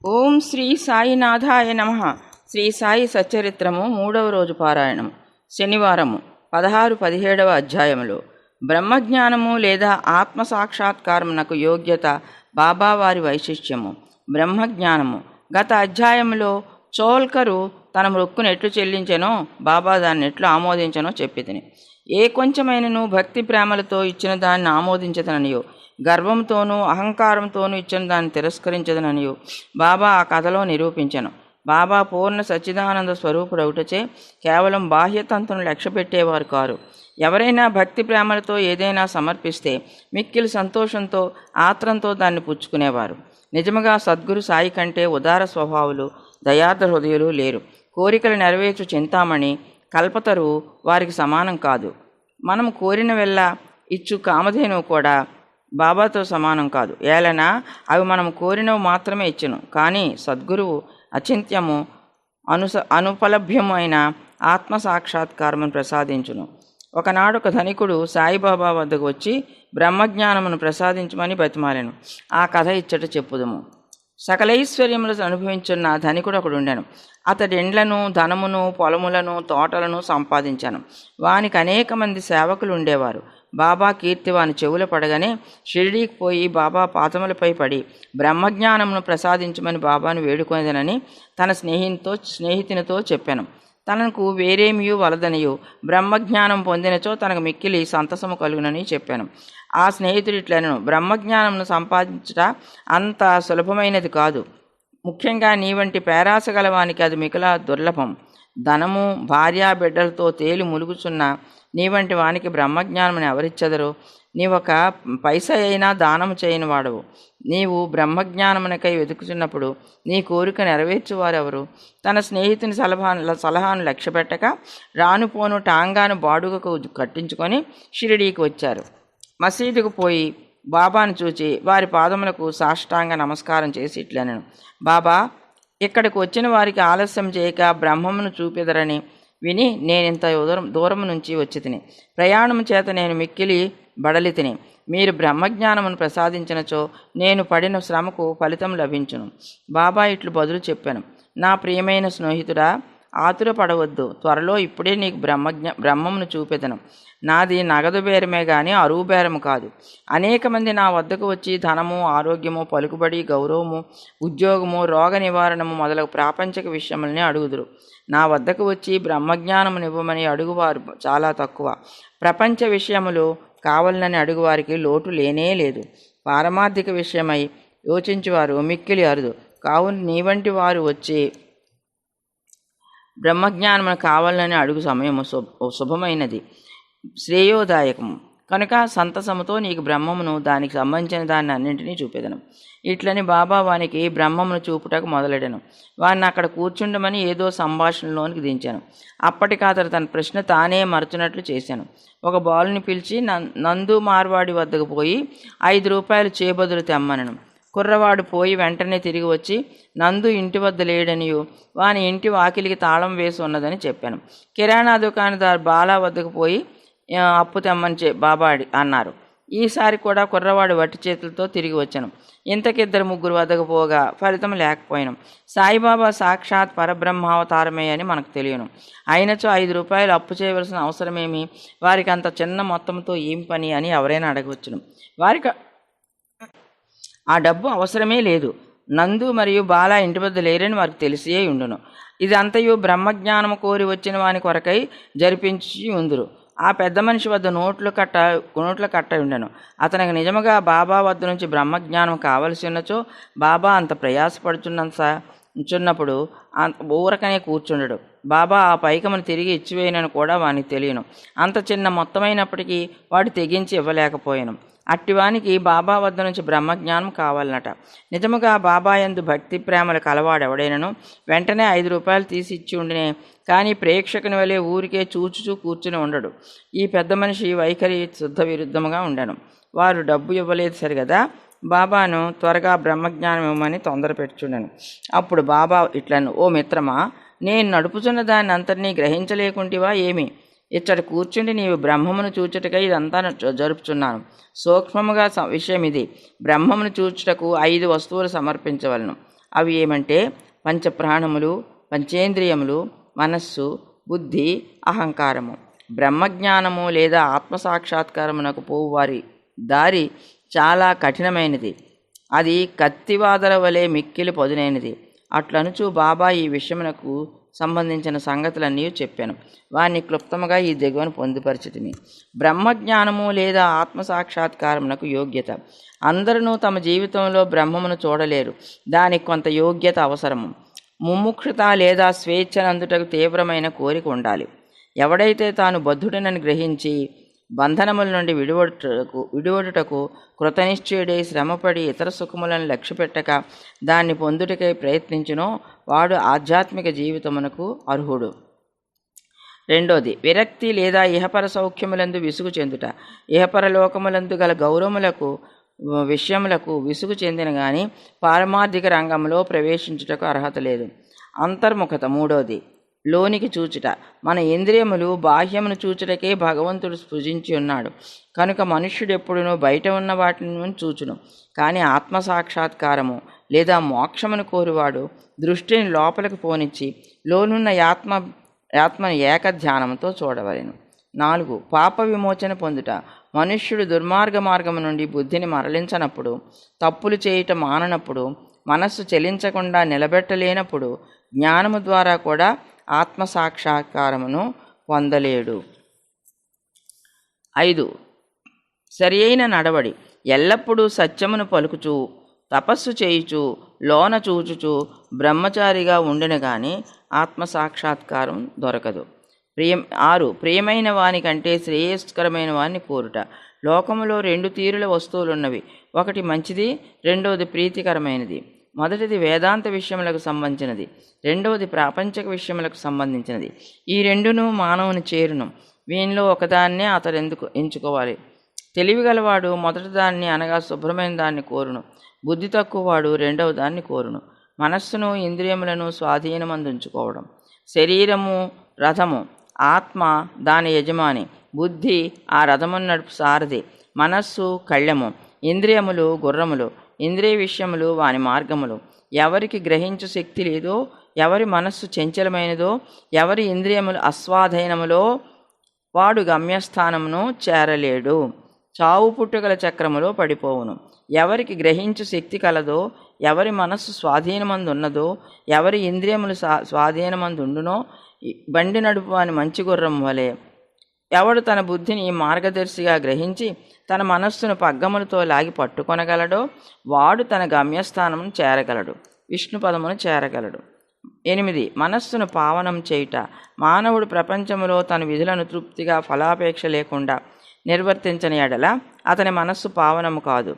ఓం శ్రీ సాయినాథాయ నమః. శ్రీ సాయి సచ్చరిత్రము 3వ రోజు పారాయణం. శనివారము 16-17 అధ్యాయములు. బ్రహ్మజ్ఞానము లేదా ఆత్మ సాక్షాత్కారమునకు యోగ్యత బాబావారి వైశిష్ట్యము. బ్రహ్మజ్ఞానము గత అధ్యాయములో చోల్కరు తన మొక్కును ఎట్లు చెల్లించెనో బాబా దాన్ని ఎట్లు ఆమోదించనో చెప్పితిని. ఏ కొంచెమైనను భక్తి ప్రేమలతో ఇచ్చిన దాన్ని ఆమోదించదననియో, గర్వంతోనూ అహంకారంతోనూ ఇచ్చిన దాన్ని తిరస్కరించదననియో బాబా ఆ కథలో నిరూపించను. బాబా పూర్ణ సచ్చిదానంద స్వరూపుడవుటచే కేవలం బాహ్యతంతును లక్ష్యపెట్టేవారు కారు. ఎవరైనా భక్తి ప్రేమలతో ఏదైనా సమర్పిస్తే మిక్కిలి సంతోషంతో ఆత్రంతో దాన్ని పుచ్చుకునేవారు. నిజముగా సద్గురు సాయి కంటే ఉదార స్వభావులు, దయార్ద్ర హృదయులు లేరు. కోరికలు నెరవేర్చు చింతామణి, కల్పతరువు వారికి సమానం కాదు. మనం కోరిన వెళ్ళ ఇచ్చు కామధేనువు కూడా బాబాతో సమానం కాదు. ఏలనా అవి మనం కోరినవి మాత్రమే ఇచ్చును. కానీ సద్గురువు అచింత్యము అనుపలభ్యము అయిన ఆత్మసాక్షాత్కారమును ప్రసాదించును. ఒకనాడు ఒక ధనికుడు సాయిబాబా వద్దకు వచ్చి బ్రహ్మజ్ఞానమును ప్రసాదించమని బతిమాలెను. ఆ కథ ఇచ్చట చెప్పుదుము. సకలైశ్వర్యములను అనుభవించున్న ధనికుడు ఒకడుండెను. అతడి ఇండ్లను, ధనమును, పొలములను, తోటలను సంపాదించాను. వానికి అనేక మంది సేవకులు ఉండేవారు. బాబా కీర్తి వాని చెవుల పడగానే షిరిడీకి పోయి బాబా పాదములపై పడి బ్రహ్మజ్ఞానమును ప్రసాదించమని బాబాను వేడుకొనేదనని తన స్నేహితునితో చెప్పాను. తనకు వేరేమియూ వలదనియు, బ్రహ్మజ్ఞానం పొందినచో తనకు మిక్కిలి సంతసము కలుగునని చెప్పాను. ఆ స్నేహితుడు ఇట్లనెను, బ్రహ్మజ్ఞానమును సంపాదించుట అంత సులభమైనది కాదు. ముఖ్యంగా నీ వంటి పేరాస గలవానికి అది మిగిలా దుర్లభం. ధనము, భార్యా బిడ్డలతో తేలి ములుగుచున్న నీ వంటి వానికి బ్రహ్మజ్ఞానమును ఎవరిచ్చెదరు? నీవొక పైస అయినా దానము చేయని వాడవు. నీవు బ్రహ్మజ్ఞానమునకై వెతుకుతున్నప్పుడు నీ కోరిక నెరవేర్చువారెవరు? తన స్నేహితుని సలహాను లక్ష్యపెట్టక రానుపోను టాంగాను బాడుగకు కట్టించుకొని షిరిడీకి వచ్చారు. మసీదుకు పోయి బాబాను చూచి వారి పాదములకు సాష్టాంగ నమస్కారం చేసి ఇట్లనెను, బాబా, ఇక్కడికి వచ్చిన వారికి ఆలస్యం చేయక బ్రహ్మమును చూపెదరని విని నేనింత దూరం నుంచి వచ్చి తిని, ప్రయాణము చేత నేను మిక్కిలి బడలి తిని. మీరు బ్రహ్మజ్ఞానమును ప్రసాదించినచో నేను పడిన శ్రమకు ఫలితం లభించును. బాబా ఇట్లు బదులు చెప్పాను, నా ప్రియమైన స్నేహితుడా, ఆతురపడవద్దు. త్వరలో ఇప్పుడే నీకు బ్రహ్మమును చూపెదను. నాది నగదు బేరమే గాని అరువు బేరము కాదు. అనేక మంది నా వద్దకు వచ్చి ధనము, ఆరోగ్యము, పలుకుబడి, గౌరవము, ఉద్యోగము, రోగ నివారణము మొదలగు ప్రాపంచిక విషయములని అడుగుదురు. నా వద్దకు వచ్చి బ్రహ్మజ్ఞానమునివ్వమని అడుగువారు చాలా తక్కువ. ప్రపంచ విషయములు కావాలని అడుగువారికి లోటు లేనే లేదు. పారమార్థిక విషయమై యోచించువారు మిక్కిలి అరుదు. కావున నీ వంటి వారు వచ్చి బ్రహ్మజ్ఞానమును కావాలని అడుగు సమయము శుభమైనది, శ్రేయోదాయకము. కనుక సంతసముతో నీకు బ్రహ్మమును, దానికి సంబంధించిన దాన్ని అన్నింటినీ చూపెదను. ఇట్లని బాబా వానికి బ్రహ్మమును చూపుటకు మొదలెడను. వాడిని అక్కడ కూర్చుండమని ఏదో సంభాషణలోనికి దించాను. అప్పటికి అతడు తన ప్రశ్న తానే మరచునట్లు చేశాను. ఒక బాలుని పిలిచి నందు మార్వాడి వద్దకు పోయి 5 రూపాయలు చేబదులు తెమ్మనను. కుర్రవాడు పోయి వెంటనే తిరిగి వచ్చి నందు ఇంటి వద్ద లేడనియు, వాని ఇంటి వాకిలికి తాళం వేసి ఉన్నదని చెప్పాను. కిరాణా దుకాణదారు బాలా వద్దకు పోయి అప్పు తెమ్మని బాబా అన్నారు. ఈసారి కూడా కుర్రవాడు వట్టి చేతులతో తిరిగి వచ్చాను. ఇంతకిద్దరు ముగ్గురు వద్దకు పోగా ఫలితం లేకపోయాను. సాయిబాబా సాక్షాత్ పరబ్రహ్మావతారమే అని మనకు తెలియను. అయినచో 5 రూపాయలు అప్పు చేయవలసిన అవసరమేమి? వారికి అంత చిన్న మొత్తంతో ఏం పని అని ఎవరైనా అడగవచ్చును. వారికి ఆ డబ్బు అవసరమే లేదు. నందు మరియు బాలా ఇంటి వద్ద లేరని వారికి తెలిసియే ఉండును. ఇది అంతయు బ్రహ్మజ్ఞానము కోరి వచ్చిన వాని కొరకై జరిపించి ఉందురు. ఆ పెద్ద మనిషి వద్ద నోట్ల కట్ట ఉండెను. అతనికి నిజముగా బాబా వద్ద నుంచి బ్రహ్మజ్ఞానం కావలసి ఉన్నచో బాబా అంత ప్రయాసపడుచున్నప్పుడు ఊరకనే కూర్చుండడు. బాబా ఆ పైకమును తిరిగి ఇచ్చివేయనని కూడా వానికి తెలియను. అంత చిన్న మొత్తమైనప్పటికీ వాడు తెగించి ఇవ్వలేకపోయాను. అట్టివానికి బాబా వద్ద నుంచి బ్రహ్మజ్ఞానం కావాలన్నట. నిజముగా బాబా యందు భక్తి ప్రేమలు కలవాడెవడైనను వెంటనే 5 రూపాయలు తీసి ఇచ్చి ఉండినే, కానీ ప్రేక్షకుని వలె ఊరికే చూచుచూ కూర్చుని ఉండడు. ఈ పెద్ద మనిషి వైఖరి శుద్ధ విరుద్ధముగా ఉండెను. వారు డబ్బు ఇవ్వలేదు సరిగదా, బాబాను త్వరగా బ్రహ్మజ్ఞానం ఇవ్వమని తొందర పెట్టుచుండెను. అప్పుడు బాబా ఇట్లను, ఓ మిత్రమా, నేను నడుపుచున్న దాన్ని అంతటినీ గ్రహించలేకుంటివా ఏమి? ఇచ్చట కూర్చుండి నీవు బ్రహ్మమును చూచుటకై ఇదంతా జరుపుచున్నాను. సూక్ష్మముగా విషయం ఇది. బ్రహ్మమును చూచుటకు 5 వస్తువులు సమర్పించవలను. అవి ఏమంటే పంచప్రాణములు, పంచేంద్రియములు, మనస్సు, బుద్ధి, అహంకారము. బ్రహ్మజ్ఞానము లేదా ఆత్మసాక్షాత్కారమునకు పోవు వారి దారి చాలా కఠినమైనది. అది కత్తివాదల వలె మిక్కిలి పదునైనది. అట్లనుచు బాబా ఈ విషయమునకు సంబంధించిన సంగతులన్నీ చెప్పాను. వారిని క్లుప్తముగా ఈ దిగువను పొందుపరిచితిమి. బ్రహ్మజ్ఞానము లేదా ఆత్మసాక్షాత్కారమునకు యోగ్యత. అందరూ తమ జీవితంలో బ్రహ్మమును చూడలేరు. దానికి కొంత యోగ్యత అవసరము. ముముక్షుత లేదా స్వేచ్ఛనందుటకు తీవ్రమైన కోరిక ఉండాలి. ఎవడైతే తాను బద్ధుడనని గ్రహించి బంధనముల నుండి విడివడుటకు కృతనిశ్చయుడై శ్రమపడి ఇతర సుఖములను లక్ష్యపెట్టక దాన్ని పొందుటకై ప్రయత్నించునో వాడు ఆధ్యాత్మిక జీవితమునకు అర్హుడు. రెండోది విరక్తి లేదా ఇహపర సౌఖ్యములందు విసుగు చెందుట. ఇహపరలోకములందు గల గౌరవములకు విషయములకు విసుగు చెందిన గాని పారమార్థిక రంగంలో ప్రవేశించుటకు అర్హత లేదు. అంతర్ముఖత. మూడోది లోనికి చూచుట. మన ఇంద్రియములు బాహ్యమును చూచుటకే భగవంతుడు సృజించి ఉన్నాడు కనుక మనుష్యుడెప్పుడునూ బయట ఉన్న వాటిని చూచును. కానీ ఆత్మసాక్షాత్కారము లేదా మోక్షమును కోరువాడు దృష్టిని లోపలికి పోనిచ్చి లోనున్న ఆత్మను ఏకధ్యానంతో చూడవలెను. 4. పాప విమోచన పొందుట. మనుష్యుడు దుర్మార్గ మార్గము నుండి బుద్ధిని మరలించనప్పుడు, తప్పులు చేయుట మాననప్పుడు, మనస్సు చెలించకుండా నిలబెట్టలేనప్పుడు జ్ఞానము ద్వారా కూడా ఆత్మసాక్షాత్కారమును పొందలేడు. 5. సరి అయిన నడవడి. ఎల్లప్పుడూ సత్యమును పలుకుచూ తపస్సు చేయుచు లోన చూచుచు బ్రహ్మచారిగా ఉండిన గాని ఆత్మసాక్షాత్కారం దొరకదు. 6. ప్రియమైన వాని కంటే శ్రేయస్కరమైన వారిని కోరుట. లోకములో 2 తీరుల వస్తువులున్నవి. ఒకటి మంచిది, రెండవది ప్రీతికరమైనది. మొదటిది వేదాంత విషయములకు సంబంధించినది, రెండవది ప్రాపంచిక విషయములకు సంబంధించినది. ఈ రెండును మానవుని చేరును. వీనిలో ఒకదాన్నే అతడు ఎంచుకోవాలి. తెలివిగలవాడు మొదటి దాన్ని అనగా శుభ్రమైన దాన్ని కోరును. బుద్ధి తక్కువవాడు రెండవ దాన్ని కోరును. మనస్సును ఇంద్రియములను స్వాధీనమందుంచుకోవడం. శరీరము రథము, ఆత్మ దాని యజమాని, బుద్ధి ఆ రథమును నడుపు సారథి, మనస్సు కళ్ళెము, ఇంద్రియములు గుర్రములు, ఇంద్రియ విషయములు వాని మార్గములు. ఎవరికి గ్రహించు శక్తి లేదో, ఎవరి మనస్సు చంచలమైనదో, ఎవరి ఇంద్రియములు అస్వాధీనములో వాడు గమ్యస్థానమును చేరలేడు. చావు పుట్టుకల చక్రములో పడిపోవును. ఎవరికి గ్రహించు శక్తి కలదో, ఎవరి మనస్సు స్వాధీనమందున్నదో, ఎవరి ఇంద్రియములు స్వాధీనమందుండునో బండి నడుపు అని మంచి గుర్రం వలె ఎవడు తన బుద్ధిని మార్గదర్శిగా గ్రహించి తన మనస్సును పగ్గములతో లాగి పట్టుకొనగలడో వాడు తన గమ్యస్థానమును చేరగలడు, విష్ణు పదమును చేరగలడు. 8. మనస్సును పావనం చేయుట. మానవుడు ప్రపంచములో తన విధులను తృప్తిగా ఫలాపేక్ష లేకుండా నిర్వర్తించని ఎడల అతని మనస్సు పావనము కాదు.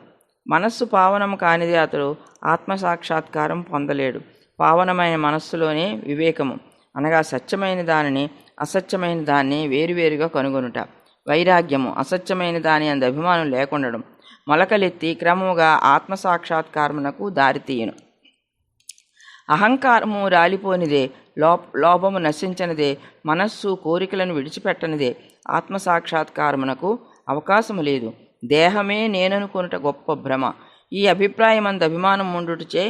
మనస్సు పావనము కానిది అతడు ఆత్మసాక్షాత్కారం పొందలేడు. పావనమైన మనస్సులోనే వివేకము అనగా సత్యమైన దానిని అసత్యమైన దాన్ని వేరువేరుగా కనుగొనుట. వైరాగ్యము. అసత్యమైన దాని అందు అభిమానం లేకుండడం. మొలకలెత్తి క్రమముగా ఆత్మసాక్షాత్కారమునకు దారితీయును. అహంకారము రాలిపోనిదే, లోభము నశించనిదే, మనస్సు కోరికలను విడిచిపెట్టనిదే ఆత్మసాక్షాత్కారమునకు అవకాశము లేదు. దేహమే నేననుకొనుట గొప్ప భ్రమ. ఈ అభిప్రాయమందు అభిమానం ఉండుటచే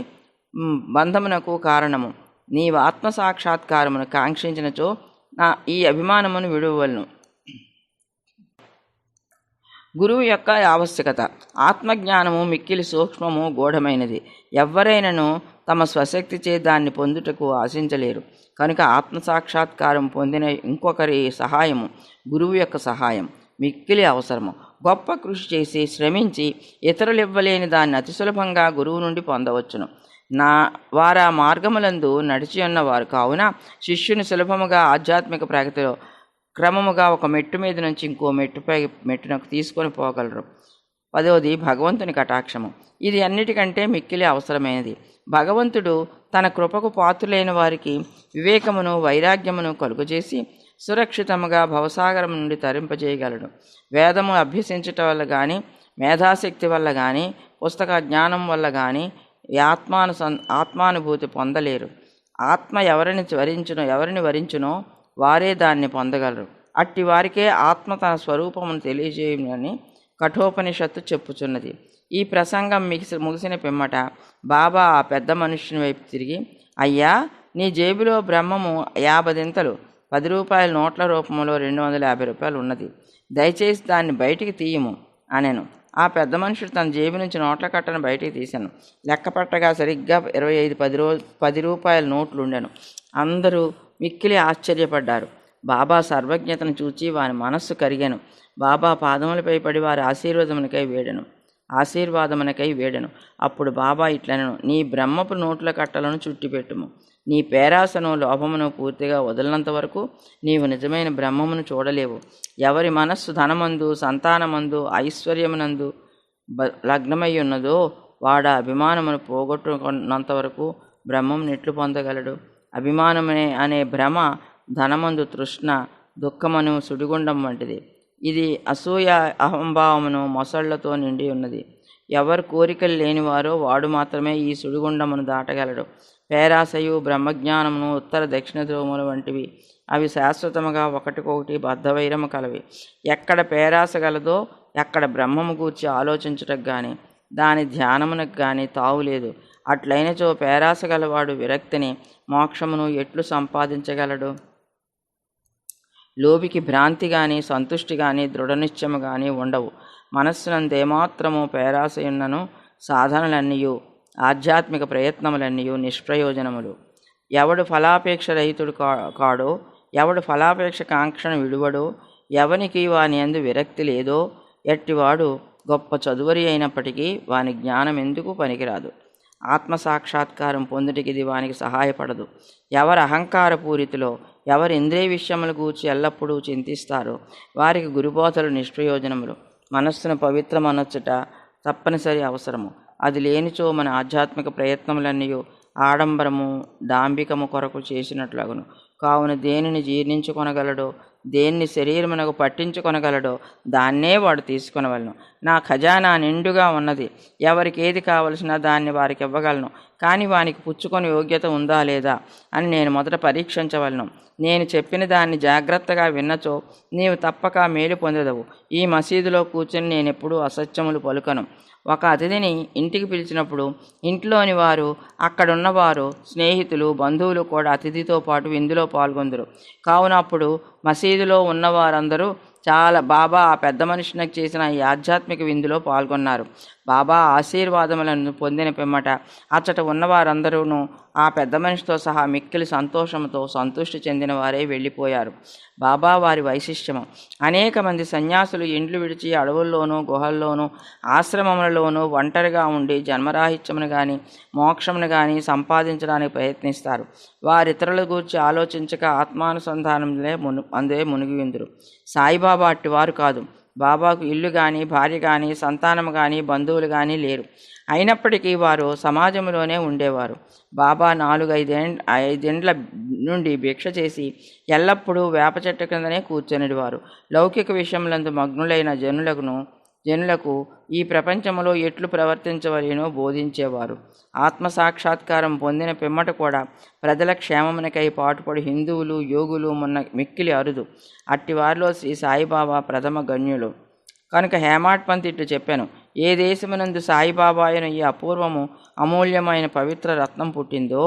బంధమునకు కారణము. నీవు ఆత్మసాక్షాత్కారమును కాంక్షించినచో నా ఈ అభిమానమును విడువలను. గురువు యొక్క ఆవశ్యకత. ఆత్మజ్ఞానము మిక్కిలి సూక్ష్మము, గూఢమైనది. ఎవ్వరైనను తమ స్వశక్తిచే దాన్ని పొందుటకు ఆశించలేరు. కనుక ఆత్మసాక్షాత్కారం పొందిన ఇంకొకరి సహాయము, గురువు యొక్క సహాయం మిక్కిలి అవసరము. గొప్ప కృషి చేసి శ్రమించి ఇతరులు ఇవ్వలేని దాన్ని అతి సులభంగా గురువు నుండి పొందవచ్చును. వారా మార్గములందు నడిచి ఉన్నవారు కావున శిష్యుని సులభముగా ఆధ్యాత్మిక ప్రగతిలో క్రమముగా ఒక మెట్టు మీద నుంచి ఇంకో మెట్టునకు తీసుకొని పోగలరు. 10. భగవంతుని కటాక్షము. ఇది అన్నిటికంటే మిక్కిలి అవసరమైనది. భగవంతుడు తన కృపకు పాత్రులైన వారికి వివేకమును వైరాగ్యమును కలుగజేసి సురక్షితముగా భవసాగరం నుండి తరింపజేయగలడు. వేదము అభ్యసించటం వల్ల కానీ, మేధాశక్తి వల్ల కానీ, పుస్తక జ్ఞానం వల్ల కానీ ఆత్మానుభూతి పొందలేరు. ఆత్మ ఎవరిని వరించునో వారే దాన్ని పొందగలరు. అట్టి వారికే ఆత్మ తన స్వరూపమును తెలియజేయమని కఠోపనిషత్తు చెప్పుచున్నది. ఈ ప్రసంగం ముగిసిన పిమ్మట బాబా ఆ పెద్ద మనుష్యుని వైపు తిరిగి, అయ్యా, నీ జేబులో బ్రహ్మము 50 దింతలు 10 రూపాయల నోట్ల రూపంలో 250 రూపాయలు ఉన్నది. దయచేసి దాన్ని బయటికి తీయము అనెను. ఆ పెద్ద మనుషుడు తన జేబు నుంచి నోట్ల కట్టను బయటికి తీశాను. లెక్క పట్టగా సరిగ్గా 25 10 రూపాయల నోట్లు ఉండెను. అందరూ మిక్కిలి ఆశ్చర్యపడ్డారు. బాబా సర్వజ్ఞతను చూచి వారి మనస్సు కరిగాను. బాబా పాదములపై పడి వారి ఆశీర్వాదమునకై వేడెను. అప్పుడు బాబా ఇట్లనెను, నీ బ్రహ్మపు నోట్ల కట్టలను చుట్టిపెట్టుము. నీ పేరాసను లోభమును పూర్తిగా వదిలినంత వరకు నీవు నిజమైన బ్రహ్మమును చూడలేవు. ఎవరి మనస్సు ధనమందు, సంతానమందు, ఐశ్వర్యమునందు లగ్నమై ఉన్నదో వాడా అభిమానమును పోగొట్టుకున్నంత వరకు బ్రహ్మం నెట్లు పొందగలడు. అభిమానమనే అనే భ్రమ ధనమందు తృష్ణ, దుఃఖమును, సుడిగుండం వంటిది. ఇది అసూయ, అహంభావమును, మొసళ్లతో నిండి ఉన్నది. ఎవరు కోరికలు లేనివారో వాడు మాత్రమే ఈ సుడిగుండమును దాటగలడు. పేరాశయు, బ్రహ్మజ్ఞానమును ఉత్తర దక్షిణ ధ్రువములు వంటివి. అవి శాశ్వతముగా ఒకటికొకటి బద్ధవైరము కలవి. ఎక్కడ పేరాశ గలదో ఎక్కడ బ్రహ్మము గూర్చి ఆలోచించుటకు కానీ దాని ధ్యానమునకు కానీ తావులేదు. అట్లయినచో పేరాశ గలవాడు విరక్తిని, మోక్షమును ఎట్లు సంపాదించగలడు? లోబికి భ్రాంతి కానీ, సంతుష్టి కానీ, దృఢనిశ్చయము కానీ ఉండవు. మనస్సునందేమాత్రము పేరాశయున్నను సాధనలన్నీయు, ఆధ్యాత్మిక ప్రయత్నములన్నీయు నిష్ప్రయోజనములు. ఎవడు ఫలాపేక్ష రహితుడు కాడో, ఎవడు ఫలాపేక్ష కాంక్షను విడువడో, ఎవనికి వాని యందు విరక్తి లేదో, ఎట్టివాడు గొప్ప చదువరి అయినప్పటికీ వాని జ్ఞానం ఎందుకు పనికిరాదు. ఆత్మసాక్షాత్కారం పొందుటికి ఇది వానికి సహాయపడదు. ఎవరు అహంకార పూరితిలో, ఎవరు ఇంద్రియ విషయముల గూర్చి ఎల్లప్పుడూ చింతిస్తారో వారికి గురుబోధలు నిష్ప్రయోజనములు. మనస్సును పవిత్రమనొచ్చుట తప్పనిసరి అవసరము. అది లేనిచో మన ఆధ్యాత్మిక ప్రయత్నములన్నీ ఆడంబరము, డాంబికము కొరకు చేసినట్లగును. కావున దేనిని జీర్ణించుకొనగలడో, దేన్ని శరీరమునకు పట్టించుకొనగలడో దాన్నే వాడు తీసుకొనవలను. నా ఖజానా నిండుగా ఉన్నది, ఎవరికి ఏది కావలసినా దాన్ని వారికి ఇవ్వగలను. కానీ వానికి పుచ్చుకొని యోగ్యత ఉందా లేదా అని నేను మొదట పరీక్షించవలను. నేను చెప్పిన దాన్ని జాగ్రత్తగా విన్నచో నీవు తప్పక మేలు పొందదవు. ఈ మసీదులో కూర్చొని నేనెప్పుడూ అసత్యములు పలుకను. ఒక అతిథిని ఇంటికి పిలిచినప్పుడు ఇంట్లోని వారు, అక్కడున్నవారు, స్నేహితులు, బంధువులు కూడా అతిథితో పాటు విందులో పాల్గొందరు. కావున అప్పుడు మసీదులో ఉన్నవారందరూ బాబా ఆ పెద్ద మనుషునికి చేసిన ఈ ఆధ్యాత్మిక విందులో పాల్గొన్నారు. బాబా ఆశీర్వాదములను పొందిన పిమ్మట అచ్చట ఉన్నవారందరూ ఆ పెద్ద మనిషితో సహా మిక్కిలి సంతోషంతో సంతృష్టి చెందిన వారే వెళ్ళిపోయారు. బాబా వారి వైశిష్ట్యము. అనేక మంది సన్యాసులు ఇండ్లు విడిచి అడవుల్లోనూ, గుహల్లోనూ, ఆశ్రమములలోనూ ఒంటరిగా ఉండి జన్మరాహిత్యమును కానీ మోక్షమును కానీ సంపాదించడానికి ప్రయత్నిస్తారు. వారితరుల గూర్చి ఆలోచించక ఆత్మానుసంధానంలో అందే మునిగివిందురు. సాయిబాబా అట్టివారు కాదు. బాబాకు ఇల్లు కానీ, భార్య కానీ, సంతానము కానీ, బంధువులు కానీ లేరు. అయినప్పటికీ వారు సమాజంలోనే ఉండేవారు. బాబా 4-5 నుండి భిక్ష చేసి ఎల్లప్పుడూ వేప చెట్టు కిందనే కూర్చొనివారు. లౌకిక విషయములందు మగ్నులైన జనులకు ఈ ప్రపంచంలో ఎట్లు ప్రవర్తించవలెనో బోధించేవారు. ఆత్మసాక్షాత్కారం పొందిన పిమ్మట కూడా ప్రజల క్షేమమునకై పాటుపడి హిందువులు, యోగులు మిక్కిలి అరుదు. అట్టివారిలో శ్రీ సాయిబాబా ప్రథమ గణ్యులు. కనుక హేమాడ్ పంత్ ఇట్లు చెప్పాను, ఏ దేశమునందు సాయిబాబాయను ఈ అపూర్వము అమూల్యమైన పవిత్ర రత్నం పుట్టిందో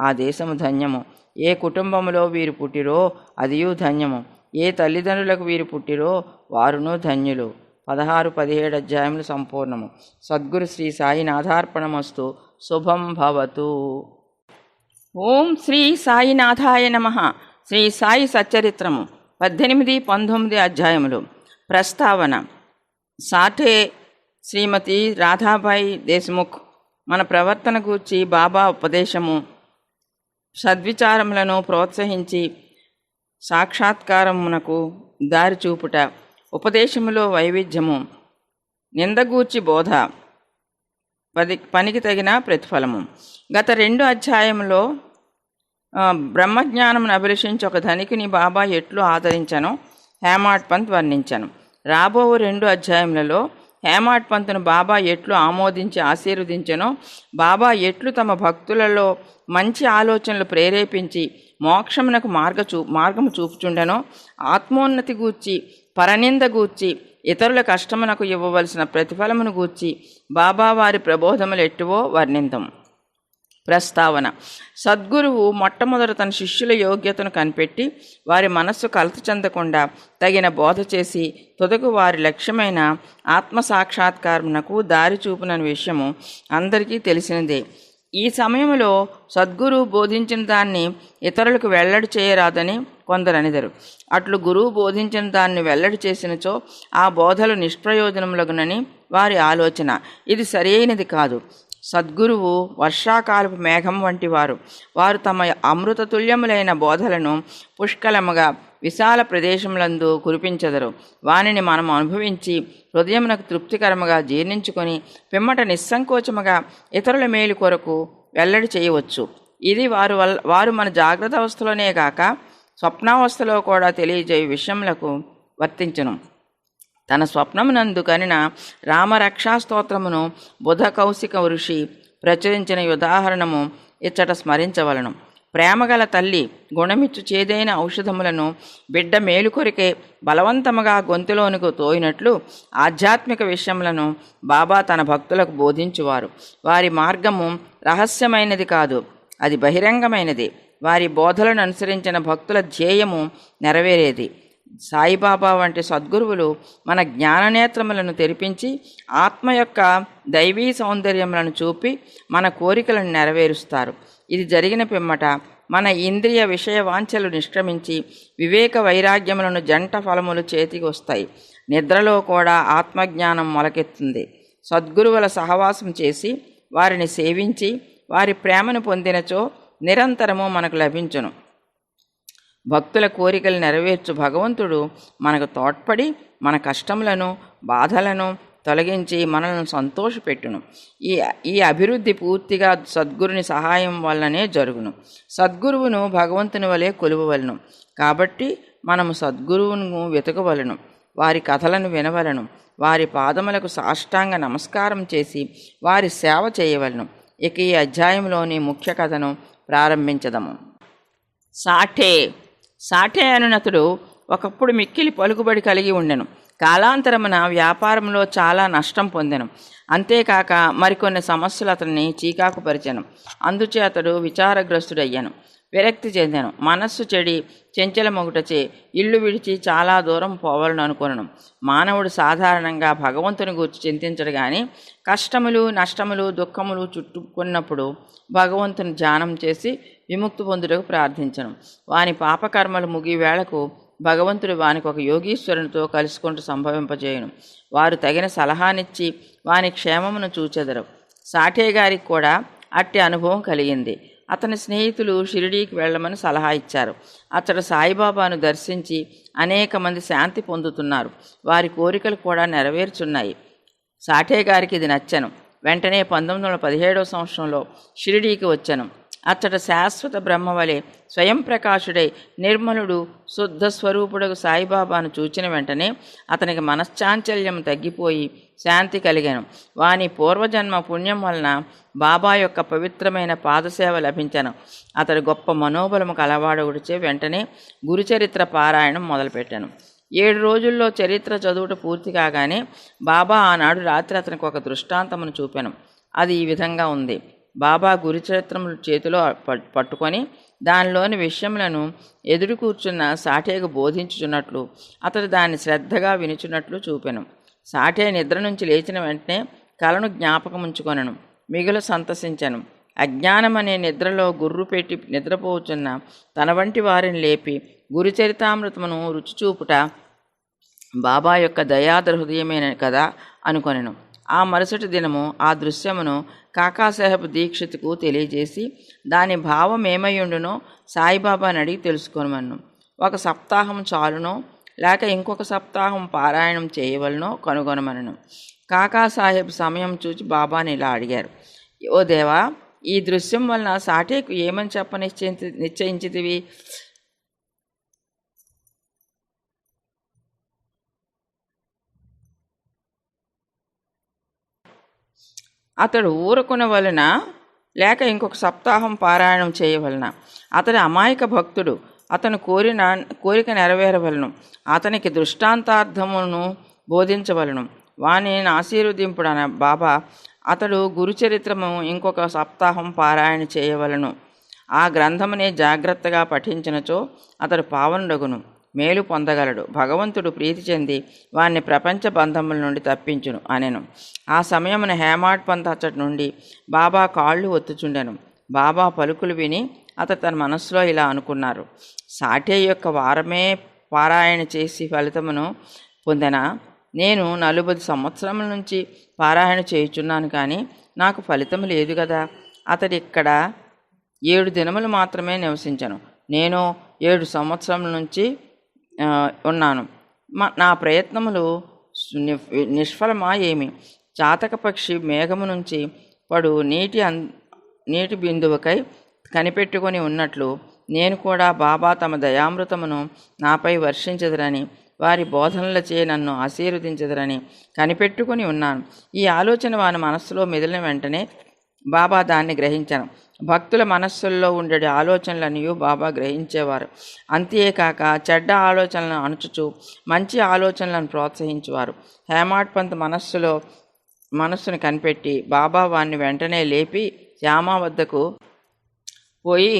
ఆ దేశము ధన్యము. ఏ కుటుంబములో వీరు పుట్టిరో అదియు ధన్యము. ఏ తల్లిదండ్రులకు వీరు పుట్టిరో వారును ధన్యులు. 16-17 అధ్యాయములు సంపూర్ణము. సద్గురు శ్రీ సాయినాథార్పణమస్తు. శుభం భవతు. ఓం శ్రీ సాయినాథాయ నమః. శ్రీ సాయి సచ్చరిత్రము 18-19 అధ్యాయములు. ప్రస్తావన. సాఠే శ్రీమతి రాధాబాయి దేశ్ముఖ్ మన ప్రవర్తన గూర్చి బాబా ఉపదేశము, సద్విచారములను ప్రోత్సహించి సాక్షాత్కారమునకు దారి చూపుట, ఉపదేశములో వైవిధ్యము, నిందగూర్చి బోధ, పనికి తగిన ప్రతిఫలము. గత 2 అధ్యాయంలో బ్రహ్మజ్ఞానమును అభిలషించి ఒక ధనికుని బాబా ఎట్లు ఆదరించానో హేమాడ్ పంత్ వర్ణించాను. రాబో 2 అధ్యాయములలో హేమాడ్ పంత్ను బాబా ఎట్లు ఆమోదించి ఆశీర్వదించెనో, బాబా ఎట్లు తమ భక్తులలో మంచి ఆలోచనలు ప్రేరేపించి మోక్షమునకు మార్గము చూపుచుండెనో, ఆత్మోన్నతి గూర్చి, పరనింద గూర్చి, ఇతరుల కష్టమునకు ఇవ్వవలసిన ప్రతిఫలమును గూర్చి బాబా వారి ప్రబోధములు ఎట్టువో వర్ణింతం. ప్రస్తావన: సద్గురువు మొట్టమొదట తన శిష్యుల యోగ్యతను కనిపెట్టి వారి మనస్సు కలత చెందకుండా తగిన బోధ చేసి తుదకు వారి లక్ష్యమైన ఆత్మసాక్షాత్కారమునకు దారి చూపునని విషయము అందరికీ తెలిసినదే. ఈ సమయంలో సద్గురువు బోధించిన దాన్ని ఇతరులకు వెల్లడి చేయరాదని కొందరు అనిదరు. అట్లు గురువు బోధించిన దాన్ని వెల్లడి చేసినచో ఆ బోధలు నిష్ప్రయోజనములగునని వారి ఆలోచన. ఇది సరియైనది కాదు. సద్గురువు వర్షాకాలపు మేఘం వంటి వారు. వారు తమ అమృతతుల్యములైన బోధలను పుష్కలముగా విశాల ప్రదేశములందు కురిపించెదరు. వానిని మనం అనుభవించి హృదయమునకు తృప్తికరముగా జీర్ణించుకొని పిమ్మట నిస్సంకోచముగా ఇతరుల మేలు కొరకు వెల్లడి చేయవచ్చు. ఇది వారు మన జాగ్రత్త అవస్థలోనే కాక స్వప్నావస్థలో కూడా తెలియజేయ విషయములకు వర్తించును. తన స్వప్నమునందు కనిన రామరక్షా స్తోత్రమును బుధ కౌశిక ఋషి ప్రచురించిన ఉదాహరణము ఇచ్చట స్మరించవలను. ప్రేమగల తల్లి గుణమిచ్చు చేదైన ఔషధములను బిడ్డ మేలు కొరికే బలవంతముగా గొంతులోనికి తోయినట్లు ఆధ్యాత్మిక విషయములను బాబా తన భక్తులకు బోధించువారు. వారి మార్గము రహస్యమైనది కాదు, అది బహిరంగమైనది. వారి బోధలను అనుసరించిన భక్తుల ధ్యేయము నెరవేరేది. సాయిబాబా వంటి సద్గురువులు మన జ్ఞాననేత్రములను తెరిపించి ఆత్మ యొక్క దైవీ సౌందర్యములను చూపి మన కోరికలను నెరవేరుస్తారు. ఇది జరిగిన పిమ్మట మన ఇంద్రియ విషయ వాంఛలు నిష్క్రమించి వివేక వైరాగ్యములను జంట ఫలములు చేతికి వస్తాయి. నిద్రలో కూడా ఆత్మజ్ఞానం మొలకెత్తుంది. సద్గురువుల సహవాసం చేసి వారిని సేవించి వారి ప్రేమను పొందినచో నిరంతరము మనకు లభించును. భక్తుల కోరికలు నెరవేర్చు భగవంతుడు మనకు తోడ్పడి మన కష్టములను బాధలను తొలగించి మనల్ని సంతోషపెట్టును. ఈ అభివృద్ధి పూర్తిగా సద్గురుని సహాయం వల్లనే జరుగును. సద్గురువును భగవంతుని వలె కొలువవలను. కాబట్టి మనము సద్గురువును వెతకవలను, వారి కథలను వినవలను, వారి పాదములకు సాష్టాంగ నమస్కారం చేసి వారి సేవ చేయవలను. ఇక ఈ అధ్యాయంలోని ముఖ్య కథను ప్రారంభించదము. సాఠే అనునతుడు ఒకప్పుడు మిక్కిలి పలుకుబడి కలిగి ఉండెను. కాలాంతరమున వ్యాపారంలో చాలా నష్టం పొందెను. అంతేకాక మరికొన్ని సమస్యలు అతన్ని చీకాకుపరిచెను. అందుచే అతడు విచారగ్రస్తుడయ్యాను, విరక్తి చెందాను. మనస్సు చెడి చెంచలమొగుటచే ఇల్లు విడిచి చాలా దూరం పోవాలని అనుకొనను. మానవుడు సాధారణంగా భగవంతుని గురించి చింతించడు కానీ కష్టములు నష్టములు దుఃఖములు చుట్టుకున్నప్పుడు భగవంతుని ధ్యానం చేసి విముక్తి పొందుటకు ప్రార్థించను. వాని పాపకర్మలు ముగి వేళకు భగవంతుడు వానికి ఒక యోగీశ్వరునితో కలుసుకుంటూ సంభవింపజేయును. వారు తగిన సలహానిచ్చి వాని క్షేమమును చూచెదరు. సాఠే గారికి కూడా అట్టి అనుభవం కలిగింది. అతని స్నేహితులు షిరిడీకి వెళ్ళమని సలహా ఇచ్చారు. అతడు సాయిబాబాను దర్శించి అనేక మంది శాంతి పొందుతున్నారు. వారి కోరికలు కూడా నెరవేర్చున్నాయి. సాఠే గారికి ఇది నచ్చను. వెంటనే 1917 సంవత్సరంలో షిరిడీకి వచ్చాను. అచ్చట శాశ్వత బ్రహ్మవలే స్వయం ప్రకాశుడై నిర్మలుడు శుద్ధ స్వరూపుడకు సాయిబాబాను చూచిన వెంటనే అతనికి మనశ్చాంచల్యం తగ్గిపోయి శాంతి కలిగాను. వాని పూర్వజన్మ పుణ్యం వలన బాబా యొక్క పవిత్రమైన పాదసేవ లభించను. అతడు గొప్ప మనోబలము కలవాడొకటిచే వెంటనే గురుచరిత్ర పారాయణం మొదలుపెట్టాను. 7 రోజుల్లో చరిత్ర చదువుట పూర్తి కాగానే బాబా ఆనాడు రాత్రి అతనికి ఒక దృష్టాంతమును చూపాను. అది ఈ విధంగా ఉంది. బాబా గురుచరిత్రములు చేతిలో పట్టుకొని దానిలోని విషయములను ఎదురు కూర్చున్న సాఠేకు బోధించుచున్నట్లు అతడు దాన్ని శ్రద్ధగా వినుచున్నట్లు చూపెను. సాఠే నిద్ర నుంచి లేచిన వెంటనే కలను జ్ఞాపకముంచుకొనను, మిగులు సంతసించను. అజ్ఞానమనే నిద్రలో గుర్రు పెట్టి నిద్రపోచున్న తన వంటి వారిని లేపి గురుచరితామృతమును రుచిచూపుట బాబా యొక్క దయాదర హృదయమైన కదా అనుకొనెను. ఆ మరుసటి దినము ఆ దృశ్యమును కాకాసాహెబ్ దీక్షిత్కు తెలియజేసి దాని భావం ఏమయ్యుండునో సాయిబాబాని అడిగి తెలుసుకోమను. 1 సప్తాహం చాలునో లేక ఇంకొక సప్తాహం పారాయణం చేయవలనో కనుగొనమనను. కాకాసాహెబ్ సమయం చూచి బాబాని ఇలా అడిగారు. ఓ దేవా, ఈ దృశ్యం వలన సాఠేకు ఏమని నిశ్చయించితివి? అతడు ఊరకున వలన లేక ఇంకొక సప్తాహం పారాయణం చేయవలన? అతడి అమాయక భక్తుడు, అతను కోరిక నెరవేరవలను. అతనికి దృష్టాంతార్థమును బోధించవలను. వాని ఆశీర్వదింపుడన బాబా. అతడు గురుచరిత్రము ఇంకొక సప్తాహం పారాయణ చేయవలను. ఆ గ్రంథమునే జాగ్రత్తగా పఠించినచో అతడు పావనుడగును, మేలు పొందగలడు. భగవంతుడు ప్రీతి చెంది వారిని ప్రపంచ బంధముల నుండి తప్పించును అనెను. ఆ సమయమున హేమాడ్ పంత్ అచ్చటి నుండి బాబా కాళ్ళు ఒత్తుచుండెను. బాబా పలుకులు విని అతడు తన మనస్సులో ఇలా అనుకున్నారు: సాఠే యొక్క వారమే పారాయణ చేసి ఫలితమును పొందెనా? నేను 40 సంవత్సరముల నుంచి పారాయణ చేయుచున్నాను, కానీ నాకు ఫలితం లేదు కదా. అతడి ఇక్కడ 7 దినములు మాత్రమే నివసించను. నేను 7 సంవత్సరముల నుంచి ఉన్నాను. నా ప్రయత్నములు నిష్ఫలమా ఏమి? చాతక పక్షి మేఘము నుంచి పడు నీటి బిందువుకై కనిపెట్టుకొని ఉన్నట్లు నేను కూడా బాబా తమ దయామృతమును నాపై వర్షించదురని, వారి బోధనలచే నన్ను ఆశీర్వదించదురని కనిపెట్టుకుని ఉన్నాను. ఈ ఆలోచన వారి మనస్సులో మెదిలిన వెంటనే బాబా దాన్ని గ్రహించాను. భక్తుల మనస్సుల్లో ఉండే ఆలోచనలన్నీ బాబా గ్రహించేవారు. అంతేకాక చెడ్డ ఆలోచనలను అణుచుచు మంచి ఆలోచనలను ప్రోత్సహించేవారు. హేమాడ్ పంత్ మనస్సును కనిపెట్టి బాబా వారిని వెంటనే లేపి శ్యామ వద్దకు పోయి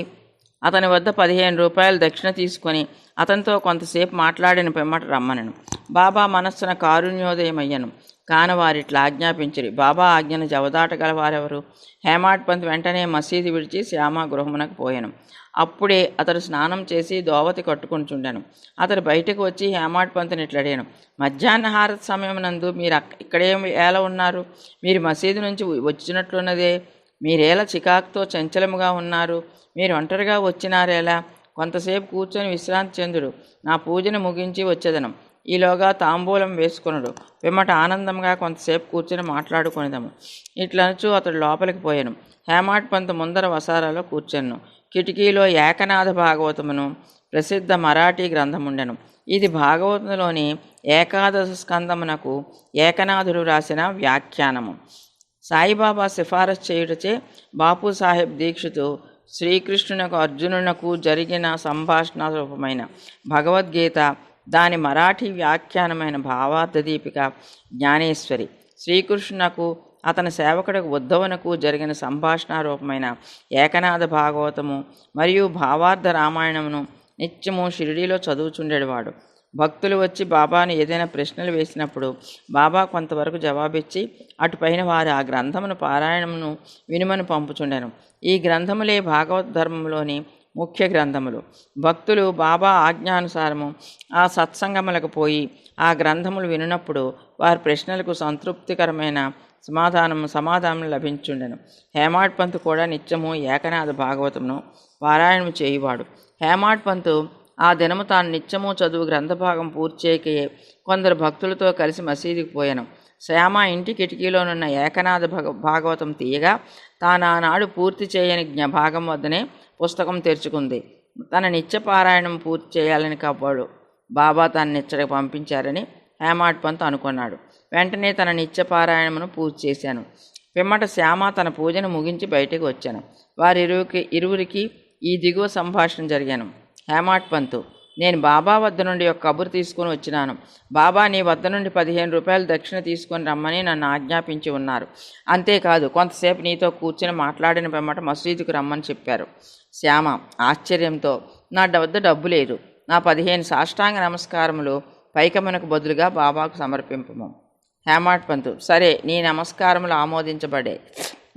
అతని వద్ద 15 రూపాయలు దక్షిణ తీసుకొని అతనితో కొంతసేపు మాట్లాడిన పిమ్మట రమ్మనెను. బాబా మనస్సున కారుణ్యోదయమయ్యను. కాన వారిట్లా ఆజ్ఞాపించిరి. బాబా ఆజ్ఞను జవదాటగల వారెవరు? హేమాడ్ పంత్ వెంటనే మసీదు విడిచి శ్యామ గృహమునకు పోయాను. అప్పుడే అతడు స్నానం చేసి దోవతి కట్టుకుంటుండెను. అతడు బయటకు వచ్చి హేమాడ్ పంత్ని ఇట్లడిగాను: మధ్యాహ్న హారతి సమయం నందు మీరు ఇక్కడేం ఎలా ఉన్నారు? మీరు మసీదు నుంచి వచ్చినట్లున్నదే. మీరేలా చికాకుతో చంచలముగా ఉన్నారు? మీరు ఒంటరిగా వచ్చినారేలా? కొంతసేపు కూర్చొని విశ్రాంతి చెందుడు. నా పూజను ముగించి వచ్చేదను. ఈలోగా తాంబూలం వేసుకొనుడు. పిమ్మట ఆనందంగా కొంతసేపు కూర్చొని మాట్లాడుకొనిదము. ఇట్లనుచు అతడు లోపలికి పోయాను. హేమాడ్ పంత్ ముందర వసారాలో కూర్చొను. కిటికీలో ఏకనాథ భాగవతమును ప్రసిద్ధ మరాఠీ గ్రంథముండెను. ఇది భాగవతంలోని ఏకాదశ స్కందమునకు ఏకనాథుడు రాసిన వ్యాఖ్యానము. సాయిబాబా సిఫారసు చేయుటచే బాపూసాహెబ్ దీక్షితు శ్రీకృష్ణునకు అర్జునునకు జరిగిన సంభాషణ రూపమైన భగవద్గీత, దాని మరాఠీ వ్యాఖ్యానమైన భావార్థ దీపిక జ్ఞానేశ్వరి, శ్రీకృష్ణునకు అతని సేవకుడికి ఉద్ధవునకు జరిగిన సంభాషణ రూపమైన ఏకనాథ భాగవతము మరియు భావార్థ రామాయణమును నిత్యము షిరిడీలో చదువుచుండేవాడు. భక్తులు వచ్చి బాబాను ఏదైనా ప్రశ్నలు వేసినప్పుడు బాబా కొంతవరకు జవాబిచ్చి అటుపైన వారు ఆ గ్రంథమును పారాయణమును వినుమని పంపుచుండెను. ఈ గ్రంథములే భాగవత ధర్మంలోని ముఖ్య గ్రంథములు. భక్తులు బాబా ఆజ్ఞానుసారము ఆ సత్సంగములకు పోయి ఆ గ్రంథములు వినున్నప్పుడు వారి ప్రశ్నలకు సంతృప్తికరమైన సమాధానం లభించుండెను. హేమాడ్ పంత్ కూడా నిత్యము ఏకనాథ భాగవతమును పారాయణము చేయువాడు. హేమాడ్ పంత్ ఆ దినము తాను నిత్యము చదువు గ్రంథభాగం పూర్తి చేయకయే కొందరు భక్తులతో కలిసి మసీదుకు పోయాను. శ్యామ ఇంటి కిటికీలోనున్న ఏకనాథ భాగవతం తీయగా తాను ఆనాడు పూర్తి చేయని భాగం వద్దనే పుస్తకం తెరుచుకుంది. తన నిత్య పారాయణం పూర్తి చేయాలని కాబట్టి బాబా తన నిచ్చడికి పంపించారని హేమాడ్ పంత్ అనుకున్నాడు. వెంటనే తన నిత్య పారాయణమును పూర్తి చేశాను. పిమ్మట శ్యామ తన పూజను ముగించి బయటకు వచ్చాను. ఇరువురికి ఈ దిగువ సంభాషణ జరిగాను. హేమాడ్ పంత్: నేను బాబా వద్ద నుండి ఒక కబురు తీసుకొని వచ్చినాను. బాబా నీ వద్ద నుండి 15 రూపాయలు దక్షిణ తీసుకొని రమ్మని నన్ను ఆజ్ఞాపించి ఉన్నారు. అంతేకాదు కొంతసేపు నీతో కూర్చొని మాట్లాడిన పిమ్మట మసీదుకు రమ్మని చెప్పారు. శ్యామ ఆశ్చర్యంతో: నా వద్ద డబ్బు లేదు. నా 15 సాష్టాంగ నమస్కారములు పైకమునకు బదులుగా బాబాకు సమర్పింపము. హేమాడ్ పంత్: సరే, నీ నమస్కారములు ఆమోదించబడే.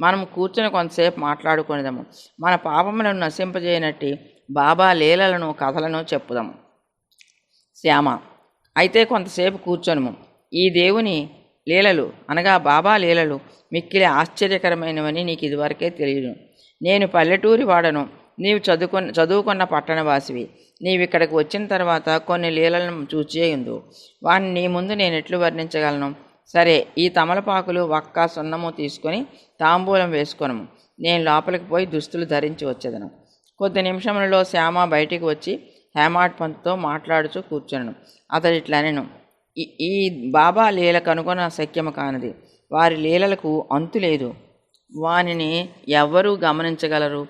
మనం కూర్చొని కొంతసేపు మాట్లాడుకునేదాము. మన పాపములను నశింపజేయనట్టి బాబా లీలలను కథలను చెప్పుదాము. శ్యామ: అయితే కొంతసేపు కూర్చొనుము. ఈ దేవుని లీలలు అనగా బాబా లీలలు మిక్కిలి ఆశ్చర్యకరమైనవని నీకు ఇదివరకే తెలియదు. నేను పల్లెటూరి వాడను, నీవు చదువుకున్న పట్టణవాసివి. నీవిక్కడికి వచ్చిన తర్వాత కొన్ని లీలలను చూచేయుందు. వాటిని నీ ముందు నేను ఎట్లు వర్ణించగలను? సరే, ఈ తమలపాకులు వక్క సున్నము తీసుకొని తాంబూలం వేసుకొనము. నేను లోపలికి పోయి దుస్తులు ధరించి వచ్చేదను. కొద్ది నిమిషములలో శ్యామ బయటికి వచ్చి హేమాడ్ పంత్తో మాట్లాడుచూ కూర్చొనను. అతడు ఇట్లనెను: ఈ బాబా లీల కనుగొన శక్యము కానిది. వారి లీలలకు అంతు లేదు. వానిని ఎవ్వరూ గమనించగలరు.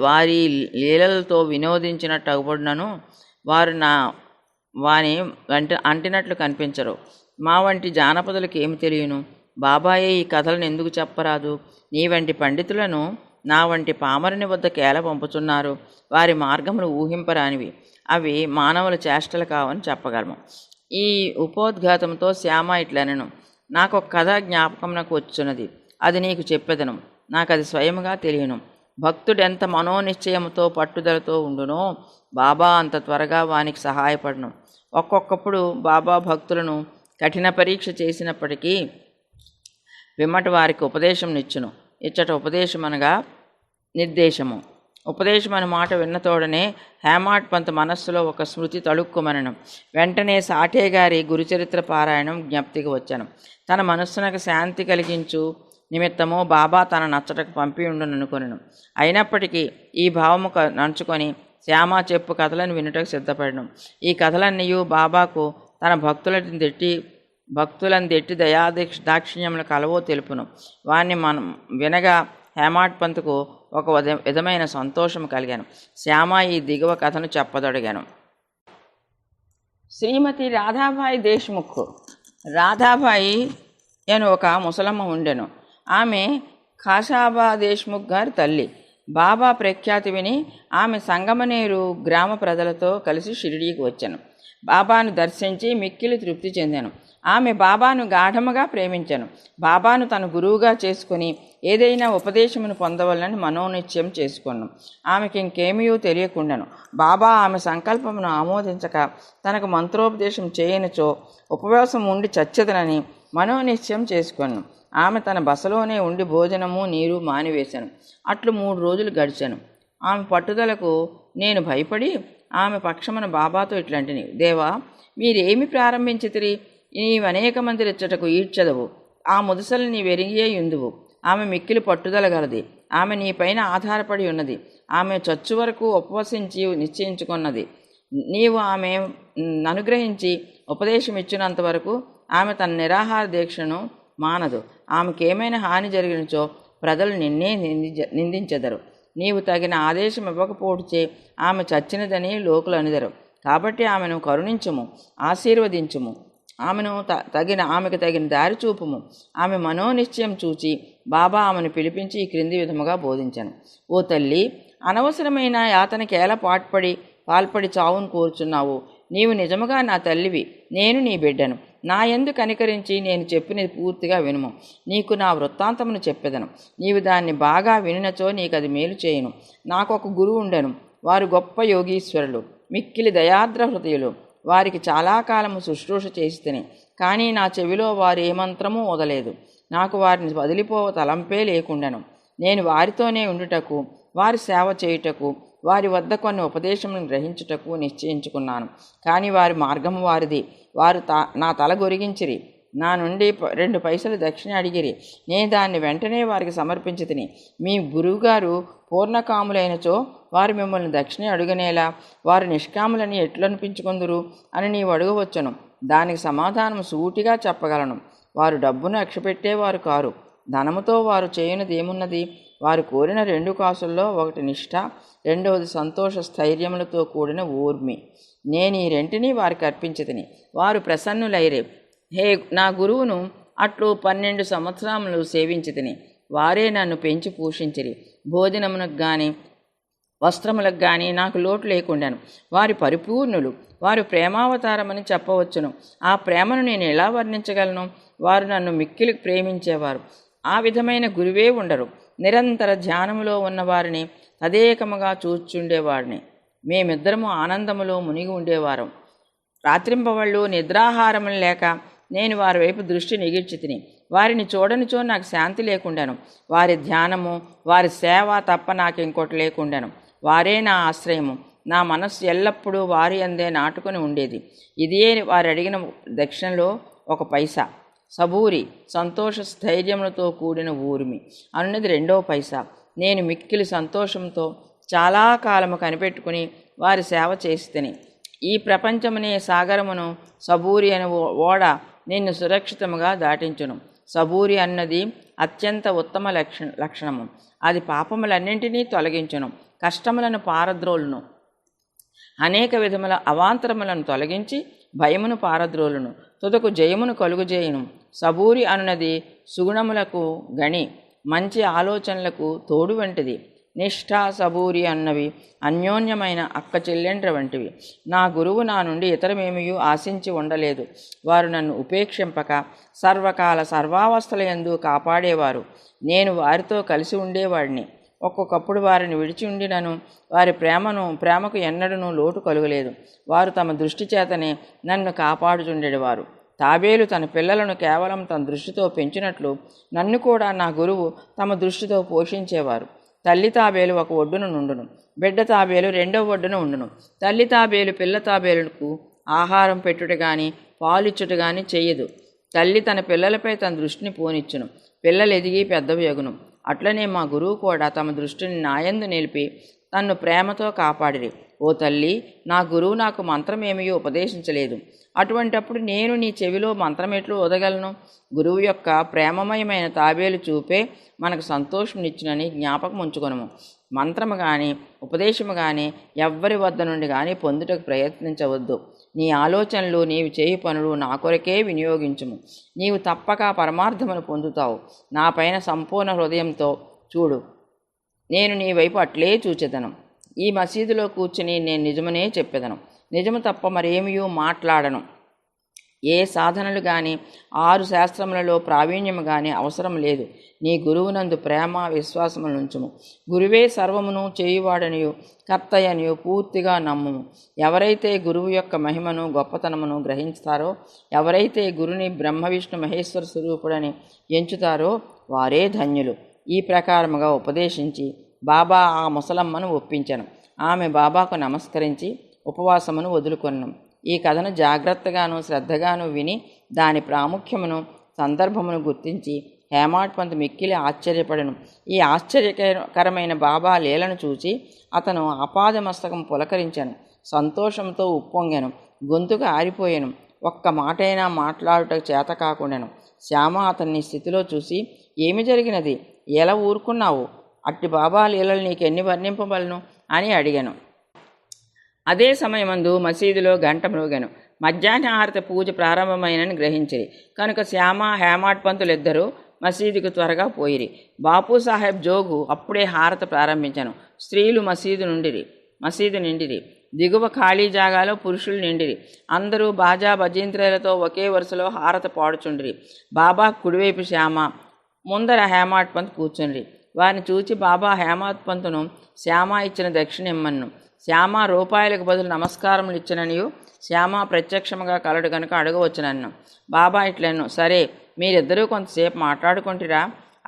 వారి లీలలతో వినోదించినట్టు అగుపడినను వారు వాని అంటినట్లు కనిపించరు. మా వంటి జానపదులకు ఏమి తెలియను? బాబాయే ఈ కథలను ఎందుకు చెప్పరాదు? నీ వంటి పండితులను నా వంటి పామరుని వద్ద కేల పంపుతున్నారు. వారి మార్గములు ఊహింపరానివి. అవి మానవుల చేష్టలు కావని చెప్పగలము. ఈ ఉపోద్ఘాతంతో శ్యామ ఇట్లనెను. నాకొక కథ జ్ఞాపకమునకు వచ్చున్నది. అది నీకు చెప్పెదను. నాకది స్వయముగా తెలియను. భక్తుడెంత మనోనిశ్చయముతో పట్టుదలతో ఉండునో బాబా అంత త్వరగా వానికి సహాయపడును. ఒక్కొక్కప్పుడు బాబా భక్తులను కఠిన పరీక్ష చేసినప్పటికీ పిమ్మట వారికి ఉపదేశం నిచ్చును. ఇచ్చట ఉపదేశం అనగా నిర్దేశము. ఉపదేశం అనే మాట విన్నతోడనే హేమాడ్ పంత్ మనస్సులో ఒక స్మృతి తళుక్కుమనను. వెంటనే సాఠే గారి గురుచరిత్ర పారాయణం జ్ఞప్తికి వచ్చాను. తన మనస్సునకు శాంతి కలిగించు నిమిత్తము బాబా తన నచ్చటకు పంపి ఉండుననుకొనెను. అయినప్పటికీ ఈ భావము నంచుకొని శ్యామ చెప్పు కథలను వినుటకు సిద్ధపడను. ఈ కథలన్నీ బాబాకు తన భక్తులను తెట్టి దాక్షిణ్యములు కలవో తెలుపును. వాణ్ణి మనం వినగా హేమాడ్ పంత్కు ఒక విధమైన సంతోషం కలిగాను. శ్యామ ఈ దిగువ కథను చెప్పదొడిగాను. శ్రీమతి రాధాబాయి దేశ్ముఖ్. రాధాబాయి అని ఒక ముసలమ్మ ఉండెను. ఆమె ఖాసాబా దేశ్ముఖ్ గారి తల్లి. బాబా ప్రఖ్యాతి విని ఆమె సంగమనేరు గ్రామ ప్రజలతో కలిసి షిరిడీకి వచ్చాను. బాబాను దర్శించి మిక్కిలి తృప్తి చెందాను. ఆమె బాబాను గాఢముగా ప్రేమించాను. బాబాను తన గురువుగా చేసుకుని ఏదైనా ఉపదేశమును పొందవలని మనోనిశ్చయం చేసుకున్నాను. ఆమెకి ఇంకేమీ తెలియకుండాను. బాబా ఆమె సంకల్పమును ఆమోదించక తనకు మంత్రోపదేశం చేయనిచో ఉపవాసం ఉండి చచ్చెదనని మనోనిశ్చయం చేసుకున్నాను. ఆమె తన బసలోనే ఉండి భోజనము నీరు మానివేశాను. అట్లు 3 రోజులు గడిచాను. ఆమె పట్టుదలకు నేను భయపడి ఆమె పక్షమున బాబాతో ఇట్లాంటిని, దేవా, మీరేమి ప్రారంభించితిరి? నీవనేక మంది రెచ్చటకు ఈడ్చదవు. ఆ ముదసలు నీవెరిగే యుందువు. ఆమె మిక్కిలి పట్టుదల గలది. ఆమె నీపైన ఆధారపడి ఉన్నది. ఆమె చచ్చు వరకు ఉపవసించి నిశ్చయించుకున్నది. నీవు ఆమె అనుగ్రహించి ఉపదేశం ఇచ్చినంత వరకు ఆమె తన నిరాహార దీక్షను మానదు. ఆమెకేమైనా హాని జరిగినచో ప్రజలు నిన్నే నిందించెదరు. నీవు తగిన ఆదేశం ఇవ్వకపోవచ్చే ఆమె చచ్చినదని లోకులు అనిదరు. కాబట్టి ఆమెను కరుణించుము, ఆశీర్వదించుము. ఆమెకు తగిన దారి చూపుము. ఆమె మనోనిశ్చయం చూచి బాబా ఆమెను పిలిపించి ఈ క్రింది విధముగా బోధించాను. ఓ తల్లి, అనవసరమైన యాతనకేలా పాల్పడి చావును కోరుచున్నావు? నీవు నిజముగా నా తల్లివి, నేను నీ బిడ్డను. నా యందు కనికరించి నేను చెప్పినది పూర్తిగా వినుము. నీకు నా వృత్తాంతమును చెప్పెదను. నీవు దాన్ని బాగా వినినచో నీకు అది మేలు చేయును. నాకొక గురువు ఉండెను. వారు గొప్ప యోగీశ్వరులు, మిక్కిలి దయాద్ర హృదయులు. వారికి చాలా కాలము శుశ్రూష చేసి తిని, కానీ నా చెవిలో వారు ఏ మంత్రమూ వదలేదు. నాకు వారిని వదిలిపోవ తలంపే లేకుండాను. నేను వారితోనే ఉండుటకు, వారి సేవ చేయుటకు, వారి వద్ద కొన్ని ఉపదేశములను గ్రహించుటకు నిశ్చయించుకున్నాను. కానీ వారి మార్గము వారిది. వారు నా తల గొరిగించిరి. నా నుండి 2 పైసలు దక్షిణ అడిగిరి. నేను దాన్ని వెంటనే వారికి సమర్పించి తిని, మీ గురువుగారు పూర్ణకాములైనచో వారు మిమ్మల్ని దక్షిణ అడుగనేలా? వారు నిష్కాములని ఎట్లనిపించుకుందురు అని నీవు అడగవచ్చును. దానికి సమాధానం సూటిగా చెప్పగలను. వారు డబ్బును లక్ష్యపెట్టేవారు కారు. ధనముతో వారు చేయనిది ఏమున్నది? వారు కోరిన 2 కాసుల్లో ఒకటి నిష్ఠ, రెండవది సంతోష స్థైర్యములతో కూడిన ఊర్మి. నేను ఈ 2 వారికి అర్పించితిని. వారు ప్రసన్నులైరే. హే నా గురువును అట్లు 12 సంవత్సరములు సేవించితిని. వారే నన్ను పెంచి పోషించిరి. భోజనమునకు కానీ వస్త్రములకు కానీ నాకు లోటు లేకుండాను. వారి పరిపూర్ణులు. వారు ప్రేమావతారమని చెప్పవచ్చును. ఆ ప్రేమను నేను ఎలా వర్ణించగలను? వారు నన్ను మిక్కిలి ప్రేమించేవారు. ఆ విధమైన గురువే ఉండరు. నిరంతర ధ్యానములో ఉన్నవారిని తదేకముగా చూచుండేవాడిని. మేమిద్దరము ఆనందములో మునిగి ఉండేవారం. రాత్రింపవళ్ళు నిద్రాహారములు లేక నేను వారి వైపు దృష్టి నిగిర్చి తిని, వారిని చూడనిచో నాకు శాంతి లేకుండాను. వారి ధ్యానము, వారి సేవ తప్ప నాకు ఇంకోటి లేకుండాను. వారే నా ఆశ్రయము. నా మనస్సు ఎల్లప్పుడూ వారి అందే నాటుకొని ఉండేది. ఇదే వారు అడిగిన దక్షిణలో 1 పైసా. సబూరి, సంతోష స్థైర్యములతో కూడిన ఊర్మి అన్నది 2వ పైసా. నేను మిక్కిలి సంతోషంతో చాలా కాలము కనిపెట్టుకుని వారి సేవ చేస్తేని. ఈ ప్రపంచమనే సాగరమును సబూరి అనే ఓడ నిన్ను సురక్షితముగా దాటించును. సబూరి అన్నది అత్యంత ఉత్తమ లక్షణము. అది పాపములన్నింటినీ తొలగించును, కష్టములను పారద్రోలును, అనేక విధముల అవాంతరములను తొలగించి భయమును పారద్రోలును, తుదకు జయమును కలుగుజేయును. సబూరి అనునది సుగుణములకు గణి, మంచి ఆలోచనలకు తోడు వంటిది. నిష్ఠ, సబూరి అన్నవి అన్యోన్యమైన అక్క చెల్లెండ్ర వంటివి. నా గురువు నా నుండి ఇతరమేమియూ ఆశించి ఉండలేదు. వారు నన్ను ఉపేక్షింపక సర్వకాల సర్వావస్థలయందు కాపాడేవారు. నేను వారితో కలిసి ఉండేవాడిని. ఒక్కొక్కప్పుడు వారిని విడిచి ఉండినను వారి ప్రేమకు ఎన్నడూ లోటు కలుగలేదు. వారు తమ దృష్టి చేతనే నన్ను కాపాడుచుండేవారు. తాబేలు తన పిల్లలను కేవలం తన దృష్టితో పెంచినట్లు నన్ను కూడా నా గురువు తమ దృష్టితో పోషించేవారు. తల్లి తాబేలు ఒక ఒడ్డున నుండును, బిడ్డ తాబేలు రెండవ ఒడ్డున ఉండును. తల్లి తాబేలు పిల్ల తాబేలుకు ఆహారం పెట్టుట కానీ పాలిచ్చుట కానీ చెయ్యదు. తల్లి తన పిల్లలపై తన దృష్టిని పోనిచ్చును, పిల్లలు ఎదిగి పెద్దవి ఎగును. అట్లనే మా గురువు కూడా తమ దృష్టిని నాయందు నిలిపి నన్ను ప్రేమతో కాపాడిరి. ఓ తల్లి, నా గురువు నాకు మంత్రమేమీ ఉపదేశించలేదు. అటువంటప్పుడు నేను నీ చెవిలో మంత్రమెట్లు ఓదగలను? గురువు యొక్క ప్రేమమయమైన తాబేలు చూపే మనకు సంతోషంనిచ్చునని జ్ఞాపకం ఉంచుకొనుము. మంత్రము కానీ ఉపదేశము కానీ ఎవ్వరి వద్ద నుండి కానీ పొందుటకు ప్రయత్నించవద్దు. నీ ఆలోచనలు, నీవు చేయి పనులు నా కొరకే వినియోగించుము. నీవు తప్పక పరమార్థమును పొందుతావు. నా పైన సంపూర్ణ హృదయంతో చూడు, నేను నీ వైపు అట్లే చూచెదను. ఈ మసీదులో కూర్చుని నేను నిజమనే చెప్పెదను, నిజము తప్ప మరేమియూ మాట్లాడను. ఏ సాధనలు కానీ 6 శాస్త్రములలో ప్రావీణ్యము కానీ అవసరం లేదు. నీ గురువునందు ప్రేమ విశ్వాసములుంచుము. గురువే సర్వమును చేయువాడనియు కర్తయనియు పూర్తిగా నమ్ముము. ఎవరైతే గురువు యొక్క మహిమను గొప్పతనమును గ్రహిస్తారో, ఎవరైతే గురుని బ్రహ్మ విష్ణు మహేశ్వర స్వరూపుడని ఎంచుతారో వారే ధన్యులు. ఈ ప్రకారముగా ఉపదేశించి బాబా ఆ ముసలమ్మను ఒప్పించను. ఆమె బాబాకు నమస్కరించి ఉపవాసమును వదులుకొనను. ఈ కథను జాగ్రత్తగాను శ్రద్ధగాను విని దాని ప్రాముఖ్యమును సందర్భమును గుర్తించి హేమాడ్ పంత్ మిక్కిలి ఆశ్చర్యపడెను. ఈ ఆశ్చర్యకరమైన బాబా లీలను చూచి అతను ఆపాదమస్తకం పులకరించెను, సంతోషంతో ఉప్పొంగెను, గొంతుకు ఆరిపోయాను. ఒక్క మాటైనా మాట్లాడుటకు చేత కాకుండాను. శ్యామ అతన్ని స్థితిలో చూసి, ఏమి జరిగినది, ఎలా ఊరుకున్నావు? అట్టి బాబా లీలలు నీకెన్ని వర్ణింపబలను అని అడిగాను. అదే సమయమందు మసీదులో గంట మ్రోగాను. మధ్యాహ్న హారతి పూజ ప్రారంభమైనని గ్రహించిరి కనుక శ్యామ, హేమాడ్ పంతులిద్దరూ మసీదుకు త్వరగా పోయిరి. బాపు సాహెబ్ జోగు అప్పుడే హారతి ప్రారంభించాను. స్త్రీలు మసీదు నిండిరి. దిగువ ఖాళీ జాగాలో పురుషులు నిండిరి. అందరూ బాజా భజంత్రీలతో ఒకే వరుసలో హారతి పాడుచుండిరి. బాబా కుడివైపు శ్యామ, ముందర హేమాడ్ పంత్ కూర్చుండ్రి. వారిని చూచి బాబా హేమాడ్ పంతును శ్యామ ఇచ్చిన దక్షిణ ఇమ్మన్ను. శ్యామ రూపాయలకు బదులు నమస్కారములు ఇచ్చిననియు శ్యామ ప్రత్యక్షముగా కలడు కనుక అడగవచ్చునన్ను. బాబా ఇట్లన్ను, సరే, మీరిద్దరూ కొంతసేపు మాట్లాడుకుంటురా?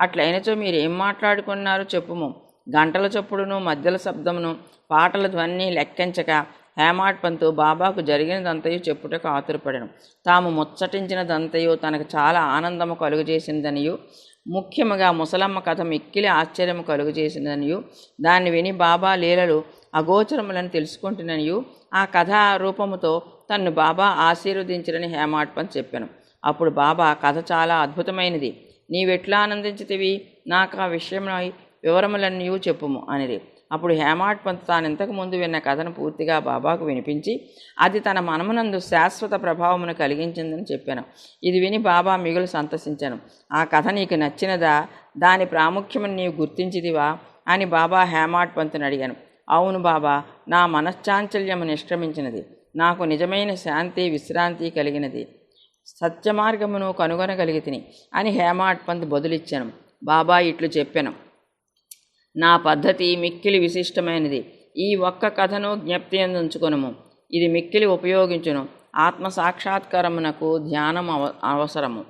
అట్లయినచో మీరు ఏం మాట్లాడుకున్నారో చెప్పుము. గంటల చప్పుడును, మధ్యల శబ్దమును, పాటల ధ్వని లెక్కించక హేమాడ్ పంతు బాబాకు జరిగినదంతయు చెప్పుటకు ఆతురపడెను. తాము ముచ్చటించినదంతయు తనకు చాలా ఆనందము కలుగజేసినదనియు, ముఖ్యముగా ముసలమ్మ కథ మిక్కిలి ఆశ్చర్యము కలుగజేసినదనియు, దాన్ని విని బాబా లీలలు అగోచరములను తెలుసుకుంటున్ననియు ఆ కథా రూపముతో తన్ను బాబా ఆశీర్వదించిరని హేమాడ్ పంత్ చెప్పాను. అప్పుడు బాబా, కథ చాలా అద్భుతమైనది, నీవెట్లా ఆనందించితివి? నాకు ఆ విషయమై వివరములన్నీ చెప్పుము అనిరి. అప్పుడు హేమాడ్ పంత్ తాను ఇంతకు ముందు విన్న కథను పూర్తిగా బాబాకు వినిపించి అది తన మనమునందు శాశ్వత ప్రభావమును కలిగించిందని చెప్పాను. ఇది విని బాబా మిగులు సంతసించాను. ఆ కథ నీకు నచ్చినదా? దాని ప్రాముఖ్యమును నీవు గుర్తించిదివా అని బాబా హేమాడ్ పంత్ని అడిగాను. అవును బాబా, నా మనశ్చాంచల్యము నిష్క్రమించినది, నాకు నిజమైన శాంతి విశ్రాంతి కలిగినది, సత్యమార్గమును కనుగొనగలిగితిని అని హేమాడ్ పంత్ బదులిచ్చాను. బాబా ఇట్లు చెప్పాను, నా పద్ధతి మిక్కిలి విశిష్టమైనది. ఈ ఒక్క కథను జ్ఞప్తి ఉంచుకొనుము, ఇది మిక్కిలి ఉపయోగించును. ఆత్మసాక్షాత్కారమునకు ధ్యానం అవసరము.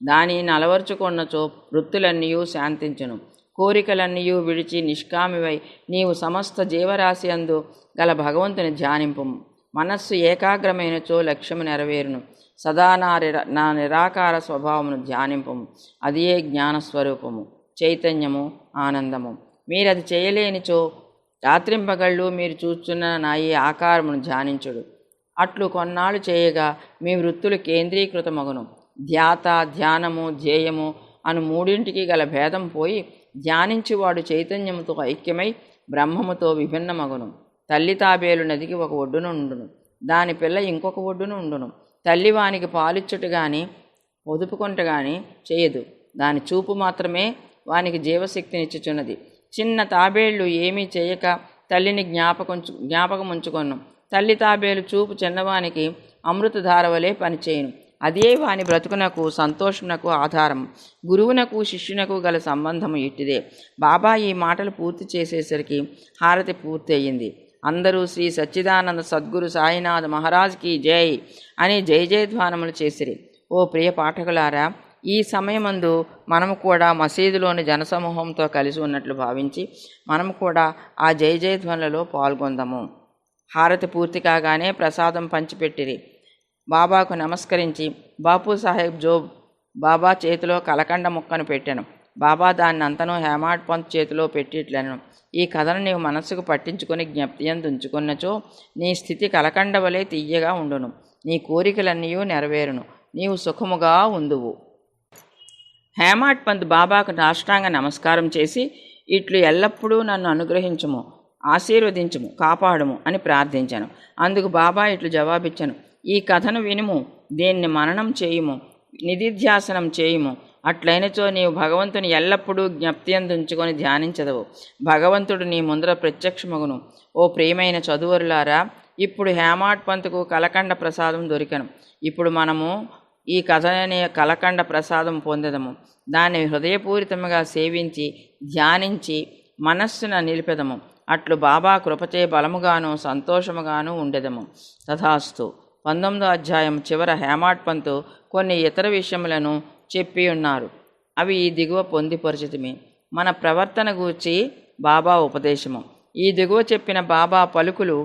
దానిని అలవర్చుకున్నచో వృత్తులన్నీ శాంతించును. కోరికలన్నీ విడిచి నిష్కామివై నీవు సమస్త జీవరాశి అందు గల భగవంతుని ధ్యానింపుము. మనస్సు ఏకాగ్రమైనచో లక్ష్యము నెరవేరును. సదా నా నిరాకార స్వభావమును ధ్యానింపుము. అదియే జ్ఞానస్వరూపము, చైతన్యము, ఆనందము. మీరది చేయలేనిచో రాత్రింపగళ్ళు మీరు చూస్తున్న నా ఈ ఆకారమును ధ్యానించుడు. అట్లు కొన్నాళ్ళు చేయగా మీ వృత్తులు కేంద్రీకృతమగును. ధ్యాత, ధ్యానము, ధ్యేయము అను మూడింటికి గల భేదం పోయి ధ్యానించువాడు చైతన్యముతో ఐక్యమై బ్రహ్మముతో విభిన్నమగును. తల్లి తాబేలు నదికి ఒక ఒడ్డున ఉండును, దాని పిల్ల ఇంకొక ఒడ్డున ఉండును. తల్లి వానికి పాలిచ్చుట గాని పొదుపుకొంట గాని చేయదు, దాని చూపు మాత్రమే వానికి జీవశక్తినిచ్చుచున్నది. చిన్న తాబేళ్లు ఏమీ చేయక తల్లిని జ్ఞాపకముంచుకొను. తల్లి తాబేలు చూపు చిన్నవానికి అమృతధార వలె పనిచేయును. అదే వాని బ్రతుకునకు సంతోషమునకు ఆధారం. గురువునకు శిష్యునకు గల సంబంధము ఇట్టిదే. బాబా ఈ మాటలు పూర్తి చేసేసరికి హారతి పూర్తి అయ్యింది. అందరూ శ్రీ సచ్చిదానంద సద్గురు సాయినాథ్ మహారాజ్కి జై అని జయ జయధ్వానములు చేసిరి. ఓ ప్రియ పాఠకులారా, ఈ సమయమందు మనము కూడా మసీదులోని జనసమూహంతో కలిసి ఉన్నట్లు భావించి మనము కూడా ఆ జయ జయధ్వనులలో పాల్గొందాము. హారతి పూర్తి కాగానే ప్రసాదం పంచిపెట్టిరి. బాబాకు నమస్కరించి బాపు సాహెబ్ జోబ్ బాబా చేతిలో కలకండ ముక్కను పెట్టాను. బాబా దాన్ని అంతను హేమాడ్ పంత్ చేతిలో పెట్టిట్లను, ఈ కథను నీవు మనస్సుకు పట్టించుకొని జ్ఞప్తియందు ఉంచుకున్నచో నీ స్థితి కలకండ వలె తీయగా ఉండును, నీ కోరికలన్నీ నెరవేరును, నీవు సుఖముగా ఉందువు. హేమాడ్ పంత్ బాబాకు సాష్టాంగ నమస్కారం చేసి ఇట్లు ఎల్లప్పుడూ నన్ను అనుగ్రహించుము, ఆశీర్వదించుము, కాపాడుము అని ప్రార్థించాను. అందుకు బాబా ఇట్లు జవాబిచ్చాను, ఈ కథను వినుము, దీన్ని మననం చేయుము, నిధిధ్యాసనం చేయుము. అట్లయినచో నీవు భగవంతుని ఎల్లప్పుడూ జ్ఞప్తియందుంచుకొని ధ్యానించదవు. భగవంతుడు నీ ముందర ప్రత్యక్షమగును. ఓ ప్రియమైన చదువరులారా, ఇప్పుడు హేమాడ్ పంత్కు కలకండ ప్రసాదం దొరికెను. ఇప్పుడు మనము ఈ కథనే కలకండ ప్రసాదం పొందెదము. దాన్ని హృదయపూరితముగా సేవించి ధ్యానించి మనస్సున నిలిపెదము. అట్లు బాబా కృపచే బలముగాను సంతోషముగాను ఉండెదము. తథాస్తు. 19వ అధ్యాయం చివర హేమాడ్ పంత్ కొన్ని ఇతర విషయములను చెప్పి ఉన్నారు. అవి ఈ దిగువ పొందిపరిచితిమి. మన ప్రవర్తన గూర్చి బాబా ఉపదేశము. ఈ దిగువ చెప్పిన బాబా పలుకులు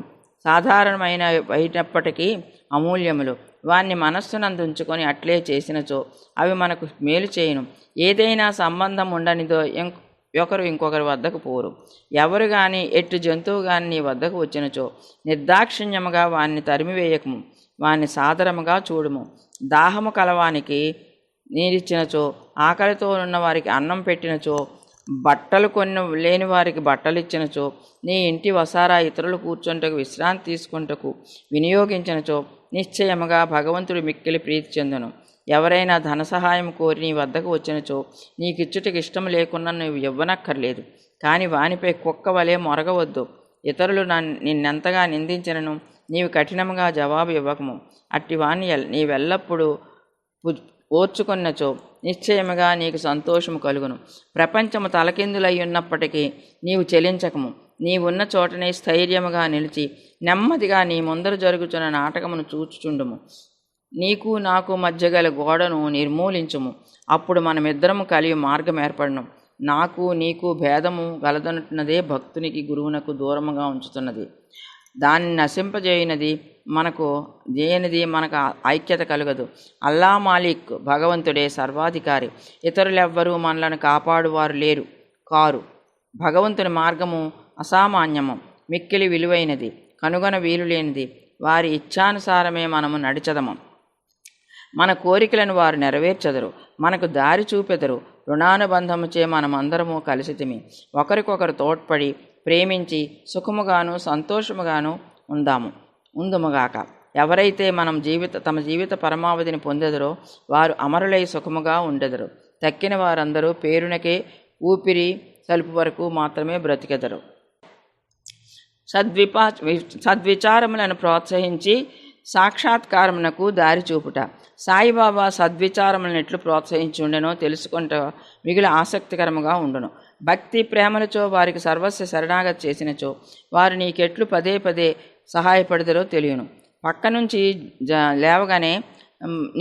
సాధారణమైన అయినప్పటికీ అమూల్యములు. వాన్ని మనస్సునందుంచుకొని అట్లే చేసినచో అవి మనకు మేలు చేయును. ఏదైనా సంబంధం ఉండనిదో ఒకరు ఇంకొకరి వద్దకు పోరు. ఎవరు కానీ ఎట్టు జంతువు కానీ నీ వద్దకు వచ్చినచో నిర్దాక్షిణ్యముగా వాన్ని తరిమివేయకము, వాన్ని సాదరముగా చూడుము. దాహము కలవానికి నీరిచ్చినచో, ఆకలితో ఉన్న వారికి అన్నం పెట్టినచో, బట్టలు కొన్ని లేని వారికి బట్టలు ఇచ్చినచో, నీ ఇంటి వసారా ఇతరులు కూర్చుంటకు విశ్రాంతి తీసుకుంటకు వినియోగించినచో నిశ్చయముగా భగవంతుడు మిక్కిలి ప్రీతి చెందును. ఎవరైనా ధన సహాయం కోరి నీ వద్దకు వచ్చినచో నీకిచ్చుటకు ఇష్టం లేకున్నా నువ్వు ఇవ్వనక్కర్లేదు. కానీ వానిపై కుక్క వలె మొరగవద్దు. ఇతరులు నిన్నెంతగా నిందించినను నీవు కఠినముగా జవాబు ఇవ్వకము. అట్టి వాణ్ణి నీవెల్లప్పుడూ ఓర్చుకున్నచో నిశ్చయముగా నీకు సంతోషము కలుగును. ప్రపంచము తలకిందులై ఉన్నప్పటికీ నీవు చెలించకము. నీవున్న చోటనే స్థైర్యముగా నిలిచి నెమ్మదిగా నీ ముందర జరుగుతున్న నాటకమును చూచుచుండుము. నీకు నాకు మధ్య గల గోడను నిర్మూలించుము. అప్పుడు మనమిద్దరము కలిగి మార్గం ఏర్పడను. నాకు నీకు భేదము గలదనున్నదే భక్తునికి గురువునకు దూరముగా ఉంచుతున్నది. దాన్ని నశింపజేయనిది మనకు ఐక్యత కలగదు. అల్లా మాలిక్ భగవంతుడే సర్వాధికారి. ఇతరులెవ్వరూ మనలను కాపాడువారు కారు. భగవంతుని మార్గము అసామాన్యము, మిక్కిలి విలువైనది, కనుగొన వీలు లేనిది. వారి ఇచ్ఛానుసారమే మనము నడిచదము. మన కోరికలను వారు నెరవేర్చెదరు, మనకు దారి చూపెదరు. రుణానుబంధముచే మనమందరము కలిసితిమి. ఒకరికొకరు తోడ్పడి ప్రేమించి సుఖముగాను సంతోషముగాను ఉందుముగాక. ఎవరైతే తమ జీవిత పరమావధిని పొందెదరో వారు అమరులై సుఖముగా ఉండెదరు. తక్కిన వారందరూ పేరునకే ఊపిరి సలుపు వరకు మాత్రమే బ్రతికెదరు. సద్విచారములను ప్రోత్సహించి సాక్షాత్కారమునకు దారి చూపుట. సాయిబాబా సద్విచారములను ఎట్లు ప్రోత్సహించి ఉండెనో తెలుసుకుంట మిగిలి ఆసక్తికరముగా ఉండును. భక్తి ప్రేమలచో వారికి సర్వస్వ శరణాగతి చేసినచో వారు నీకెట్లు పదే పదే సహాయపడతారో తెలియను. పక్క నుంచి లేవగానే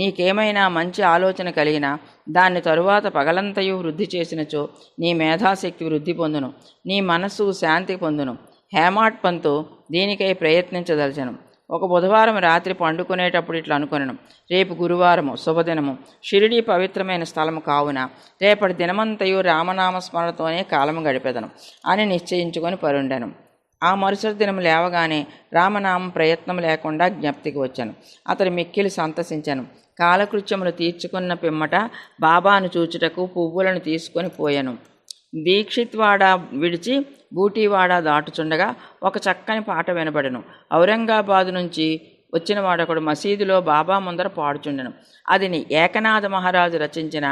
నీకేమైనా మంచి ఆలోచన కలిగినా దాన్ని తరువాత పగలంతయు వృద్ధి చేసినచో నీ మేధాశక్తి వృద్ధి పొందును, నీ మనస్సు శాంతి పొందును. హేమాడ్ పంత్ దీనికై ప్రయత్నించదలచను. ఒక బుధవారం రాత్రి పండుకునేటప్పుడు ఇట్లా అనుకొనెను, రేపు గురువారము శుభదినము, షిరిడీ పవిత్రమైన స్థలము కావున రేపటి దినమంతయు రామనామస్మరణతోనే కాలము గడిపెదను అని నిశ్చయించుకొని పరుండెను. ఆ మరుసటి దినము లేవగానే రామనామం ప్రయత్నం లేకుండా జ్ఞప్తికి వచ్చాను. అతడు మిక్కిలి సంతసించాను. కాలకృత్యములు తీర్చుకున్న పిమ్మట బాబాను చూచుటకు పువ్వులను తీసుకొని పోయెను. దీక్షిత్వాడ విడిచి బూటీవాడ దాటుచుండగా ఒక చక్కని పాట వినబడెను. ఔరంగాబాదు నుంచి వచ్చిన వాడొకడు మసీదులో బాబా ముందర పాడుచుండెను. అది ఏకనాథ మహారాజు రచించిన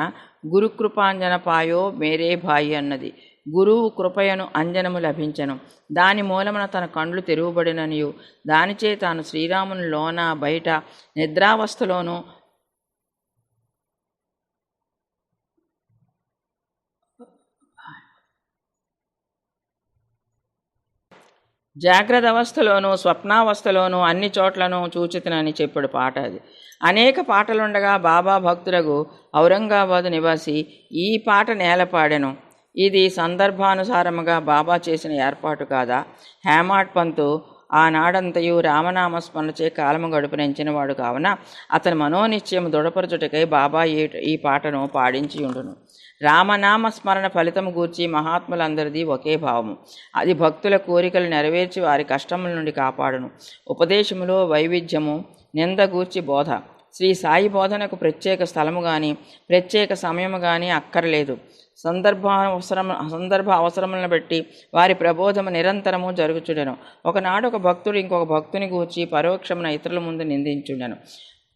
గురుకృపాంజన పాయో మేరే భాయి అన్నది. గురువు కృపయను అంజనము లభించెను. దాని మూలమున తన కండ్లు తెరువబడిననియు దానిచే తాను శ్రీరాముని లోన బయట నిద్రావస్థలోనూ జాగ్రత్త అవస్థలోనూ స్వప్నావస్థలోనూ అన్ని చోట్లను చూచితనని చెప్పాడు పాట అది. అనేక పాటలుండగా బాబా భక్తులకు ఔరంగాబాదు నివాసి ఈ పాట నేలపాడెను. ఇది సందర్భానుసారముగా బాబా చేసిన ఏర్పాటు కాదా? హేమాడ్ పంతు ఆనాడంతయు రామనామస్మరణచే కాలము గడుపునించినవాడు కావున అతని మనోనిశ్చయము దృఢపరచుటకై బాబా ఈ పాటను పాడించి ఉండును. రామనామ స్మరణ ఫలితము గూర్చి మహాత్ములందరిది ఒకే భావము. అది భక్తుల కోరికలు నెరవేర్చి వారి కష్టముల నుండి కాపాడును. ఉపదేశములో వైవిధ్యము, నింద గూర్చి బోధ. శ్రీ సాయి బోధనకు ప్రత్యేక స్థలము కానీ ప్రత్యేక సమయము కానీ అక్కర్లేదు. సందర్భ అవసరములను బట్టి వారి ప్రబోధము నిరంతరము జరుగుచుండెను. ఒకనాడు ఒక భక్తుడు ఇంకొక భక్తుని గూర్చి పరోక్షమున ఇతరుల ముందు నిందించుండెను.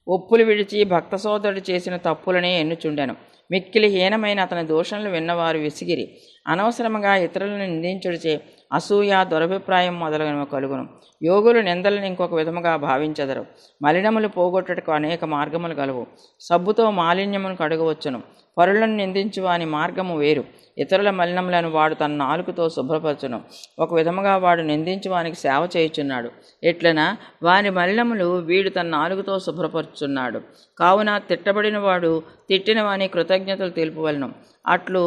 ఒప్పులు విడిచి భక్త సోదరుడు చేసిన తప్పులనే ఎన్నుచుండెను. మిక్కిలి హీనమైన అతని దోషణలు విన్నవారు విసిగిరి. అనవసరముగా ఇతరులను నిందించుడిచే అసూయ, దురభిప్రాయం మొదలగునవి కలుగును. యోగులు నిందలను ఇంకొక విధముగా భావించెదరు. మలినములు పోగొట్టుటకు అనేక మార్గములు కలవు. సబ్బుతో మాలిన్యమును కడగవచ్చును. పరులను నిందించు వాని మార్గము వేరు. ఇతరుల మలినములను వాడు తన నాలుకతో శుభ్రపరచును. ఒక విధముగా వాడు నిందించు వానికి సేవ చేయుచున్నాడు. ఎట్లనా వాని మలినములు వీడు తన నాలుకతో శుభ్రపరుచున్నాడు. కావున తిట్టబడిన వాడు తిట్టిన వాని కృతజ్ఞతలు తెలుపవలను. అట్లు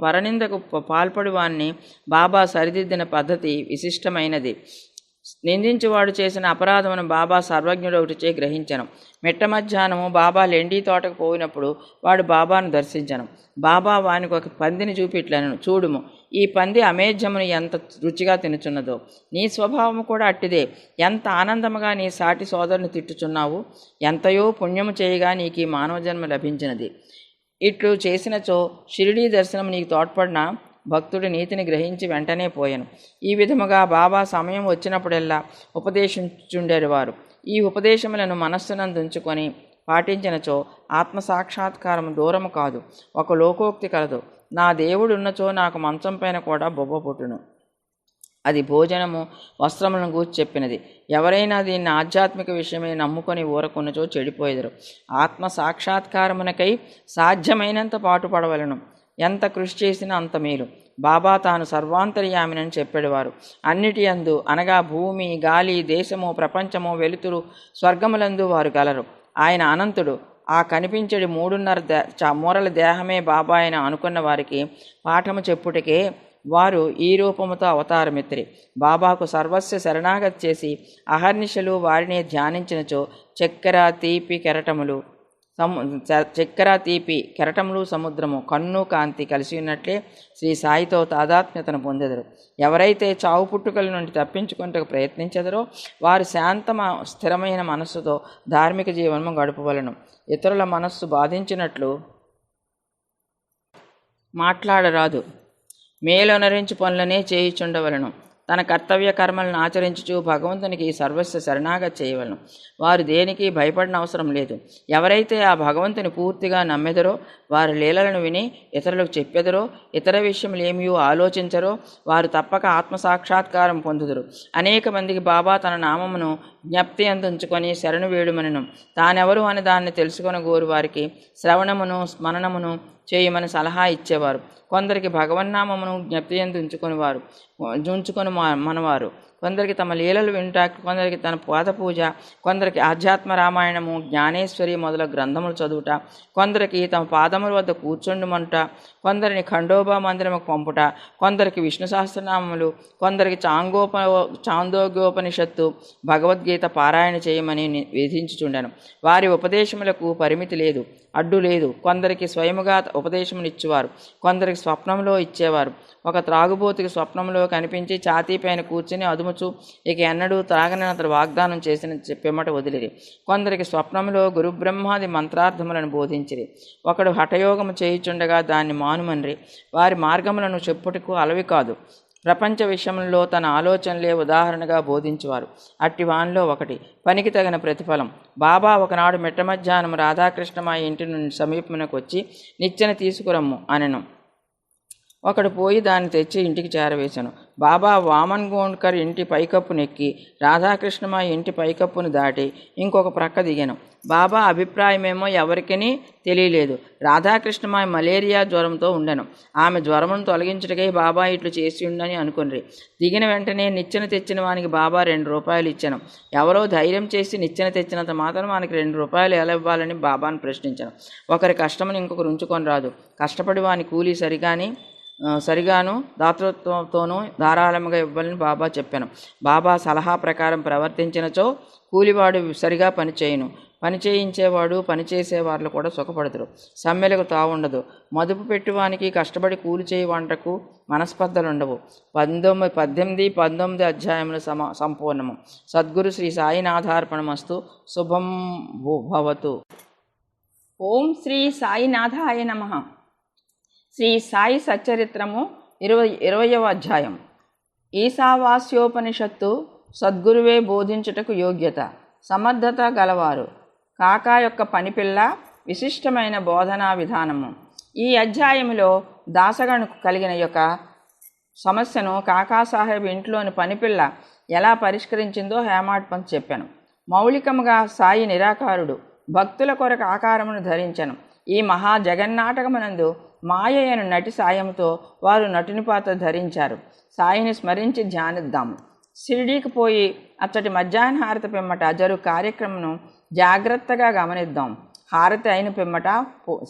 పరనిందకు పాల్పడి వాణ్ణి బాబా సరిదిద్దిన పద్ధతి విశిష్టమైనది. నిందించువాడు చేసిన అపరాధమును బాబా సర్వజ్ఞుడొకటిచే గ్రహించను. మిట్ట మధ్యాహ్నము బాబా లెండి తోటకు పోయినప్పుడు వాడు బాబాను దర్శించను. బాబా వానికి ఒక పందిని చూపిట్లను, చూడుము, ఈ పంది అమేధ్యమును ఎంత రుచిగా తినుచున్నదో. నీ స్వభావము కూడా అట్టిదే. ఎంత ఆనందముగా నీ సాటి సోదరుని తిట్టుచున్నావు. ఎంతయో పుణ్యము చేయగా నీకు ఈ మానవ జన్మ లభించినది. ఇట్లు చేసినచో షిరిడీ దర్శనం నీకు తోడ్పడిన భక్తుడి నీతిని గ్రహించి వెంటనే పోయాను. ఈ విధముగా బాబా సమయం వచ్చినప్పుడెల్లా ఉపదేశించుండేవారు. ఈ ఉపదేశములను మనస్సునందుంచుకొని పాటించినచో ఆత్మసాక్షాత్కారము దూరము కాదు. ఒక లోకోక్తి కలదు, నా దేవుడు ఉన్నచో నాకు మంచం పైన కూడా బొబ్బ పుట్టును. అది భోజనము, వస్త్రములను గూర్చి చెప్పినది. ఎవరైనా దీన్ని ఆధ్యాత్మిక విషయమే నమ్ముకొని ఊరకున్నచో చెడిపోయేదరు. ఆత్మ సాక్షాత్కారమునకై సాధ్యమైనంత పాటుపడవలను. ఎంత కృషి చేసినా అంత మేలు. బాబా తాను సర్వాంతర్యామినని చెప్పేవారు. అన్నిటి యందు అనగా భూమి, గాలి, దేశము, ప్రపంచము, వెలుతురు, స్వర్గములందు వారు గలరు. ఆయన అనంతుడు. ఆ కనిపించడి 3.5 మూరల దేహమే బాబా ఆయన అనుకున్న వారికి పాఠము చెప్పుటకే వారు ఈ రూపముతో అవతారమెత్తిరి. బాబాకు సర్వస్వ శరణాగతి చేసి అహర్నిశలు వారిని ధ్యానించినచో చక్కెర తీపి కెరటములు సముద్రము కన్ను కాంతి కలిసి ఉన్నట్లే శ్రీ సాయితో తాదాత్మ్యతను పొందెదరు. ఎవరైతే చావు పుట్టుకల నుండి తప్పించుకుంటకు ప్రయత్నించెదరో వారు స్థిరమైన మనస్సుతో ధార్మిక జీవనము గడుపవలను. ఇతరుల మనస్సు బాధించినట్లు మాట్లాడరాదు. మేలొనరించు పనులనే చేయుచుండవలను. తన కర్తవ్య కర్మలను ఆచరించుచు భగవంతునికి సర్వస్వ శరణాగతి చేయవలను. వారు దేనికి భయపడిన అవసరం లేదు. ఎవరైతే ఆ భగవంతుని పూర్తిగా నమ్మెదరో, వారి లీలలను విని ఇతరులకు చెప్పెదరో, ఇతర విషయములు ఏమీ ఆలోచించరో వారు తప్పక ఆత్మసాక్షాత్కారం పొందుదురు. అనేక మందికి బాబా తన నామమును జ్ఞప్తి అందుంచుకొని శరణు వేడుమనను. తానెవరు అని దాన్ని తెలుసుకొని గోరు వారికి శ్రవణమును స్మరణమును చేయమని సలహా ఇచ్చేవారు. కొందరికి భగవన్నామమును జ్ఞప్తి ఉంచుకొని మనవారు. కొందరికి తమ లీలలు వింట, కొందరికి తన పాద పూజ, కొందరికి ఆధ్యాత్మ రామాయణము, జ్ఞానేశ్వరి మొదల గ్రంథములు చదువుట, కొందరికి తమ పాదముల వద్ద కూర్చుండుమంట, కొందరిని ఖండోబా మందిరముకు పంపుట, కొందరికి విష్ణు సహస్రనామములు, కొందరికి చాందోగ్యోపనిషత్తు, భగవద్గీత పారాయణ చేయమని విధించుచుండెను. వారి ఉపదేశములకు పరిమితి లేదు. అడ్డు లేదు. కొందరికి స్వయముగా ఉపదేశమునిచ్చేవారు, కొందరికి స్వప్నంలో ఇచ్చేవారు. ఒక త్రాగుబోతుకి స్వప్నంలో కనిపించి ఛాతీపైన కూర్చుని అదుముచు ఇక ఎన్నడూ త్రాగని అతడు వాగ్దానం చేసిన పిమ్మట వదిలిరి. కొందరికి స్వప్నంలో గురుబ్రహ్మాది మంత్రార్థములను బోధించిరి. ఒకడు హఠయోగము చేయుచుండగా దాన్ని మానుమన్రి. వారి మార్గములను చెప్పుటకు అలవి కాదు. ప్రపంచ విషయంలో తన ఆలోచనలే ఉదాహరణగా బోధించేవారు. అట్టి వానిలో ఒకటి పనికి తగిన ప్రతిఫలం. బాబా ఒకనాడు మిట్ట మధ్యాహ్నం రాధాకృష్ణమా ఇంటి నుండి సమీపమునకు వచ్చి నిచ్చెన తీసుకురమ్ము అనెను. ఒకడు పోయి దాన్ని తెచ్చి ఇంటికి చేరవేశాను. బాబా వామన్ గోండ్కర్ ఇంటి పైకప్పు నెక్కి రాధాకృష్ణమా ఇంటి పైకప్పును దాటి ఇంకొక ప్రక్క దిగాను. బాబా అభిప్రాయమేమో ఎవరికీ తెలియలేదు. రాధాకృష్ణమాయ మలేరియా జ్వరంతో ఉండెను. ఆమె జ్వరమును తొలగించుటకై బాబా ఇట్లు చేసి ఉండని అనుకుని దిగిన వెంటనే నిచ్చెన తెచ్చిన వానికి బాబా 2 రూపాయలు ఇచ్చాను. ఎవరో ధైర్యం చేసి నిచ్చెన తెచ్చినంత మాత్రం వానికి 2 రూపాయలు ఎలా ఇవ్వాలని బాబాను ప్రశ్నించాను. ఒకరి కష్టమును ఇంకొకరు ఉంచుకొని రాదు. కష్టపడి వాని కూలీ సరిగాను దాతృత్వంతోనూ ధారాళముగా ఇవ్వాలని బాబా చెప్పాను. బాబా సలహా ప్రకారం ప్రవర్తించినచో కూలివాడు సరిగా పనిచేయను. పని చేయించేవాడు పనిచేసేవాళ్ళు కూడా సుఖపడతారు. సమ్మెలకు తావుండదు. మదుపు పెట్టువానికి కష్టపడి కూలి చేయి వంటకు మనస్పర్ధలుండవు. 18, 19 అధ్యాయములు సంపూర్ణము. సద్గురు శ్రీ సాయినాథార్పణమస్తు. శుభం భవతు. ఓం శ్రీ సాయినాథాయ నమః. శ్రీ సాయి సచ్చరిత్రము 20వ అధ్యాయం. ఈశావాస్యోపనిషత్తు సద్గురువే బోధించుటకు యోగ్యత, సమర్థత గలవారు, కాకా యొక్క పనిపిల్ల, విశిష్టమైన బోధనా విధానము. ఈ అధ్యాయములో దాసగణకు కలిగిన యొక్క సమస్యను కాకాసాహెబ్ ఇంట్లోని పనిపిల్ల ఎలా పరిష్కరించిందో హేమాడ్ పంత్ చెప్పాను. మౌలికముగా సాయి నిరాకారుడు, భక్తుల కొరకు ఆకారమును ధరించను. ఈ మహా జగన్నాటకమునందు మాయయను నటి సాయంతో వారు నటుని పాత్ర ధరించారు. సాయిని స్మరించి ధ్యానిద్దాము. షిరిడీకి పోయి అచ్చటి మధ్యాహ్న హారతి పిమ్మట జరు కార్యక్రమను జాగ్రత్తగా గమనిద్దాం. హారతి అయిన పిమ్మట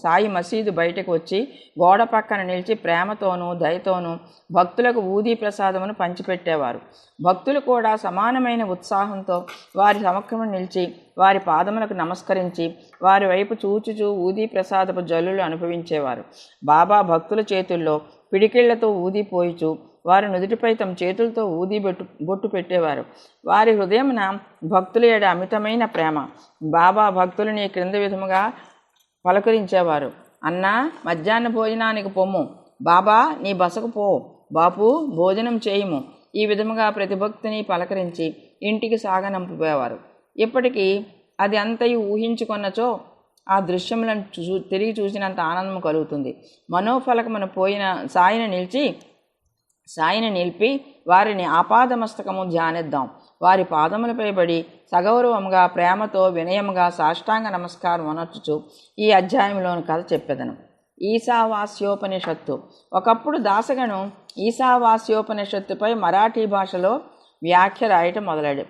సాయి మసీదు బయటకు వచ్చి గోడ పక్కన నిలిచి ప్రేమతోనూ దయతోనూ భక్తులకు ఊదీ ప్రసాదమును పంచిపెట్టేవారు. భక్తులు కూడా సమానమైన ఉత్సాహంతో వారి సమక్షము నిలిచి వారి పాదములకు నమస్కరించి వారి వైపు చూచుచూ ఊదీ ప్రసాదపు జల్లులు అనుభవించేవారు. బాబా భక్తుల చేతుల్లో పిడికిళ్లతో ఊదీ పోయిచు వారి నుదుటిపై తమ చేతులతో ఊదీ బొట్టు పెట్టేవారు. వారి హృదయమున భక్తుల ఏడ అమితమైన ప్రేమ. బాబా భక్తులని క్రింద విధముగా పలకరించేవారు. అన్నా, మధ్యాహ్న భోజనానికి పొమ్ము. బాబా, నీ బసకు పో. బాపు, భోజనం చేయుము. ఈ విధముగా ప్రతి భక్తుని పలకరించి ఇంటికి సాగనంపేవారు. ఇప్పటికీ అది అంతయు ఊహించుకొన్నచో ఆ దృశ్యములను తిరిగి చూసినంత ఆనందం కలుగుతుంది. మనోఫలకమును పోయిన సాయిని నిలిపి వారిని ఆపాదమస్తకము ధ్యానిద్దాం. వారి పాదములపై పడి సగౌరవముగా ప్రేమతో వినయముగా సాష్టాంగ నమస్కారం అనర్చుచు ఈ అధ్యాయంలోని కథ చెప్పెదను. ఈశావాస్యోపనిషత్తు. ఒకప్పుడు దాసగను ఈశావాస్యోపనిషత్తుపై మరాఠీ భాషలో వ్యాఖ్య రాయటం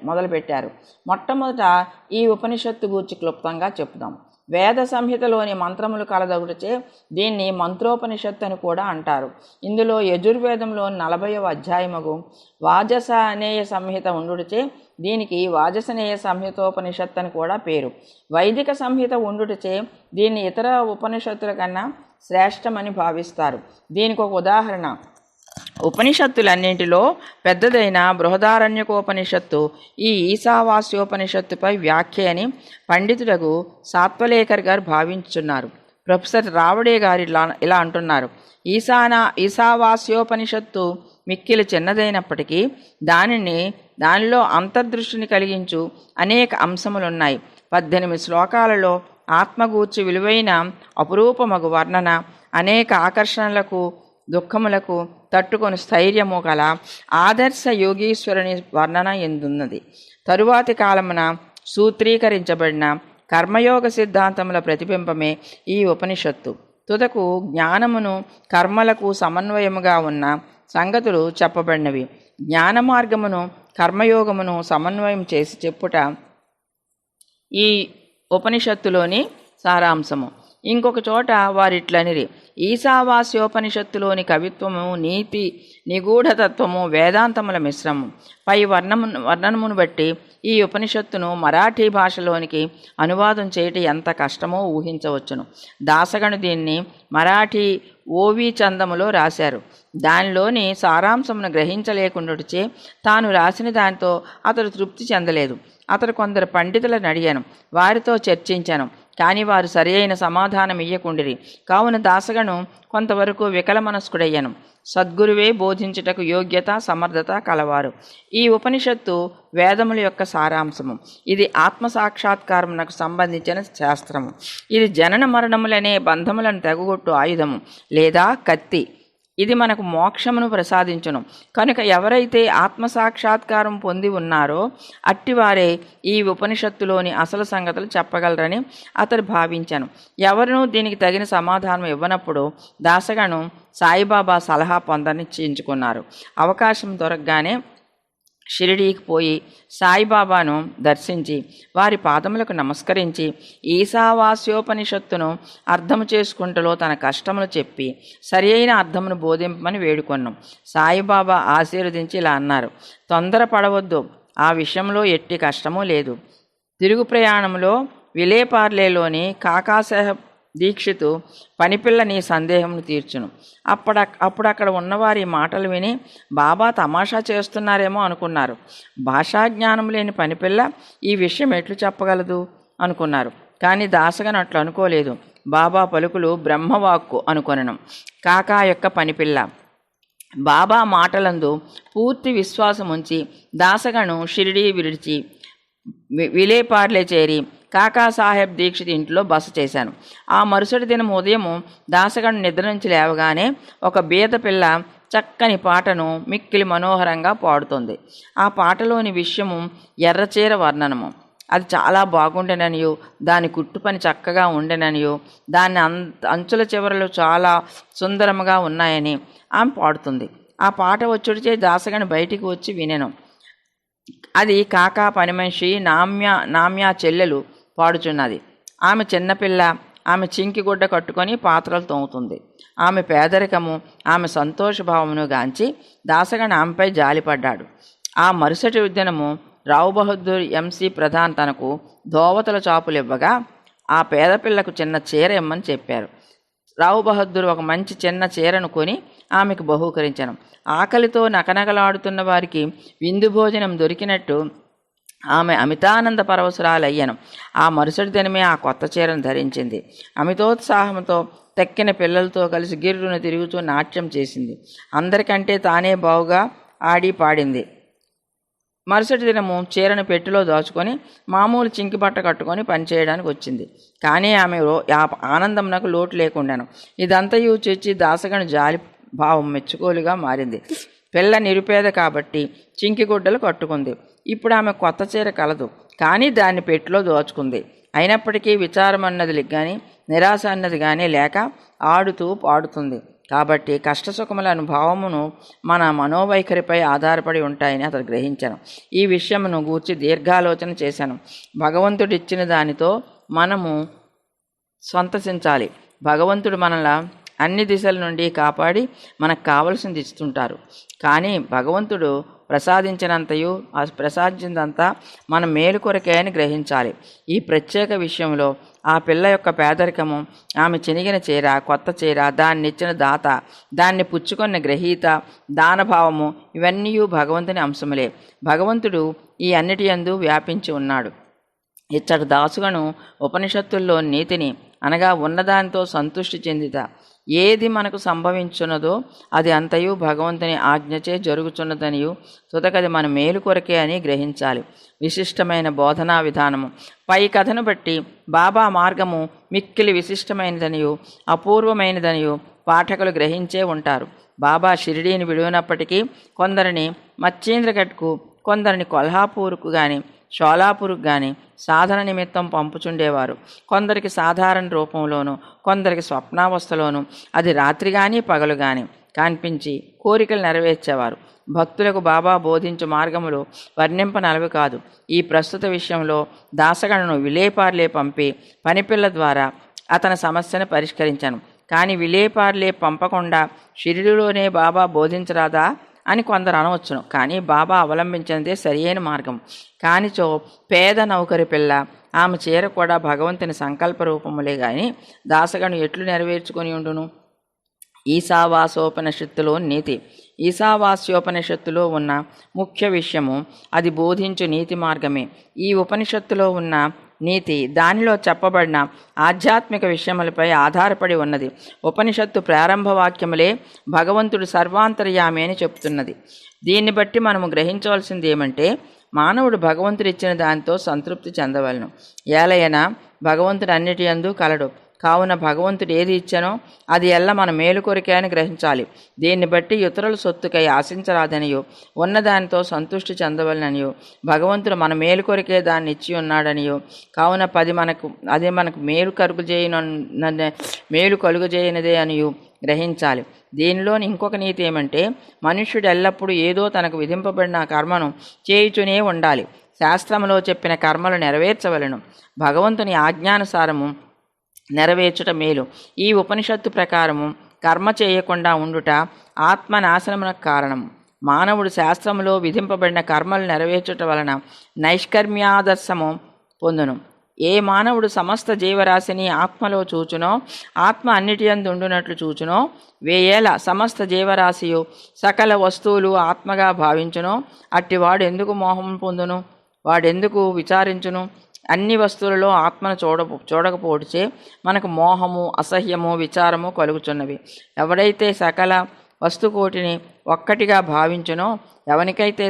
మొదలుపెట్టారు. మొట్టమొదట ఈ ఉపనిషత్తు గూర్చి క్లుప్తంగా చెప్దాం. వేద సంహితలోని మంత్రములు కలదొకటిచే దీన్ని మంత్రోపనిషత్తు అని కూడా అంటారు. ఇందులో యజుర్వేదంలోని 40వ అధ్యాయముగు వాజసనేయ సంహిత ఉండుటచే దీనికి వాజసనేయ సంహితోపనిషత్తు అని కూడా పేరు. వైదిక సంహిత ఉండుటచే దీన్ని ఇతర ఉపనిషత్తుల కన్నా శ్రేష్టమని భావిస్తారు. దీనికి ఒక ఉదాహరణ ఉపనిషత్తులన్నింటిలో పెద్దదైన బృహదారణ్యకోపనిషత్తు ఈ ఈశావాస్యోపనిషత్తుపై వ్యాఖ్య అని పండితులకు సాత్వలేకర్ గారు భావించున్నారు. ప్రొఫెసర్ రావడే గారు ఇలా అంటున్నారు. ఈశావాస్యోపనిషత్తు మిక్కిలి చిన్నదైనప్పటికీ దానిలో అంతర్దృష్టిని కలిగించు అనేక అంశములున్నాయి. 18 శ్లోకాలలో ఆత్మగూర్చి విలువైన అపురూపమగు వర్ణన, అనేక ఆకర్షణలకు దుఃఖములకు తట్టుకొని స్థైర్యము గల ఆదర్శ యోగీశ్వరుని వర్ణన ఎందున్నది. తరువాతి కాలమున సూత్రీకరించబడిన కర్మయోగ సిద్ధాంతముల ప్రతిబింబమే ఈ ఉపనిషత్తు. తుదకు జ్ఞానమును కర్మలకు సమన్వయముగా ఉన్న సంగతులు చెప్పబడినవి. జ్ఞాన మార్గమును కర్మయోగమును సమన్వయం చేసి చెప్పుట ఈ ఉపనిషత్తులోని సారాంశము. ఇంకొక చోట వారిట్లనిరి. ఈశావాస్యోపనిషత్తులోని కవిత్వము, నీతి, నిగూఢతత్వము వేదాంతముల మిశ్రమం. పై వర్ణనమును బట్టి ఈ ఉపనిషత్తును మరాఠీ భాషలోనికి అనువాదం చేయటం ఎంత కష్టమో ఊహించవచ్చును. దాసగను దీన్ని మరాఠీ ఓవి చందములో రాశారు. దానిలోని సారాంశమును గ్రహించలేకుండాచే తాను రాసిన దానితో అతడు తృప్తి చెందలేదు. అతడు కొందరు పండితులను అడిగాను, వారితో చర్చించాను. కానీ వారు సరి అయిన సమాధానం ఇయ్యకుండిరి. కావున దాసగను కొంతవరకు వికలమనస్కుడయ్యను. సద్గురువే బోధించుటకు యోగ్యత సమర్థత కలవారు. ఈ ఉపనిషత్తు వేదముల యొక్క సారాంశము. ఇది ఆత్మసాక్షాత్కారమునకు సంబంధించిన శాస్త్రము. ఇది జనన మరణములనే బంధములను తెగగొట్టు ఆయుధము లేదా కత్తి. ఇది మనకు మోక్షమును ప్రసాదించును. కనుక ఎవరైతే ఆత్మసాక్షాత్కారం పొంది ఉన్నారో అట్టివారే ఈ ఉపనిషత్తులోని అసలు సంగతులు చెప్పగలరని అతడు భావించాను. ఎవరినూ దీనికి తగిన సమాధానం ఇవ్వనప్పుడు దాసగను సాయిబాబా సలహా పొందనిచ్చించుకున్నారు. అవకాశం దొరకగానే షిరిడీకి పోయి సాయిబాబాను దర్శించి వారి పాదములకు నమస్కరించి ఈశావాస్యోపనిషత్తును అర్థము చేసుకుంటలో తన కష్టములు చెప్పి సరి అయిన అర్థమును బోధింపమని వేడుకొన్నాం. సాయిబాబా ఆశీర్వదించి ఇలా అన్నారు, తొందరపడవద్దు, ఆ విషయంలో ఎట్టి కష్టమూ లేదు. తిరుగు ప్రయాణంలో విలేపార్లేలోని కాకాసాహెబ్ దీక్షితు పనిపిల్ల నీ సందేహమును తీర్చును. అప్పుడు అక్కడ ఉన్నవారి మాటలు విని బాబా తమాషా చేస్తున్నారేమో అనుకున్నారు. భాషాజ్ఞానం లేని పనిపిల్ల ఈ విషయం ఎట్లు చెప్పగలదు అనుకున్నారు. కానీ దాసగను అట్లు అనుకోలేదు. బాబా పలుకులు బ్రహ్మవాక్కు అనుకొనను. కాకా యొక్క పనిపిల్ల బాబా మాటలందు పూర్తి విశ్వాసం ఉంచి దాసగను షిరిడీ విడిచి విలేపార్లే చేరి కాకాసాహెబ్ దీక్షిత్ ఇంట్లో బస చేశాను. ఆ మరుసటి దినం ఉదయము దాసగను నిద్ర నుంచి లేవగానే ఒక బీద పిల్ల చక్కని పాటను మిక్కిలి మనోహరంగా పాడుతుంది. ఆ పాటలోని విషయము ఎర్రచీర వర్ణనము. అది చాలా బాగుండెననియో, దాని కుట్టు పని చక్కగా ఉండెననియో, దాని అంచుల చివరలు చాలా సుందరముగా ఉన్నాయని ఆమె పాడుతుంది. ఆ పాట వచ్చుడిచే దాసగను బయటికి వచ్చి వినెను. అది కాకా పని మనిషి నామ్యా చెల్లెలు పాడుచున్నది. ఆమె చిన్నపిల్ల. ఆమె చింకిగుడ్డ కట్టుకొని పాత్రలు తోముతుంది. ఆమె పేదరికము, ఆమె సంతోషభావమును గాంచి దాసగను ఆమెపై జాలిపడ్డాడు. ఆ మరుసటి దినము రావు బహదూర్ ఎంసీ ప్రధాన్ తనకు దోవతల చాపులు ఇవ్వగా ఆ పేదపిల్లకు చిన్న చీర ఇమ్మని చెప్పారు. రావు బహదూర్ ఒక మంచి చిన్న చీరను కొని ఆమెకు బహూకరించను. ఆకలితో నకనకలాడుతున్న వారికి విందు భోజనం దొరికినట్టు ఆమె అమితానంద పరవశురాలయ్యను. ఆ మరుసటి దినమే ఆ కొత్త చీరను ధరించింది. అమితోత్సాహంతో తెక్కిన పిల్లలతో కలిసి గిర్రును తిరుగుతూ నాట్యం చేసింది. అందరికంటే తానే బావుగా ఆడి పాడింది. మరుసటి దినము చీరను పెట్టెలో దాచుకొని మామూలు చింకి బట్ట కట్టుకొని పనిచేయడానికి వచ్చింది. కానీ ఆమె ఆనందమునకు లోటు లేకుండాను. ఇదంతయు చూచి దాసగను జాలి భావం మెచ్చుకోలుగా మారింది. పిల్ల నిరుపేద కాబట్టి చింకిగుడ్డలు కట్టుకుంది. ఇప్పుడు ఆమె కొత్త చీర కలదు, కానీ దాన్ని పెట్టెలో దోచుకుంది. అయినప్పటికీ విచారం అన్నది కానీ నిరాశ అన్నది కానీ లేక ఆడుతూ పాడుతుంది. కాబట్టి కష్టసుఖముల అనుభవమును మన మనోవైఖరిపై ఆధారపడి ఉంటాయని అతడు గ్రహించాను. ఈ విషయమును గూర్చి దీర్ఘాలోచన చేశాను. భగవంతుడిచ్చిన దానితో మనము సంతసించాలి. భగవంతుడు మనలా అన్ని దిశల నుండి కాపాడి మనకు కావలసింది ఇస్తుంటారు. కానీ భగవంతుడు ప్రసాదించినంతా మన మేలు కొరకే అని గ్రహించాలి. ఈ ప్రత్యేక విషయంలో ఆ పిల్ల యొక్క పేదరికము, ఆమె చినిగిన చీర, కొత్త చీర, దాన్నిచ్చిన దాత, దాన్ని పుచ్చుకొన్న గ్రహీత, దానభావము ఇవన్నీ భగవంతుని అంశములే. భగవంతుడు ఈ అన్నిటి యందు వ్యాపించి ఉన్నాడు. ఇచ్చటి దాసుగను ఉపనిషత్తుల్లో నీతిని అనగా ఉన్నదానితో సంతృష్టి చెందిత ఏది మనకు సంభవించున్నదో అది అంతయు భగవంతుని ఆజ్ఞచే జరుగుచున్నదనియు తుదకది మన మేలు కొరకే అని గ్రహించాలి. విశిష్టమైన బోధనా విధానము. పై కథను బట్టి బాబా మార్గము మిక్కిలి విశిష్టమైనదనియు అపూర్వమైనదనియు పాఠకులు గ్రహించే ఉంటారు. బాబా షిరిడీని విడినప్పటికీ కొందరిని మచ్చేంద్రగఢ్కు, కొందరిని కొల్హాపూర్కు కానీ షోలాపూర్కు కానీ సాధన నిమిత్తం పంపుచుండేవారు. కొందరికి సాధారణ రూపంలోనూ, కొందరికి స్వప్నావస్థలోనూ, అది రాత్రి కానీ పగలు కానీ కనిపించి కోరికలు నెరవేర్చేవారు. భక్తులకు బాబా బోధించు మార్గములు వర్ణింపనలవి కాదు. ఈ ప్రస్తుత విషయంలో దాసగణను విలేపార్లే పంపి పనిపిల్ల ద్వారా అతని సమస్యను పరిష్కరించాను. కానీ విలేపార్లే పంపకుండా షిరిడిలోనే బాబా బోధించరాదా అని కొందరు అనవచ్చును. కానీ బాబా అవలంబించినదే సరియైన మార్గం. కానిచో పేద నౌకరి పిల్ల ఆమె చీర కూడా భగవంతుని సంకల్ప రూపములే గాని దాసగను ఎట్లు నెరవేర్చుకొని ఉండును? ఈశావాసోపనిషత్తులో నీతి. ఈశావాస్యోపనిషత్తులో ఉన్న ముఖ్య విషయము అది బోధించు నీతి మార్గమే. ఈ ఉపనిషత్తులో ఉన్న నీతి దానిలో చెప్పబడిన ఆధ్యాత్మిక విషయములపై ఆధారపడి ఉన్నది. ఉపనిషత్తు ప్రారంభ వాక్యములే భగవంతుడు సర్వాంతర్యామి అని చెప్తున్నది. దీన్ని బట్టి మనము గ్రహించవలసింది ఏమంటే, మానవుడు భగవంతుడిచ్చిన దానితో సంతృప్తి చెందవలను. ఏలయనా భగవంతుడు అన్నిటి యందు కలడు. కావున భగవంతుడు ఏది ఇచ్చానో అది ఎల్ల మన మేలు కొరికే అని గ్రహించాలి. దీన్ని బట్టి ఇతరుల సొత్తుకై ఆశించరాదనియో ఉన్నదానితో సంతృష్టి చెందవలననియో భగవంతుడు మన మేలు కొరికే దాన్ని ఇచ్చి ఉన్నాడనియో కావున అది మనకు మేలు కలుగజేయనిదే అనియో గ్రహించాలి. దీనిలోని ఇంకొక నీతి ఏమంటే, మనుష్యుడు ఎల్లప్పుడూ ఏదో తనకు విధింపబడిన కర్మను చేయుచునే ఉండాలి. శాస్త్రములో చెప్పిన కర్మలు నెరవేర్చవలను. భగవంతుని ఆజ్ఞానుసారము నెరవేర్చుట మేలు. ఈ ఉపనిషత్తు ప్రకారము కర్మ చేయకుండా ఉండుట ఆత్మనాశనమునకు కారణం. మానవుడు శాస్త్రములో విధింపబడిన కర్మలు నెరవేర్చుట వలన నైష్కర్మ్యాదర్శము పొందును. ఏ మానవుడు సమస్త జీవరాశిని ఆత్మలో చూచునో, ఆత్మ అన్నిటి యందు ఉండునట్లు చూచునో, వేయేల సమస్త జీవరాశియు సకల వస్తువులు ఆత్మగా భావించునో, అట్టివాడు ఎందుకు మోహం పొందును? వాడెందుకు విచారించును? అన్ని వస్తువులలో ఆత్మను చూడకపోవచ్చే మనకు మోహము, అసహ్యము, విచారము కలుగుచున్నవి. ఎవడైతే సకల వస్తుకోటిని ఒక్కటిగా భావించునో, ఎవనికైతే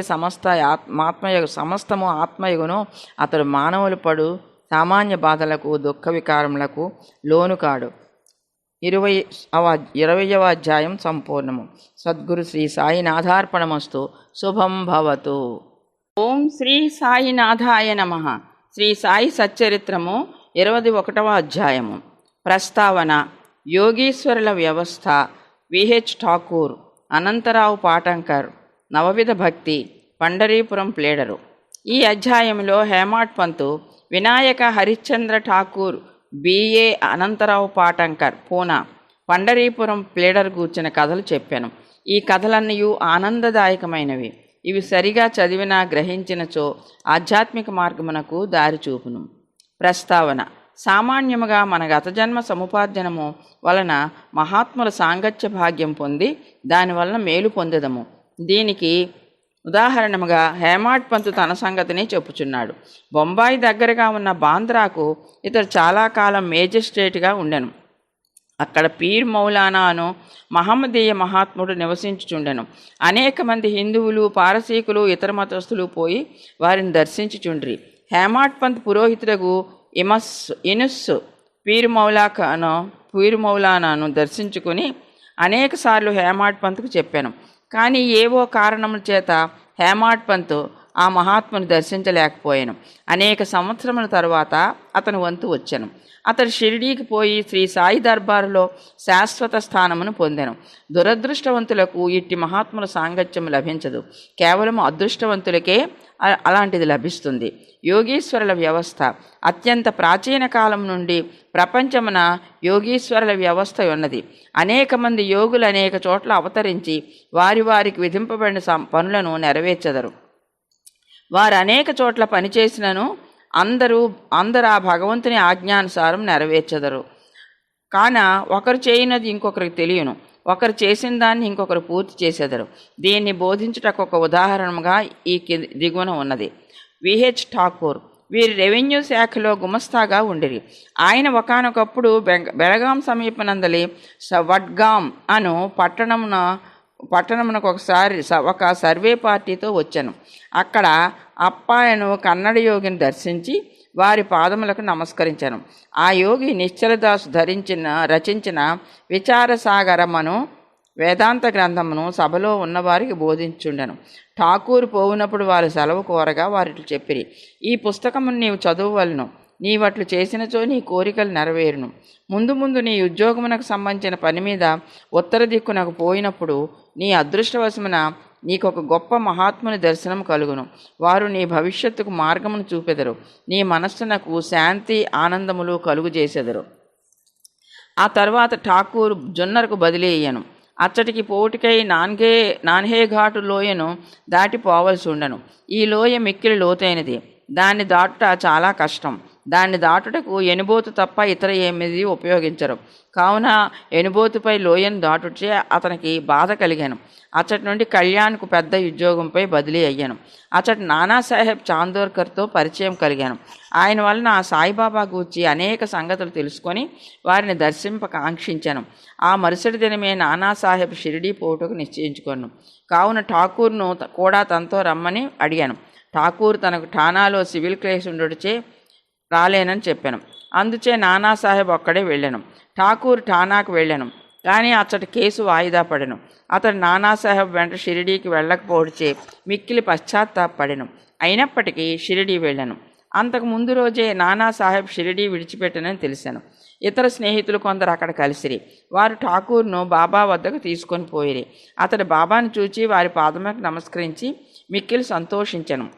సమస్తము ఆత్మయుగునో అతడు మానవులు పడు సామాన్య బాధలకు, దుఃఖ వికారములకు లోను కాడు. 20వ అధ్యాయం సంపూర్ణము. సద్గురు శ్రీ సాయినాథార్పణమస్తు. శుభం భవతు. ఓం శ్రీ సాయినాథాయ నమః. శ్రీ సాయి సచ్చరిత్రము 21వ అధ్యాయము. ప్రస్తావన. యోగీశ్వరుల వ్యవస్థ. విహెచ్ ఠాకూర్, అనంతరావు పాటంకర్, నవవిధ భక్తి, పండరీపురం ప్లేడరు. ఈ అధ్యాయంలో హేమాడ్ పంతు, వినాయక హరిశ్చంద్ర ఠాకూర్, బిఏ అనంతరావు పాటంకర్, పూనా, పండరీపురం ప్లేడర్ గూర్చిన కథలు చెప్పాను. ఈ కథలన్నీ ఆనందదాయకమైనవి. ఇవి సరిగా చదివినా గ్రహించినచో ఆధ్యాత్మిక మార్గమునకు దారి చూపును. ప్రస్తావన. సామాన్యముగా మన గత జన్మ సముపార్జనము వలన మహాత్ముల సాంగత్య భాగ్యం పొంది దానివలన మేలు పొందదము. దీనికి ఉదాహరణముగా హేమాడ్ పంతు తన సంగతిని చెప్పుచున్నాడు. బొంబాయి దగ్గరగా ఉన్న బాంద్రాకు ఇతడు చాలా కాలం మేజిస్ట్రేట్గా ఉండెను. అక్కడ పీర్ మౌలానా అను మహమ్మదీయ మహాత్ముడు నివసించుచుండెను. అనేక మంది హిందువులు, పారసీకులు, ఇతర మతస్థులు పోయి వారిని దర్శించుచుండ్రి. హేమాడ్ పంత్ పురోహితుడగు ఇనుస్ పీర్ మౌలానాను దర్శించుకుని అనేకసార్లు హేమాడ్ పంత్కు చెప్పాను. కానీ ఏవో కారణముల చేత హేమాడ్ పంత్ ఆ మహాత్ముని దర్శించలేకపోయాను. అనేక సంవత్సరముల తరువాత అతని వంతు వచ్చాను. అతడు షిరిడీకి పోయి శ్రీ సాయి దర్బారులో శాశ్వత స్థానమును పొందెను. దురదృష్టవంతులకు ఇట్టి మహాత్ముల సాంగత్యం లభించదు. కేవలం అదృష్టవంతులకే అలాంటిది లభిస్తుంది. యోగీశ్వరుల వ్యవస్థ. అత్యంత ప్రాచీన కాలం నుండి ప్రపంచమున యోగీశ్వరుల వ్యవస్థ ఉన్నది. అనేక మంది యోగులు అనేక చోట్ల అవతరించి వారికి విధింపబడిన పనులను నెరవేర్చెదరు. వారు అనేక చోట్ల పనిచేసినను అందరూ ఆ భగవంతుని ఆజ్ఞానుసారం నెరవేర్చెదరు. కాన ఒకరు చేయనది ఇంకొకరికి తెలియను, ఒకరు చేసిన దాన్ని ఇంకొకరు పూర్తి చేసేదరు. దీన్ని బోధించుటకు ఒక ఉదాహరణగా ఈ దిగువన ఉన్నది. విహెచ్ ఠాకూర్. వీరు రెవెన్యూ శాఖలో గుమస్తాగా ఉండిరి. ఆయన ఒకానొకప్పుడు బెళగాం సమీపనందలి వడ్గాం అను పట్టణమునకు ఒక సర్వే పార్టీతో వచ్చాను. అక్కడ అప్పాయను కన్నడ యోగిని దర్శించి వారి పాదములకు నమస్కరించాను. ఆ యోగి నిశ్చలదాసు రచించిన విచారసాగరమను వేదాంత గ్రంథమును సభలో ఉన్నవారికి బోధించుండెను. ఠాకూర్ పోవునప్పుడు వారు సెలవు కోరగా వారిట్లు చెప్పిరి, ఈ పుస్తకమును నీవు చదువువలను. నీవట్లు చేసినచో నీ కోరికలు నెరవేరును. ముందు నీ ఉద్యోగమునకు సంబంధించిన పని మీద ఉత్తర దిక్కునకు పోయినప్పుడు నీ అదృష్టవశమున నీకొక గొప్ప మహాత్ముని దర్శనం కలుగును. వారు నీ భవిష్యత్తుకు మార్గమును చూపెదరు. నీ మనస్సునకు శాంతి, ఆనందములు కలుగు చేసెదరు. ఆ తర్వాత ఠాకూర్ జొన్నరకు బదిలీ అయ్యాను. అచ్చటికి పోటుకై నాన్హేఘాటు లోయను దాటి పోవలసి ఉండను. ఈ లోయ మిక్కిలి లోతైనది. దాన్ని దాటుట చాలా కష్టం. దాన్ని దాటుటకు ఎనుబోతు తప్ప ఇతర ఏమిది ఉపయోగించరు. కావున ఎనుబోతుపై లోయను దాటుటే అతనికి బాధ కలిగాను. అచ్చటి నుండి కళ్యాణ్కు పెద్ద ఉద్యోగంపై బదిలీ అయ్యాను. అచ్చటి నానాసాహెబ్ చాందోర్కర్తో పరిచయం కలిగాను. ఆయన వలన ఆ సాయిబాబా గూర్చి అనేక సంగతులు తెలుసుకొని వారిని దర్శింపక ఆంక్షించాను. ఆ మరుసటి దినమే నానాసాహెబ్ షిరిడీ పోటుకు నిశ్చయించుకొను. కావున ఠాకూర్ను కూడా తనతో రమ్మని అడిగాను. ఠాకూర్ తనకు ఠానాలో సివిల్ కేసు ఉండొచ్చే రాలేనని చెప్పాను. అందుచే నానాసాహెబ్ ఒక్కడే వెళ్ళాను. ఠాకూర్ ఠానాకు వెళ్ళాను. కానీ అచ్చటి కేసు వాయిదా పడెను. అతడు నానాసాహెబ్ వెంట షిరిడీకి వెళ్ళకపోవచ్చే మిక్కిలి పశ్చాత్తాపడెను. అయినప్పటికీ షిరిడీ వెళ్ళాను. అంతకు ముందు రోజే నానాసాహెబ్ షిరిడీ విడిచిపెట్టనని తెలిసాను. ఇతర స్నేహితులు కొందరు అక్కడ కలిసిరి. వారు ఠాకూర్ను బాబా వద్దకు తీసుకొని పోయిరి. అతడు బాబాను చూచి వారి పాదములకు నమస్కరించి మిక్కిలి సంతోషించెను.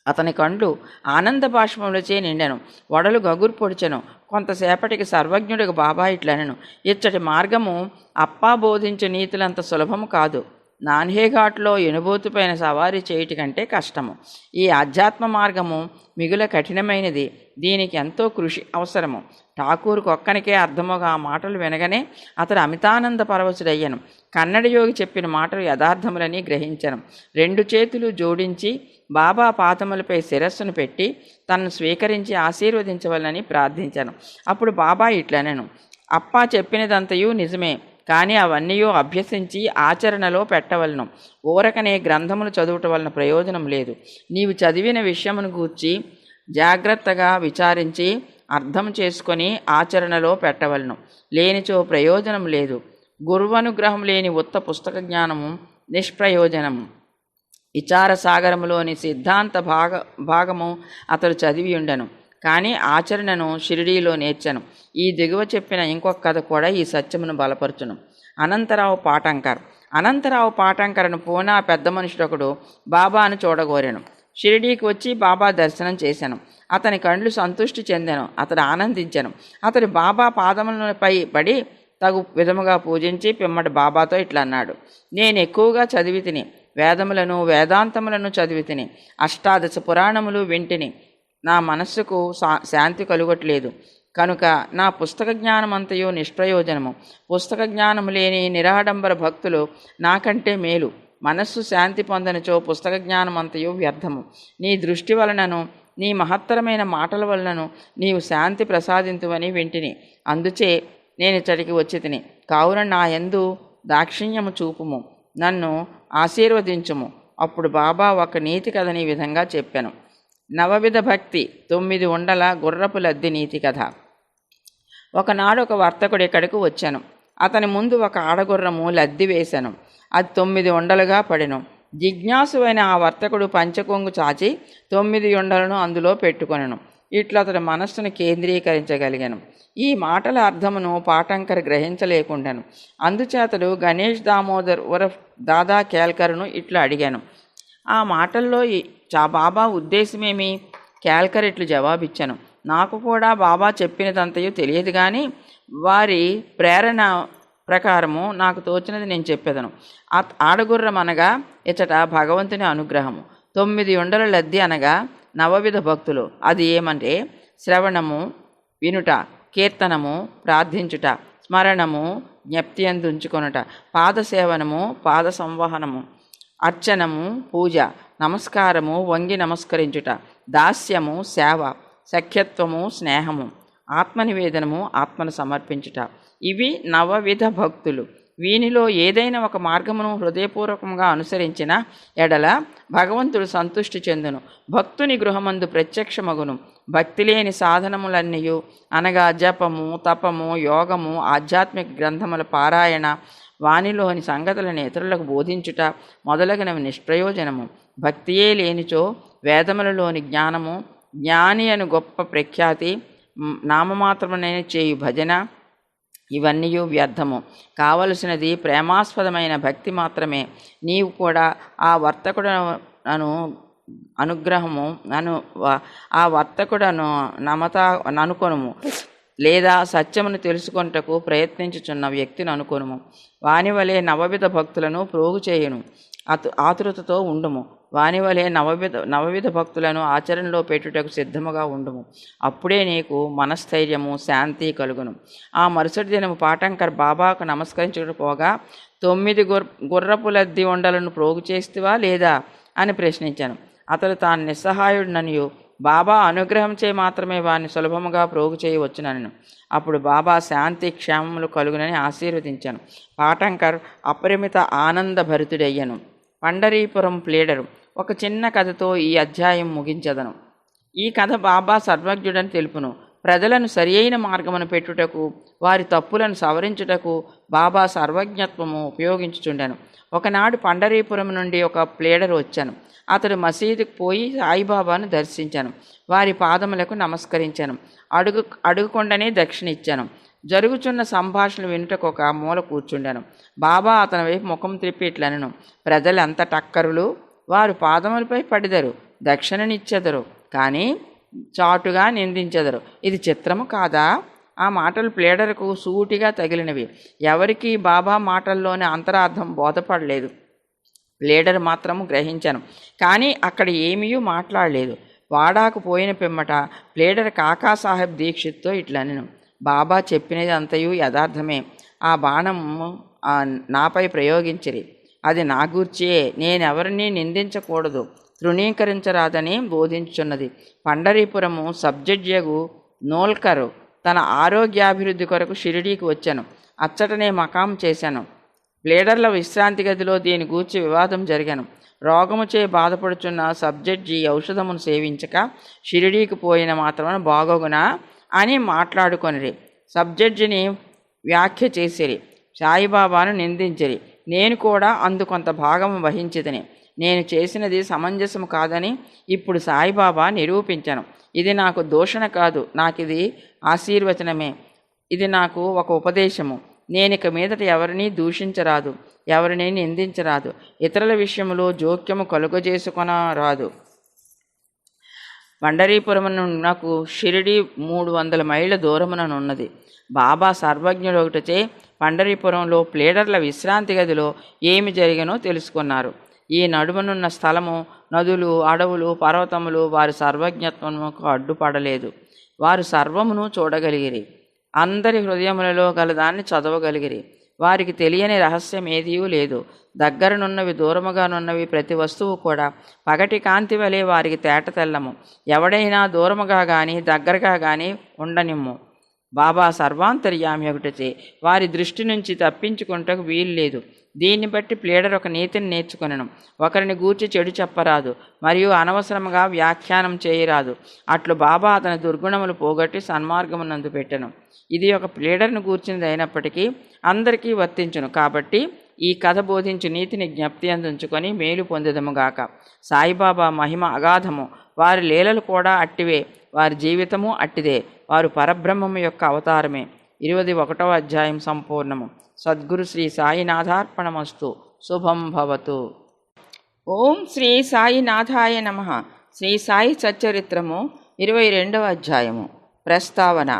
అతని కండ్లు ఆనంద బాష్పములచే నిండెను. వడలు గగురు పొడిచెను. కొంతసేపటికి సర్వజ్ఞుడికి బాబా ఇట్లనెను, ఇచ్చటి మార్గము అప్పా బోధించే నీతులంత సులభము కాదు. నాన్హేఘాట్లో ఎనుబోతుపైన సవారీ చేయుట కంటే కష్టము. ఈ ఆధ్యాత్మ మార్గము మిగుల కఠినమైనది. దీనికి ఎంతో కృషి అవసరము. ఠాకూర్కు ఒక్కనికే అర్థముగా ఆ మాటలు వినగానే అతడు అమితానంద పరవశుడయ్యను. కన్నడ యోగి చెప్పిన మాటలు యథార్థములని గ్రహించను. 2 చేతులు జోడించి బాబా పాదములపై శిరస్సును పెట్టి తనను స్వీకరించి ఆశీర్వదించవలనని ప్రార్థించాను. అప్పుడు బాబా ఇట్లనెను, అప్పా చెప్పినదంతయు నిజమే, కానీ అవన్నీ అభ్యసించి ఆచరణలో పెట్టవలను. ఊరకనే గ్రంథములు చదువుట వలన ప్రయోజనం లేదు. నీవు చదివిన విషయమును గూర్చి జాగ్రత్తగా విచారించి అర్థం చేసుకొని ఆచరణలో పెట్టవలను. లేనిచో ప్రయోజనం లేదు. గురువనుగ్రహం లేని ఉత్త పుస్తక జ్ఞానము నిష్ప్రయోజనము. విచార సాగరములోని సిద్ధాంత భాగము అతడు చదివి ఉండను, కానీ ఆచరణను షిరిడీలో నేర్చను. ఈ దిగువ చెప్పిన ఇంకొక కథ కూడా ఈ సత్యమును బలపరచును. అనంతరావు పాటంకరను పూనా పెద్ద మనుషుడొకడు బాబాను చూడగోరెను. షిరిడీకి వచ్చి బాబా దర్శనం చేశాను. అతని కండ్లు సంతృష్టి చెందాను. అతడు ఆనందించాను. అతడు బాబా పాదములపై పడి తగు విధముగా పూజించి పిమ్మటి బాబాతో ఇట్లా అన్నాడు, నేను ఎక్కువగా చదివి తిని, వేదములను వేదాంతములను చదివి తిని, 18 పురాణములు వింటిని. నా మనస్సుకు శాంతి కలుగట్లేదు. కనుక నా పుస్తక జ్ఞానమంతయు నిష్ప్రయోజనము. పుస్తక జ్ఞానము లేని నిరాడంబర భక్తులు నాకంటే మేలు. మనస్సు శాంతి పొందనిచో పుస్తక జ్ఞానమంతయు వ్యర్థము. నీ దృష్టి వలనను నీ మహత్తరమైన మాటల వలనను నీవు శాంతి ప్రసాదింతువని వింటిని. అందుచే నేను ఇచ్చటికి వచ్చి తిని. కావున నా యందు దాక్షిణ్యము చూపుము, నన్ను ఆశీర్వదించుము. అప్పుడు బాబా ఒక నీతి కథని ఈ విధంగా చెప్పాను. నవవిధ భక్తి 9 ఉండల గుర్రపు లద్ది నీతి కథ. ఒకనాడు ఒక వర్తకుడు ఇక్కడికి వచ్చాను. అతని ముందు ఒక ఆడగుర్రము లద్ది వేశాను. అది 9 ఉండలుగా పడెను. జిజ్ఞాసువైన ఆ వర్తకుడు పంచకొంగు చాచి 9 ఉండలను అందులో పెట్టుకొనెను. ఇట్లా అతడి మనస్సును కేంద్రీకరించగలిగాను. ఈ మాటల అర్థమును పాటంకర్ గ్రహించలేకుండాను. అందుచేతడు గణేష్ దామోదర్ ఉరఫ్ దాదా కేల్కర్ను ఇట్లా అడిగాను, ఆ మాటల్లో బాబా ఉద్దేశమేమి? కేల్కర్ ఇట్లు జవాబిచ్చాను, నాకు కూడా బాబా చెప్పినదంతయు తెలియదు, కానీ వారి ప్రేరణ ప్రకారము నాకు తోచినది నేను చెప్పేదను. ఆడగుర్రం అనగా ఇచ్చట భగవంతుని అనుగ్రహము. 9 ఉండల లద్ది అనగా నవవిధ భక్తులు. అది ఏమంటే శ్రవణము, వినుట, కీర్తనము, ప్రార్థించుట, స్మరణము, జ్ఞప్తి అందుంచుకొనుట, పాదసేవనము, పాద సంవహనము, అర్చనము, పూజ, నమస్కారము, వంగి నమస్కరించుట, దాస్యము, సేవ, సఖ్యత్వము, స్నేహము, ఆత్మనివేదనము, ఆత్మను సమర్పించుట. ఇవి నవవిధ భక్తులు. వీనిలో ఏదైనా ఒక మార్గమును హృదయపూర్వకంగా అనుసరించిన ఎడల భగవంతుడు సంతుష్టి చెందును. భక్తుని గృహమందు ప్రత్యక్షమగును. భక్తి లేని సాధనములన్నయు అనగా జపము, తపము, యోగము, ఆధ్యాత్మిక గ్రంథముల పారాయణ, వానిలోని సంగతులను ఇతరులకు బోధించుట మొదలగునవి నిష్ప్రయోజనము. భక్తియే లేనిచో వేదములలోని జ్ఞానము, జ్ఞాని అని గొప్ప ప్రఖ్యాతి, నామమాత్రమునైన చేయు భజన ఇవన్నీ వ్యర్థము. కావలసినది ప్రేమాస్పదమైన భక్తి మాత్రమే. నీవు కూడా ఆ వర్తకుడను అనుగ్రహము ఆ వర్తకుడను ననుకొనుము. లేదా సత్యమును తెలుసుకొనుటకు ప్రయత్నించుచున్న వ్యక్తిని అనుకొనుము. వాని వలె నవవిధ భక్తులను ప్రోగు చేయును. ఆతురతతో ఉండుము. వాని వలె నవవిధ భక్తులను ఆచరణలో పెట్టుటకు సిద్ధముగా ఉండుము. అప్పుడే నీకు మనస్థైర్యము, శాంతి కలుగును. ఆ మరుసటి దినము పాటంకర్ బాబాకు నమస్కరించకపోగా 9 గుర్రపు లద్ది ఉండలను ప్రోగు చేస్తువా లేదా అని ప్రశ్నించాను. అతడు తాను నిస్సహాయుడిననియు బాబా అనుగ్రహం చే మాత్రమే వారిని సులభముగా ప్రోగు చేయవచ్చునను. అప్పుడు బాబా శాంతి క్షేమములు కలుగునని ఆశీర్వదించాను. పాటంకర్ అపరిమిత ఆనంద భరితుడయ్యను. పండరీపురం ప్లేడరు. ఒక చిన్న కథతో ఈ అధ్యాయం ముగించదను. ఈ కథ బాబా సర్వజ్ఞుడని తెలుపును. ప్రజలను సరియైన మార్గమును పెట్టుటకు, వారి తప్పులను సవరించుటకు బాబా సర్వజ్ఞత్వము ఉపయోగించుచుండెను. ఒకనాడు పండరీపురం నుండి ఒక ప్లేడర్ వచ్చాను. అతడు మసీదుకు పోయి సాయిబాబాను దర్శించాను. వారి పాదములకు నమస్కరించాను. అడుగుకొండనే దక్షిణ ఇచ్చాను. జరుగుచున్న సంభాషణలు వినుటకు ఒక మూల కూర్చుండాను. బాబా అతని వైపు ముఖం త్రిప్పి ఇట్లనెను, ప్రజలంత టక్కరులు, వారు పాదములపై పడిదరు, దక్షిణనిచ్చెదరు, కానీ చాటుగా నిందించెదరు. ఇది చిత్రము కాదా? ఆ మాటలు ప్లేడర్కు సూటిగా తగిలినవి. ఎవరికీ బాబా మాటల్లోని అంతరార్థం బోధపడలేదు. ప్లేడర్ మాత్రము గ్రహించాను, కానీ అక్కడ ఏమీ మాట్లాడలేదు. వాడాకు పోయిన పిమ్మట ప్లేడర్ కాకాసాహెబ్ దీక్షిత్తో ఇట్లనెను, బాబా చెప్పినది అంతయు యథార్థమే. ఆ బాణము నాపై ప్రయోగించిరి. అది నా గూర్చియే. నేనెవరినీ నిందించకూడదు, తృణీకరించరాదని బోధించుచున్నది. పండరీపురము సబ్జడ్జియగు నోల్కరు తన ఆరోగ్యాభివృద్ధి కొరకు షిరిడీకి వచ్చాను. అచ్చటనే మకాం చేశాను. ప్లేడర్ల విశ్రాంతి గదిలో దీని గూర్చి వివాదం జరిగాను. రోగముచే బాధపడుచున్న సబ్జడ్జి ఔషధమును సేవించక షిరిడీకి పోయిన మాత్రమే బాగోగునా అని మాట్లాడుకొనిరి. సబ్జడ్జిని వ్యాఖ్య చేసిరి. సాయిబాబాను నిందించిరి. నేను కూడా అందుకొంత భాగము వహించితిని. నేను చేసినది సమంజసము కాదని ఇప్పుడు సాయిబాబా నిరూపించను. ఇది నాకు దూషణ కాదు, నాకిది ఆశీర్వచనమే. ఇది నాకు ఒక ఉపదేశము. నేనిక మీదట ఎవరినీ దూషించరాదు, ఎవరిని నిందించరాదు, ఇతరుల విషయంలో జోక్యము కలుగజేసుకొనరాదు. పండరీపురమునకు షిరిడి 300 మైళ్ళ దూరముననున్నది. బాబా సర్వజ్ఞుడు ఒకటిచే పండరీపురంలో ప్లేడర్ల విశ్రాంతి గదిలో ఏమి జరిగినో తెలుసుకున్నారు. ఈ నడుమనున్న స్థలము, నదులు, అడవులు, పర్వతములు వారి సర్వజ్ఞత్వముకు అడ్డుపడలేదు. వారు సర్వమును చూడగలిగిరి. అందరి హృదయములలో గలదాన్ని చదవగలిగిరి. వారికి తెలియని రహస్యం ఏదీ లేదు. దగ్గరనున్నవి, దూరముగానున్నవి ప్రతి వస్తువు కూడా పగటి కాంతి వలె వారికి తేట తెల్లము. ఎవడైనా దూరముగా కానీ దగ్గరగా కానీ ఉండనిమ్ము. బాబా సర్వాంతర్యామి ఒకటిచే వారి దృష్టి నుంచి తప్పించుకుంటకు వీలు లేదు. దీన్ని బట్టి ప్లేడర్ ఒక నీతిని నేర్చుకొనెను. ఒకరిని గూర్చి చెడు చెప్పరాదు, మరియు అనవసరముగా వ్యాఖ్యానం చేయరాదు. అట్లు బాబా అతని దుర్గుణములు పోగొట్టి సన్మార్గమునందు పెట్టెను. ఇది ఒక ప్లేడర్ను గూర్చినది అయినప్పటికీ అందరికీ వర్తించును. కాబట్టి ఈ కథ బోధించు నీతిని జ్ఞప్తి అందించుకొని మేలు పొందెదముగాక. సాయిబాబా మహిమ అగాధము. వారి లీలలు కూడా అట్టివే. వారి జీవితము అట్టిదే. వారు పరబ్రహ్మము యొక్క అవతారమే. 21వ అధ్యాయం సంపూర్ణము. సద్గురు శ్రీ సాయినాథార్పణమస్తు. శుభం భవతు. ఓం శ్రీ సాయినాథాయ నమః. శ్రీ సాయి సచ్చరిత్రము 22వ అధ్యాయము. ప్రస్తావన.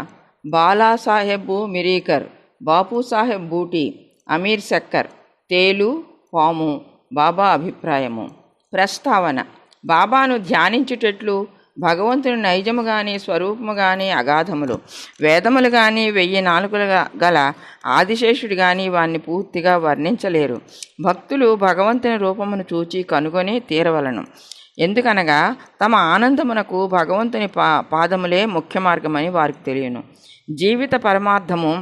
బాలాసాహెబ్ మిరీకర్, బాపూసాహెబ్ బూటీ, అమీర్ శక్కర్, తేలు, పాము. బాబా అభిప్రాయము. ప్రస్తావన. బాబాను ధ్యానించుటట్లు భగవంతుని నైజము కానీ స్వరూపము కానీ అగాధములు. వేదములు కానీ 1000 నాలుకలు గల ఆదిశేషుడు కానీ వారిని పూర్తిగా వర్ణించలేరు. భక్తులు భగవంతుని రూపమును చూచి కనుగొని తీరవలను. ఎందుకనగా తమ ఆనందమునకు భగవంతుని పాదములే ముఖ్య మార్గమని వారికి తెలియను. జీవిత పరమార్థము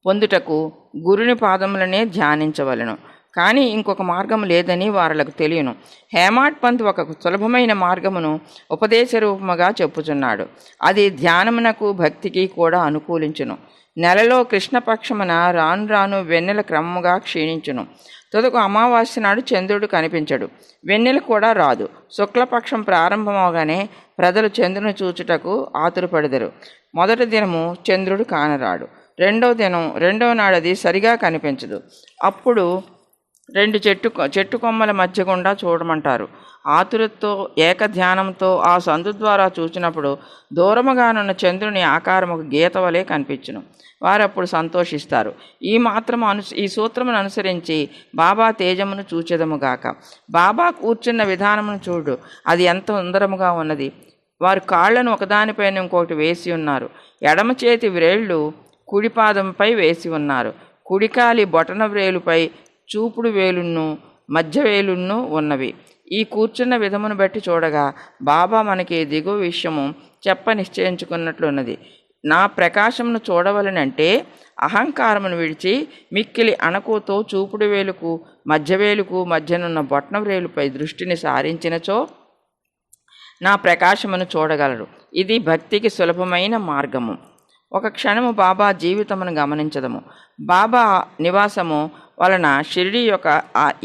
పొందుటకు గురుని పాదములనే ధ్యానించవలను. కానీ ఇంకొక మార్గం లేదని వారులకు తెలియను. హేమాడ్ పంత్ ఒక సులభమైన మార్గమును ఉపదేశ రూపముగా చెప్పుచున్నాడు. అది ధ్యానమునకు భక్తికి కూడా అనుకూలించును. నెలలో కృష్ణపక్షమున రాను రాను వెన్నెల క్రమముగా క్షీణించును. తుదకు అమావాస్య నాడు చంద్రుడు కనిపించడు, వెన్నెల కూడా రాదు. శుక్లపక్షం ప్రారంభమవగానే ప్రజలు చంద్రుని చూచుటకు ఆతురపడెదరు. మొదటి దినము చంద్రుడు కానరాడు. రెండవ నాడు అది సరిగా కనిపించదు. అప్పుడు 2 చెట్టు కొమ్మల మధ్య గుండా చూడమంటారు. ఆతురతో ఏకధ్యానంతో ఆ సందు ద్వారా చూచినప్పుడు దూరముగానున్న చంద్రుని ఆకారం ఒక గీత వలె కనిపించును. వారప్పుడు సంతోషిస్తారు. ఈ సూత్రమును అనుసరించి బాబా తేజమును చూచెదముగాక. బాబా కూర్చున్న విధానమును చూడు, అది ఎంత సుందరముగా ఉన్నది. వారు కాళ్లను ఒకదానిపైన ఇంకొకటి వేసి ఉన్నారు. ఎడమ చేతి వ్రేళ్ళు కుడిపాదంపై వేసి ఉన్నారు. కుడికాలి బొటన వ్రేలుపై చూపుడు వేలును మధ్య వేలును ఉన్నవి. ఈ కూర్చున్న విధమును బట్టి చూడగా బాబా మనకి దిగువ విషయము చెప్ప నిశ్చయించుకున్నట్లున్నది. నా ప్రకాశమును చూడవలనంటే అహంకారమును విడిచి మిక్కిలి అణకుతో చూపుడు వేలుకు మధ్యవేలుకు మధ్యనున్న బొట్న వ్రేలుపై దృష్టిని సారించినచో నా ప్రకాశమును చూడగలరు. ఇది భక్తికి సులభమైన మార్గము. ఒక క్షణము బాబా జీవితమును గమనించదము. బాబా నివాసము వలన షిరిడి యొక్క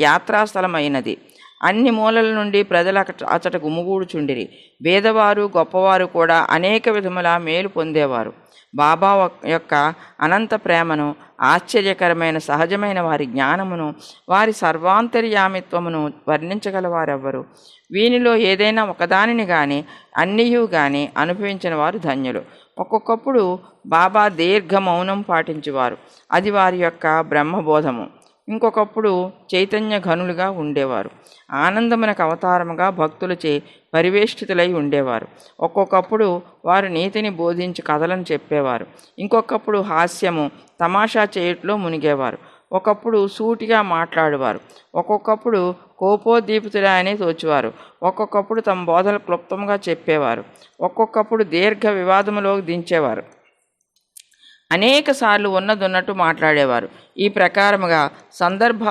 యాత్రాస్థలమైనది. అన్ని మూలల నుండి ప్రజలు అచట గుమిగూడుచుండిరి. పేదవారు గొప్పవారు కూడా అనేక విధముల మేలు పొందేవారు. బాబా యొక్క అనంత ప్రేమను, ఆశ్చర్యకరమైన సహజమైన వారి జ్ఞానమును, వారి సర్వాంతర్యామిత్వమును వర్ణించగలవారెవ్వరు. వీనిలో ఏదైనా ఒకదానిని కానీ అన్నియూ కానీ అనుభవించిన వారు ధన్యులు. ఒక్కొక్కప్పుడు బాబా దీర్ఘ మౌనం పాటించేవారు. అది వారి యొక్క బ్రహ్మబోధము. ఇంకొకప్పుడు చైతన్య ఘనులుగా ఉండేవారు. ఆనందమునకు అవతారముగా భక్తులచే పరివేష్టితులై ఉండేవారు. ఒక్కొక్కప్పుడు వారు నీతిని బోధించి కథలను చెప్పేవారు. ఇంకొకప్పుడు హాస్యము తమాషా చేయట్లో మునిగేవారు. ఒకప్పుడు సూటిగా మాట్లాడేవారు. ఒక్కొక్కప్పుడు కోపోద్దీపితులే అని తోచువారు. ఒక్కొక్కప్పుడు తమ బోధలు క్లుప్తంగా చెప్పేవారు. ఒక్కొక్కప్పుడు దీర్ఘ వివాదములోకి దించేవారు. అనేక సార్లు ఉన్నట్టు మాట్లాడేవారు. ఈ ప్రకారముగా సందర్భ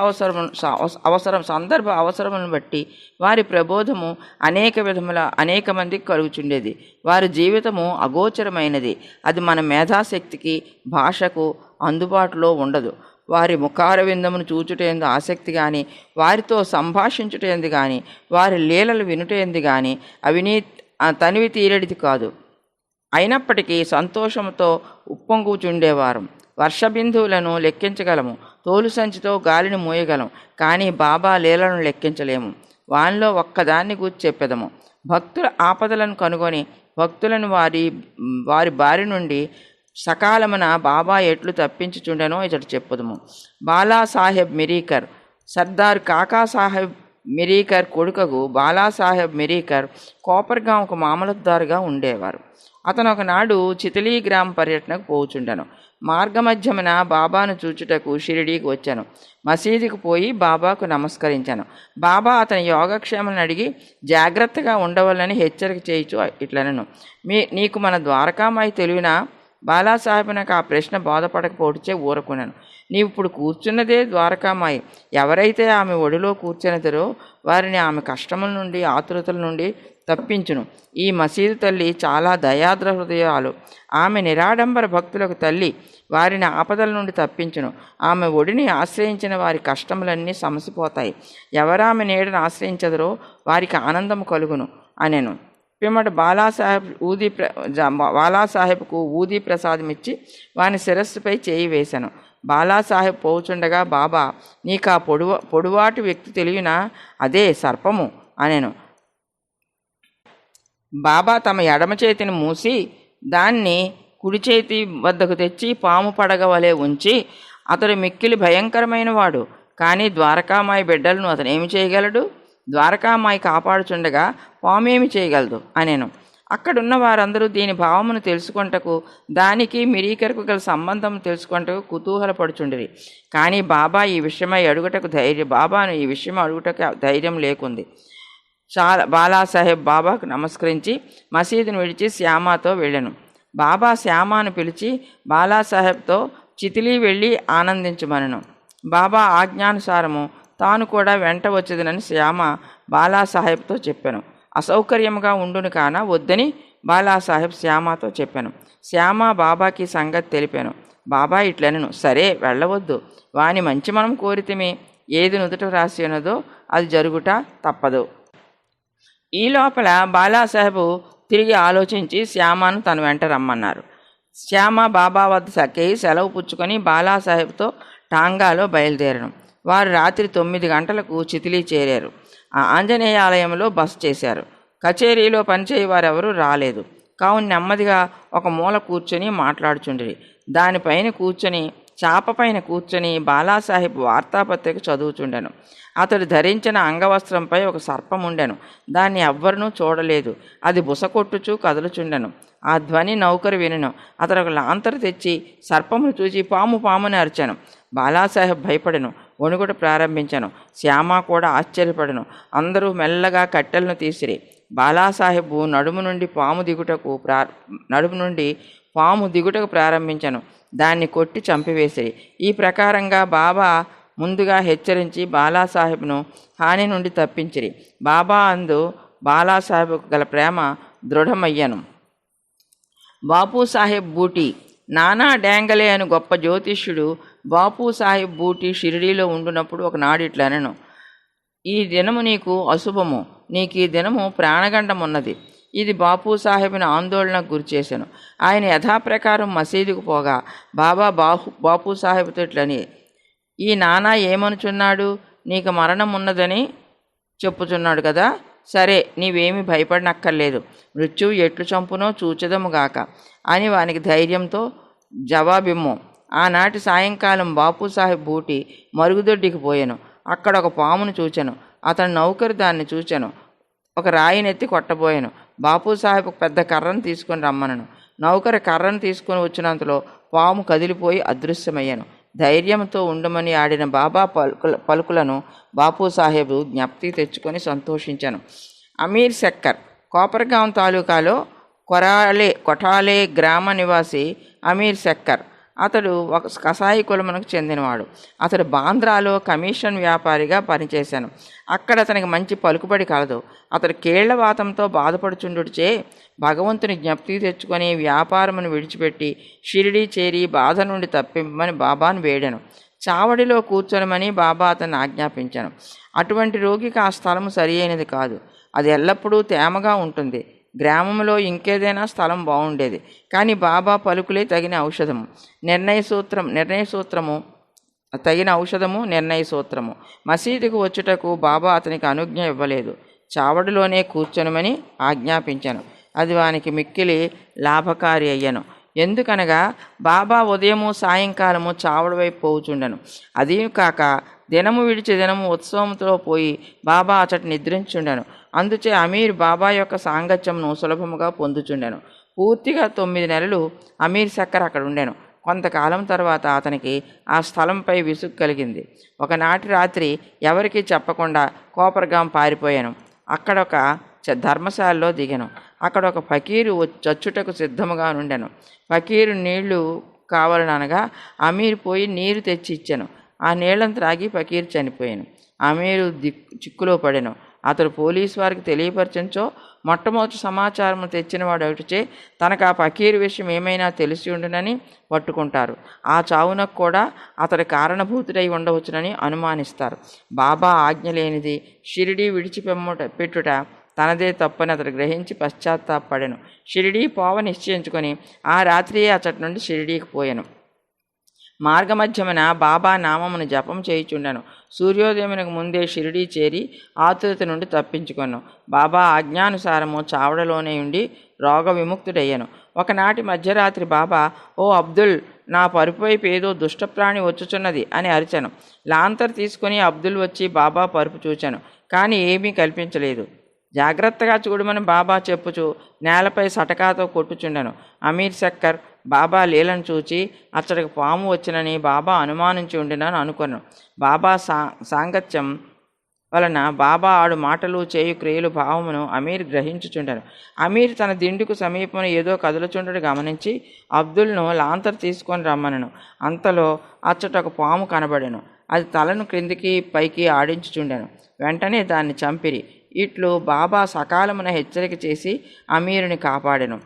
అవసరములను బట్టి వారి ప్రబోధము అనేక విధముల అనేక మందికి కలుగుచుండేది. వారి జీవితము అగోచరమైనది. అది మన మేధాశక్తికి భాషకు అందుబాటులో ఉండదు. వారి ముఖార విందమును చూచుటేందు ఆసక్తి కానీ, వారితో సంభాషించుటేందు కానీ, వారి లీలలు వినుటేందు కానీ తనివి తీరడిది కాదు. అయినప్పటికీ సంతోషంతో ఉప్పొంగుచుండేవారు. వర్షబిందువులను లెక్కించగలము, తోలు సంచితో గాలిని మోయగలం, కానీ బాబా లీలను లెక్కించలేము. వానిలో ఒక్కదాన్ని గూర్చి చెప్పెదము. భక్తుల ఆపదలను కనుగొని భక్తులను వారి బారి నుండి సకాలమున బాబా ఎట్లు తప్పించుచుండెనో ఇతడు చెప్పుదము. బాలాసాహెబ్ మిరీకర్ సర్దార్ కాకాసాహెబ్ మిరీకర్ కొడుకగు బాలాసాహెబ్ మిరీకర్ కోపర్గాంకు మామలద్దారుగా ఉండేవారు. అతను ఒకనాడు చితలీ గ్రామ పర్యటనకు పోవుచుండెను. మార్గమధ్యమున బాబాను చూచుటకు షిరిడీకి వచ్చాను. మసీదుకు పోయి బాబాకు నమస్కరించాను. బాబా అతని యోగక్షేమాలను అడిగి జాగ్రత్తగా ఉండవాలని హెచ్చరిక చేయుచు ఇట్లనను, నీకు మన ద్వారకామాయి తెలివినా? బాలాసాహెబ్ నాకు ఆ ప్రశ్న బోధపడకపోవచ్చే ఊరుకున్నాను. నీవు ఇప్పుడు కూర్చున్నదే ద్వారకామాయి. ఎవరైతే ఆమె ఒడిలో కూర్చున్నదరో వారిని ఆమె కష్టముల నుండి ఆతురతల నుండి తప్పించును. ఈ మసీదు తల్లి చాలా దయాద్ర హృదయాలు. ఆమె నిరాడంబర భక్తులకు తల్లి. వారిని ఆపదల నుండి తప్పించును. ఆమె ఒడిని ఆశ్రయించిన వారి కష్టములన్నీ సమసిపోతాయి. ఎవరామె నీడను ఆశ్రయించదరో వారికి ఆనందము కలుగును అనెను. పిమ్మట బాలాసాహెబ్కు ఊదీ ప్రసాదమిచ్చి వాని శిరస్సుపై చేయి వేశాను. బాలాసాహెబ్ పోచుండగా బాబా, నీకు ఆ పొడువాటి వ్యక్తి తెలియనా? అదే సర్పము అనెను. బాబా తమ ఎడమ చేతిని మూసి దాన్ని కుడి చేతి వద్దకు తెచ్చి పాము పడగ వలె ఉంచి, అతడు మిక్కిలి భయంకరమైన వాడు, కానీ ద్వారకామాయి బిడ్డలను అతను ఏమి చేయగలడు? ద్వారకామాయి కాపాడుచుండగా పాము ఏమి చేయగలదు అనెను. అక్కడున్న వారందరూ దీని భావమును తెలుసుకొంటకు, దానికి మిరీకర్కు గల సంబంధం తెలుసుకొంటకు కుతూహలపడుచుండిరి. కానీ బాబాను ఈ విషయమై అడుగుటకు ధైర్యం లేకుంది. బాలాసాహెబ్ బాబాకు నమస్కరించి మసీదును విడిచి శ్యామాతో వెళ్ళెను. బాబా శ్యామాను పిలిచి బాలాసాహెబ్తో చితిలీ వెళ్ళి ఆనందించమనెను. బాబా ఆజ్ఞానుసారము తాను కూడా వెంట వచ్చేదనని శ్యామ బాలాసాహెబ్తో చెప్పాను. అసౌకర్యముగా ఉండును కాన వద్దని బాలాసాహెబ్ శ్యామతో చెప్పాను. శ్యామ బాబాకి సంగతి తెలిపాను. బాబా ఇట్లనను, సరే వెళ్ళవద్దు, వాని మంచి మనం కోరితేమి, ఏది నుదుట రాసి ఉన్నదో అది జరుగుట తప్పదు. ఈ లోపల బాలాసాహెబు తిరిగి ఆలోచించి శ్యామను తన వెంట రమ్మన్నారు. శ్యామ బాబా వద్ద సక్కేయి సెలవు పుచ్చుకొని బాలాసాహెబ్తో టాంగాలో బయలుదేరను. వారు రాత్రి 9 గంటలకు చితిలీ చేరారు. ఆ ఆంజనేయాలయంలో బస చేశారు. కచేరీలో పనిచేయవారెవరూ రాలేదు. కావున నెమ్మదిగా ఒక మూల కూర్చొని మాట్లాడుచుండిరి. దానిపైన కూర్చొని చాపపైన కూర్చొని బాలాసాహెబ్ వార్తాపత్రిక చదువుచుండెను. అతడు ధరించిన అంగవస్త్రంపై ఒక సర్పం ఉండెను. దాన్ని ఎవ్వరూ చూడలేదు. అది బుసకొట్టుచూ కదులుచుండెను. ఆ ధ్వని నౌకరు వినెను. అతడు ఒక లాంతరు తెచ్చి సర్పమును చూచి పాము పాముని అరిచాను. బాలాసాహెబ్ భయపడెను, వణుకుట ప్రారంభించాను. శ్యామ కూడా ఆశ్చర్యపడెను. అందరూ మెల్లగా కట్టెలను తీసిరి. బాలాసాహెబు నడుము నుండి పాము దిగుటకు ప్రారంభించాను. దాన్ని కొట్టి చంపివేసిరి. ఈ ప్రకారంగా బాబా ముందుగా హెచ్చరించి బాలాసాహెబ్ను హాని నుండి తప్పించిరి. బాబా అందు బాలాసాహెబ్కు గల ప్రేమ దృఢమయ్యను. బాపూసాహెబ్ బూటీ నానా డ్యాంగలే అని గొప్ప జ్యోతిష్యుడు బాపూసాహెబ్ బూటీ షిరిడీలో ఉండునప్పుడు ఒకనాడు ఇట్లనెను: ఈ దినము నీకు అశుభము, నీకు ఈ దినము ప్రాణగండమున్నది. ఇది బాపూసాహెబ్ని ఆందోళనకు గురిచేశాను. ఆయన యథాప్రకారం మసీదుకు పోగా బాబా బాపూసాహెబ్తో ఇట్లని: ఈ నానా ఏమనుచున్నాడు? నీకు మరణం ఉన్నదని చెప్పుచున్నాడు కదా. సరే, నీవేమి భయపడనక్కర్లేదు. మృత్యువు ఎట్లు చంపునో చూచెదముగాక అని వానికి ధైర్యంతో జవాబిమ్ము. ఆనాటి సాయంకాలం బాపూసాహెబ్ బూటీ మరుగుదొడ్డికి పోయాను. అక్కడ ఒక పామును చూచాను. అతని నౌకరు దాన్ని చూచాను. ఒక రాయినెత్తి కొట్టబోయాను. బాపూసాహెబ్ పెద్ద కర్రను తీసుకొని రమ్మనను. నౌకరు కర్రను తీసుకొని వచ్చినంతలో పాము కదిలిపోయి అదృశ్యమయ్యాను. ధైర్యంతో ఉండమని ఆడిన బాబా పలుకులను బాపూసాహెబ్ జ్ఞప్తికి తెచ్చుకొని సంతోషించాను. అమీర్ శక్కర్ కోపర్గాం తాలూకాలో కొఠాలే గ్రామ నివాసి అమీర్ శక్కర్. అతడు ఒక కసాయి కులమునకు చెందినవాడు. అతడు బాంద్రాలో కమిషన్ వ్యాపారిగా పనిచేశాను. అక్కడ అతనికి మంచి పలుకుబడి కలదు. అతడు కేళ్లవాతంతో బాధపడుచుండుచే భగవంతుని జ్ఞప్తికి తెచ్చుకొని వ్యాపారమును విడిచిపెట్టి షిరిడీ చేరి బాధ నుండి తప్పింపమని బాబాను వేడాను. చావడిలో కూర్చొనమని బాబా అతన్ని ఆజ్ఞాపించాను. అటువంటి రోగికి ఆ స్థలము సరి అయినది కాదు. అది ఎల్లప్పుడూ తేమగా ఉంటుంది. గ్రామంలో ఇంకేదైనా స్థలం బాగుండేది. కానీ బాబా పలుకులే తగిన ఔషధము. నిర్ణయ సూత్రము. మసీదుకు వచ్చుటకు బాబా అతనికి అనుజ్ఞ ఇవ్వలేదు. చావడిలోనే కూర్చొనమని ఆజ్ఞాపించాను. అది వానికి మిక్కిలి లాభకారి అయ్యను. ఎందుకనగా బాబా ఉదయము సాయంకాలము చావడి వైపు పోవుచుండెను. అదీ కాక దినము విడిచి దినము ఉత్సవంతో పోయి బాబా అచట నిద్రించుండెను. అందుచే అమీర్ బాబా యొక్క సాంగత్యమును సులభముగా పొందుచుండెను. పూర్తిగా 9 నెలలు అమీర్ శక్కర్ అక్కడ ఉండెను. కొంతకాలం తర్వాత అతనికి ఆ స్థలంపై విసుగు కలిగింది. ఒకనాటి రాత్రి ఎవరికీ చెప్పకుండా కోపర్గాం పారిపోయాను. అక్కడొక ధర్మశాలలో దిగాను. అక్కడ ఒక ఫకీరు చచ్చుటకు సిద్ధముగా నుండెను. ఫకీరు నీళ్లు కావాలనగా అమీర్ పోయి నీరు తెచ్చి ఇచ్చాను. ఆ నీళ్లను త్రాగి ఫకీరు చనిపోయాను. అమీరు చిక్కులో పడెను. అతడు పోలీసు వారికి తెలియపరచంచో మొట్టమొదటి సమాచారం తెచ్చినవాడు ఒకటిచే తనకు ఆ ఫకీరు విషయం ఏమైనా తెలిసి ఉండునని పట్టుకుంటారు. ఆ చావునకు కూడా అతడి కారణభూతుడై ఉండవచ్చునని అనుమానిస్తారు. బాబా ఆజ్ఞ లేనిది షిరిడీ పెట్టుట తనదే తప్పని అతడు గ్రహించి పశ్చాత్తాపడెను. షిరిడీ పోవ నిశ్చయించుకొని ఆ రాత్రియే అతడి నుండి షిరిడీకి పోయాను. మార్గమధ్యమున బాబా నామమును జపం చేయుచుండెను. సూర్యోదయమునకు ముందే షిరిడీ చేరి ఆతురత నుండి తప్పించుకొను. బాబా ఆజ్ఞానుసారము చావడలోనే ఉండి రోగ విముక్తుడయ్యను. ఒకనాటి మధ్యరాత్రి బాబా, ఓ అబ్దుల్, నా పరుపువైపు ఏదో దుష్టప్రాణి వచ్చుచున్నది అని అరిచాను. లాంతర్ తీసుకుని అబ్దుల్ వచ్చి బాబా పరుపు చూచాను. కానీ ఏమీ కల్పించలేదు. జాగ్రత్తగా చూడమని బాబా చెప్పుచు నేలపై సటకాతో కొట్టుచుండెను. అమీర్ శక్కర్ బాబా లీలను చూచి అచ్చడికి పాము వచ్చినని బాబా అనుమానించి ఉండినని అనుకున్నాను. బాబా సాంగత్యం వలన బాబా ఆడు మాటలు చేయు క్రియలు భావమును అమీర్ గ్రహించుచుండెను. అమీర్ తన దిండుకు సమీపమున ఏదో కదులుచుండడు గమనించి అబ్దుల్ను లాంతర్ తీసుకొని రమ్మనను. అంతలో అచ్చట ఒక పాము కనబడెను. అది తలను క్రిందికి పైకి ఆడించుచుండెను. వెంటనే దాన్ని చంపిరి. ఇట్లు బాబా సకాలమున హెచ్చరిక చేసి అమీరుని కాపాడెను.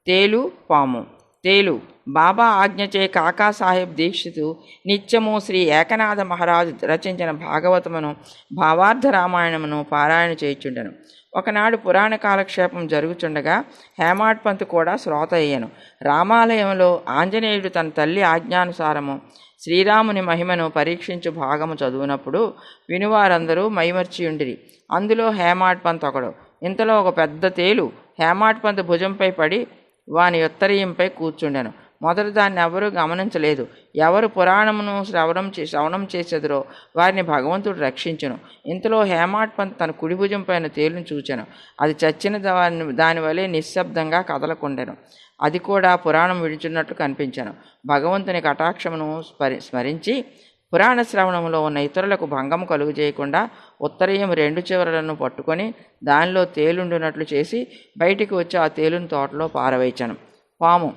తేలు బాబా ఆజ్ఞచే కాకాసాహెబ్ దీక్షితు నిత్యము శ్రీ ఏకనాథ మహారాజు రచించిన భాగవతమును భావార్థ రామాయణమును పారాయణ చేయుచుండెను. ఒకనాడు పురాణ కాలక్షేపం జరుగుచుండగా హేమాడ్ పంత్ కూడా శ్రోత అయ్యను. రామాలయంలో ఆంజనేయుడు తన తల్లి ఆజ్ఞానుసారము శ్రీరాముని మహిమను పరీక్షించు భాగము చదువునప్పుడు వినువారందరూ మైమర్చియుండిరి. అందులో హేమాడ్ పంత్ ఒకడు. ఇంతలో ఒక పెద్ద తేలు హేమాడ్ పంత్ భుజంపై పడి వాని ఉత్తరీయంపై కూర్చుండెను. మొదట దాన్ని ఎవరూ గమనించలేదు. ఎవరు పురాణమును శ్రవణం చేసేదరో వారిని భగవంతుడు రక్షించును. ఇంతలో హేమాడ్ పంత్ తన కుడి భుజం పైన తేలును చూచెను. అది చచ్చిన దానివలే నిశ్శబ్దంగా కదలకుండెను. అది కూడా పురాణం విడిచున్నట్లు కనిపించెను. భగవంతుని కటాక్షమును స్మరించి పురాణ శ్రవణంలో ఉన్న ఇతరులకు భంగము కలుగు చేయకుండా ఉత్తరీయం 2 చివరలను పట్టుకొని దానిలో తేలుండునట్లు చేసి బయటికి వచ్చి ఆ తేలును తోటలో పారవేయచెను. పాము.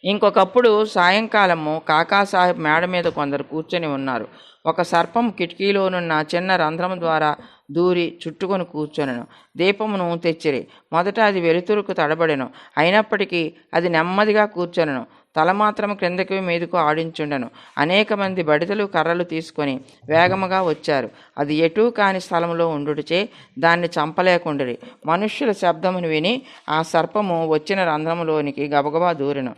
ఇంకొకప్పుడు సాయంకాలము కాకాసాహెబ్ మేడ మీద కొందరు కూర్చొని ఉన్నారు. ఒక సర్పం కిటికీలోనున్న చిన్న రంధ్రము ద్వారా దూరి చుట్టుకొని కూర్చొనెను. దీపమును తెచ్చిరి. మొదట అది వెలుతురుకు తడబడెను. అయినప్పటికీ అది నెమ్మదిగా కూర్చొనెను. తల మాత్రం క్రిందకి మీదకు ఆడించుండెను. అనేక మంది బడితలు కర్రలు తీసుకొని వేగముగా వచ్చారు. అది ఎటూ కాని స్థలంలో ఉండుటచే దాన్ని చంపలేకుండిరి. మనుష్యుల శబ్దమును విని ఆ సర్పము వచ్చిన రంధ్రములోనికి గబగబా దూరెను.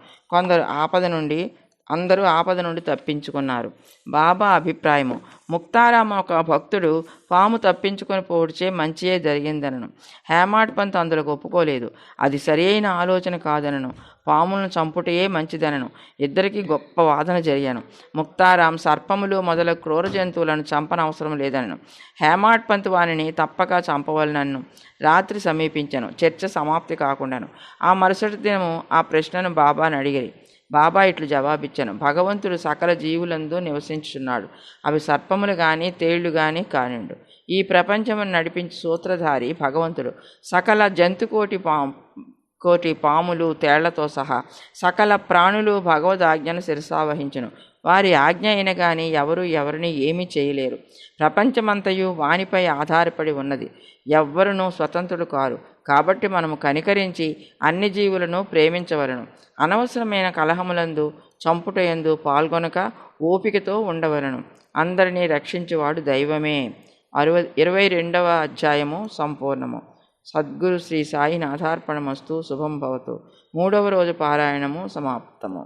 అందరూ ఆపద నుండి తప్పించుకున్నారు. బాబా అభిప్రాయము. ముక్తారాం ఒక భక్తుడు పాము తప్పించుకొని పోవడిచే మంచియే జరిగిందనను. హేమాడ్ పంత్ అందులోకి ఒప్పుకోలేదు. అది సరి అయిన ఆలోచన కాదనను. పాములను చంపుటయే మంచిదనను. ఇద్దరికీ గొప్ప వాదన జరిగాను. ముక్తారాం సర్పములు మొదలగు క్రూర జంతువులను చంపనవసరం లేదనను. హేమాడ్ పంత్ వానిని తప్పక చంపవలనను. రాత్రి సమీపించను. చర్చ సమాప్తి కాకుండాను. ఆ మరుసటి దినము ఆ ప్రశ్నను బాబాని అడిగిరి. బాబా ఇట్లు జవాబిచ్చాను. భగవంతుడు సకల జీవులందు నివసించుచున్నాడు. అవి సర్పములు కానీ తేళ్లు కానీ కానిండు. ఈ ప్రపంచమును నడిపించి సూత్రధారి భగవంతుడు. సకల కోటి పాములు తేళ్లతో సహా సకల ప్రాణులు భగవద్ ఆజ్ఞను శిరసావహించును. వారి ఆజ్ఞ అయిన కానీ ఎవరిని ఏమీ చేయలేరు. ప్రపంచమంతయు వానిపై ఆధారపడి ఉన్నది. ఎవ్వరునూ స్వతంత్రుడు కారు. కాబట్టి మనము కనికరించి అన్ని జీవులను ప్రేమించవలను. అనవసరమైన కలహములందు చంపుటయందు పాల్గొనక ఓపికతో ఉండవలను. అందరినీ రక్షించువాడు దైవమే. 22వ అధ్యాయము సంపూర్ణము. సద్గురు శ్రీ సాయినాథార్పణమస్తు. శుభం భవతు. 3వ రోజు పారాయణము సమాప్తము.